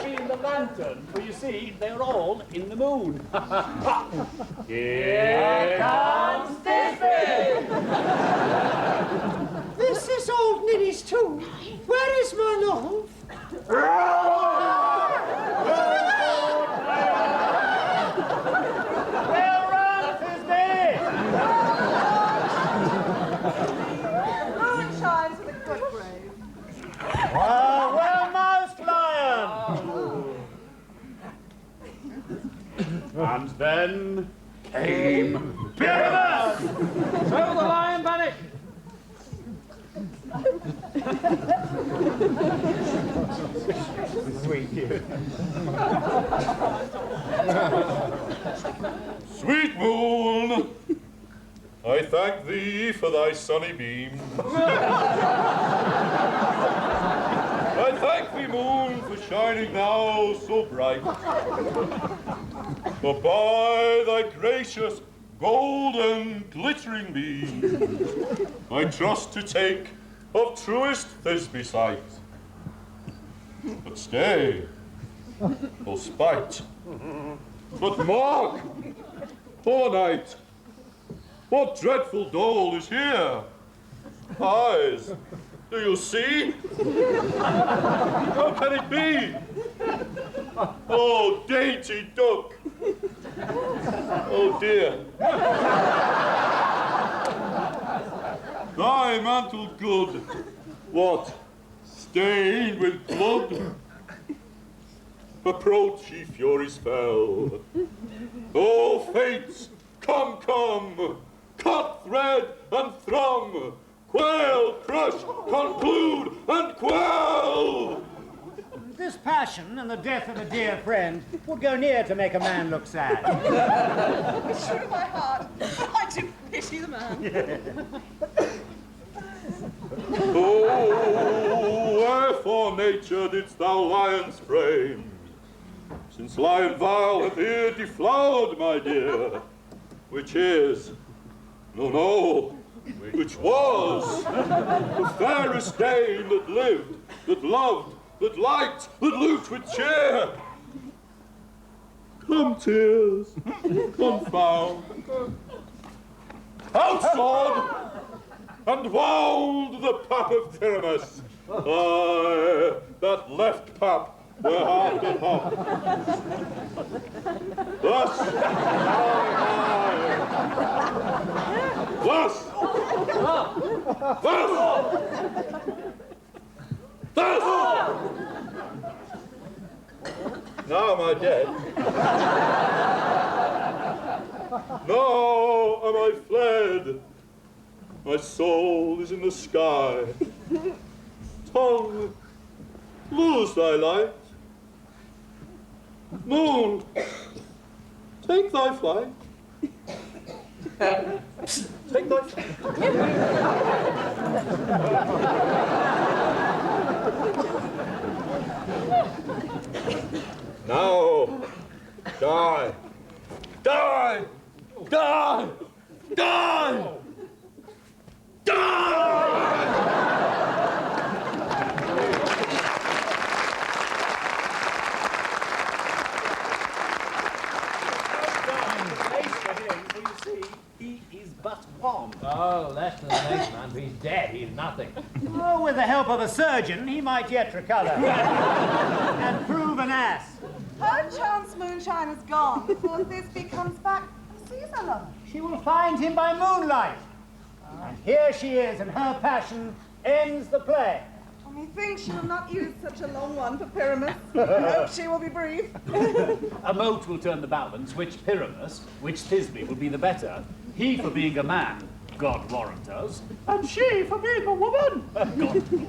In the lantern, for you see, they're all in the moon. Here comes Stiffy! This is old Ninny's tune. Where is my love? Well run, Thisbe! Moon shines with a good brave. Well moused, lion! And then came Pyramus! So the lion vanished. Sweet you. Sweet moon, I thank thee for thy sunny beam. I thank thee, moon, for shining now so bright. For by thy gracious, golden, glittering beam, I trust to take of truest Thisbe sight. But stay, O spite. But mark, poor knight, what dreadful dole is here? Eyes, do you see? How can it be? Oh, dainty duck. Oh, dear. Thy mantle good, what, stained with blood? Approach, ye furies fell. Oh, fates, come, come, cut, thread, and thrum, quail, crush, conclude, and quell! This passion and the death of a dear friend would go near to make a man look sad. It's true to my heart. I do pity the man. Oh, wherefore, nature, didst thou lions frame? since lion vile hath here deflowered, my dear, which is, no, which was the fairest dame that lived, that loved, that liked, that looked with cheer. Come, tears, confound. Out, sword, and wound the pap of Pyramus. Aye, that left pap where half did hop. Thus, thus. Now am I dead? Now am I fled? My soul is in the sky. Tongue, lose thy light. Moon, take thy flight. Take thy flight. Now, die. Die! Die! Die! He is but one. Oh, less than an ace, man. If he's dead, he's nothing. Oh, with the help of a surgeon, he might yet recover. And prove an ass. Perchance Moonshine is gone before Thisbe comes back and sees her lover. She will find him by moonlight. And here she is, and her passion ends the play. Methinks she will not use such a long one for Pyramus. I hope she will be brief. A moat will turn the balance, which Pyramus, which Thisbe will be the better. He for being a man, God warrant us, and she for being a woman. God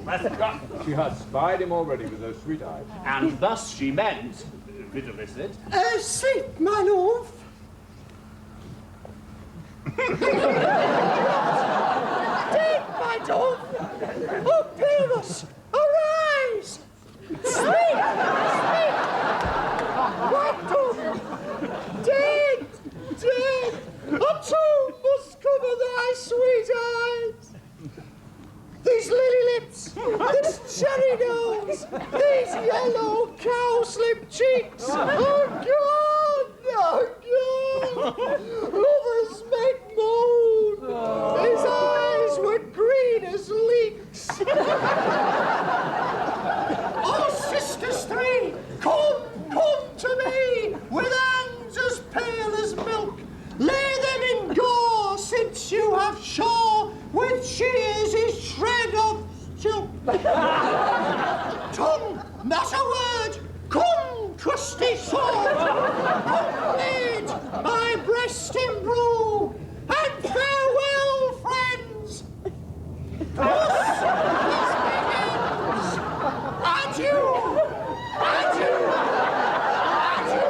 bless God. She has spied him already with her sweet eyes. And thus she meant, videlicet, Sleep, my lord. Dead, my dove! Oh, Pyramus, arise! Sleep! Sleep! My dove! Dead! Dead! A tomb must cover thy sweet eyes! These lily lips, this cherry nose, these yellow cowslip cheeks! Oh, God! Oh, God! Lovers make moan! His eyes were green as leeks! Oh, sisters three, come to me, with hands as pale as milk. Lay them in gore, since you have shore with shears his shred of silk. Tongue, not a word, come, trusty sword, come lead my breast imbrue, and farewell, friends. Thus this begins. Adieu, adieu, adieu.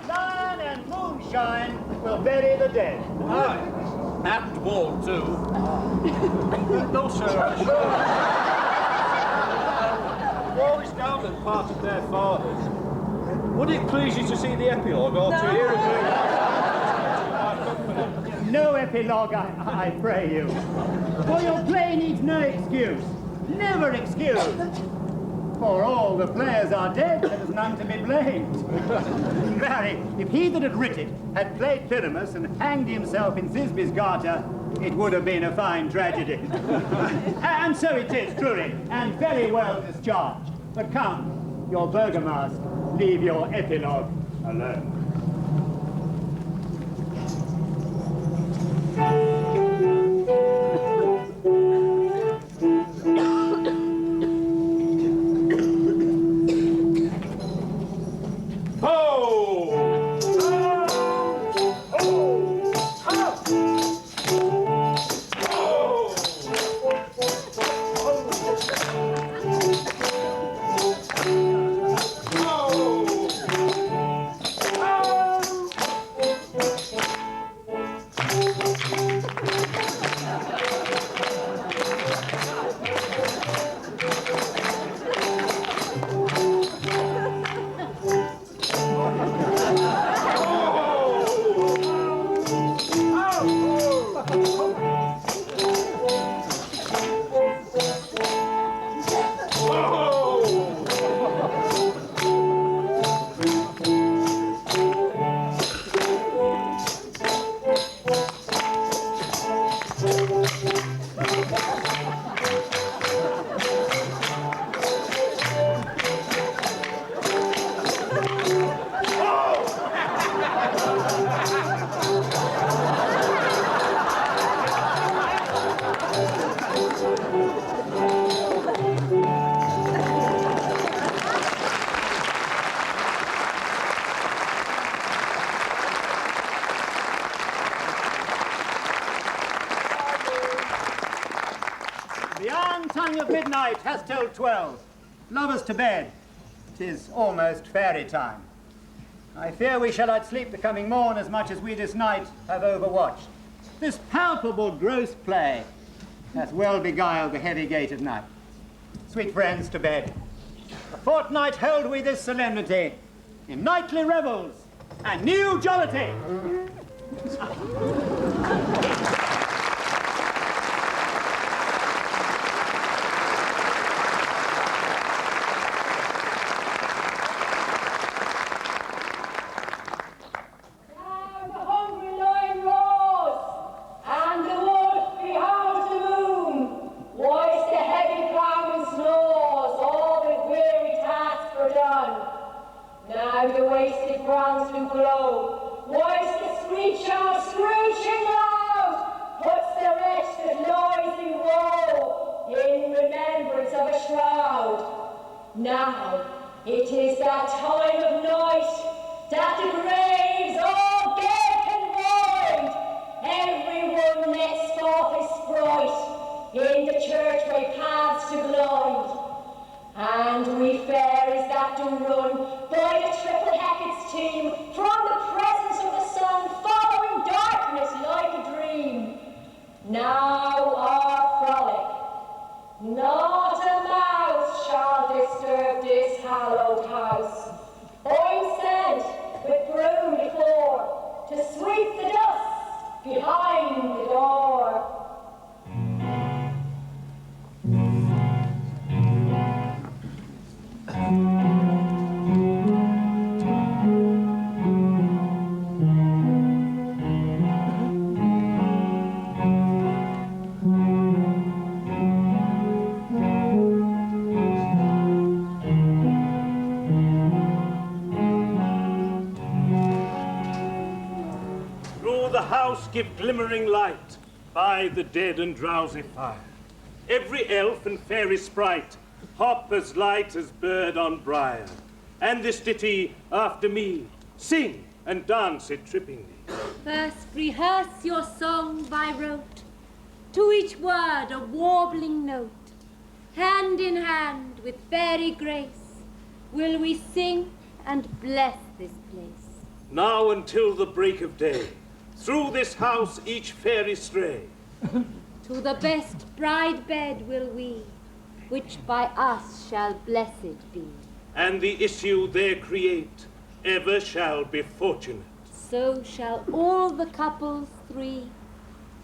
Sun and moonshine will bury the dead. Aye. And wall, too. No, sir. Wall is down and part of their fathers. Would it please you to see the epilogue or to hear it? No epilogue, I pray you. For your play needs no excuse. Never excuse. For all the players are dead, there is none to be blamed. Marry, if he that had writ it had played Pyramus and hanged himself in Thisbe's garter, it would have been a fine tragedy. And so it is, truly, and very well discharged. But come, your burgomaster, leave your epilogue alone. tongue of midnight hath told 12. Lovers to bed. 'Tis almost fairy time. I fear we shall not sleep the coming morn as much as we this night have overwatched. This palpable gross play hath well beguiled the heavy gate of night. Sweet friends, to bed. A fortnight held we this solemnity in nightly revels and new jollity. Now, it is that time of night that the graves all gape and wide. Everyone lets forth his sprite in the churchway paths to blind. And we fairies that do run by the triple Hecate's team from the presence of the sun, following darkness like a dream. Now our frolic. Not a mouse shall disturb this hallowed house. I'm sent with broom before to sweep the dust behind the door. Give glimmering light by the dead and drowsy fire. Every elf and fairy sprite hop as light as bird on briar. And this ditty after me, sing and dance it trippingly. First rehearse your song by rote, to each word a warbling note. Hand in hand with fairy grace, will we sing and bless this place. Now until the break of day, through this house each fairy stray. To the best bride bed will we, which by us shall blessed be. And the issue there create ever shall be fortunate. So shall all the couples three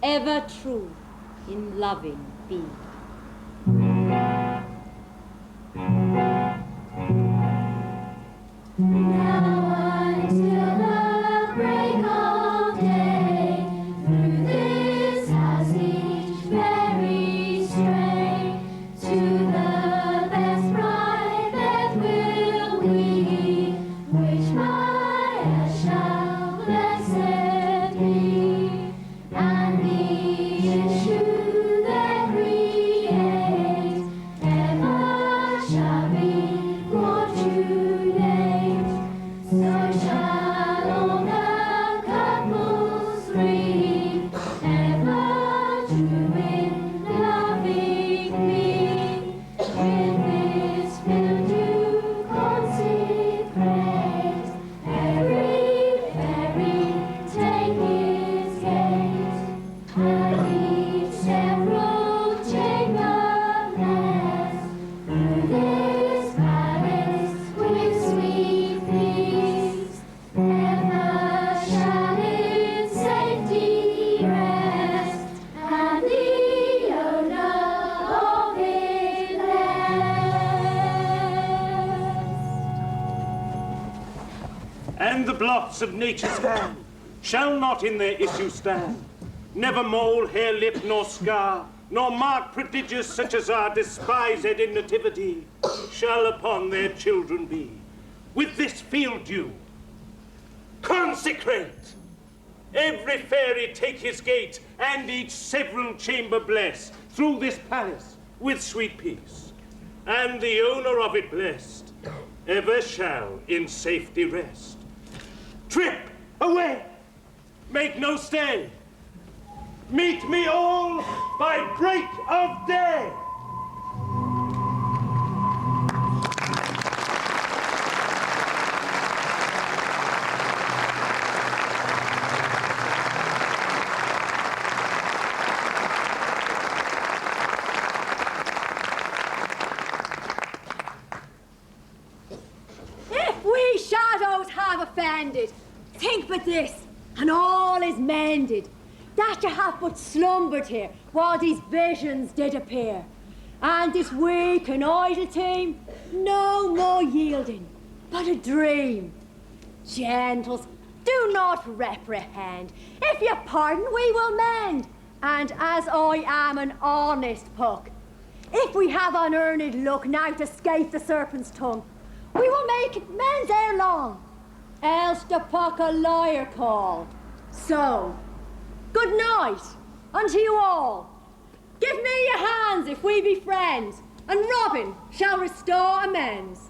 ever true in loving be. Now until the break of day, through this house each fairy stray. To the best bride bed will we, which by us shall blessed be. And the issue they create ever shall be fortunate. So shall all the couples three ever true in loving me. With this will you consecrate every fairy take his gate, and each several chamber bless. Through this palace with sweet peace, ever shall in safety rest, and the owner of it And the blots of nature's hand shall not in their issue stand. Never mole, hair, lip, nor scar, nor mark prodigious such as are despised in nativity, shall upon their children be. With this field dew, consecrate. Every fairy take his gate, and each several chamber bless, through this palace with sweet peace. And the owner of it blessed, ever shall in safety rest. Trip away, make no stay. Meet me all by break of day. heroes have offended. Think but this, and all is mended, that you have but slumbered here while these visions did appear. And this weak and idle team, no more yielding, but a dream. Gentles, do not reprehend. If you pardon, we will mend. And as I am an honest puck, if we have unearned luck now to escape the serpent's tongue, we will make amends ere long, else the puck a liar call. So, good night unto you all. Give me your hands if we be friends, and Robin shall restore amends.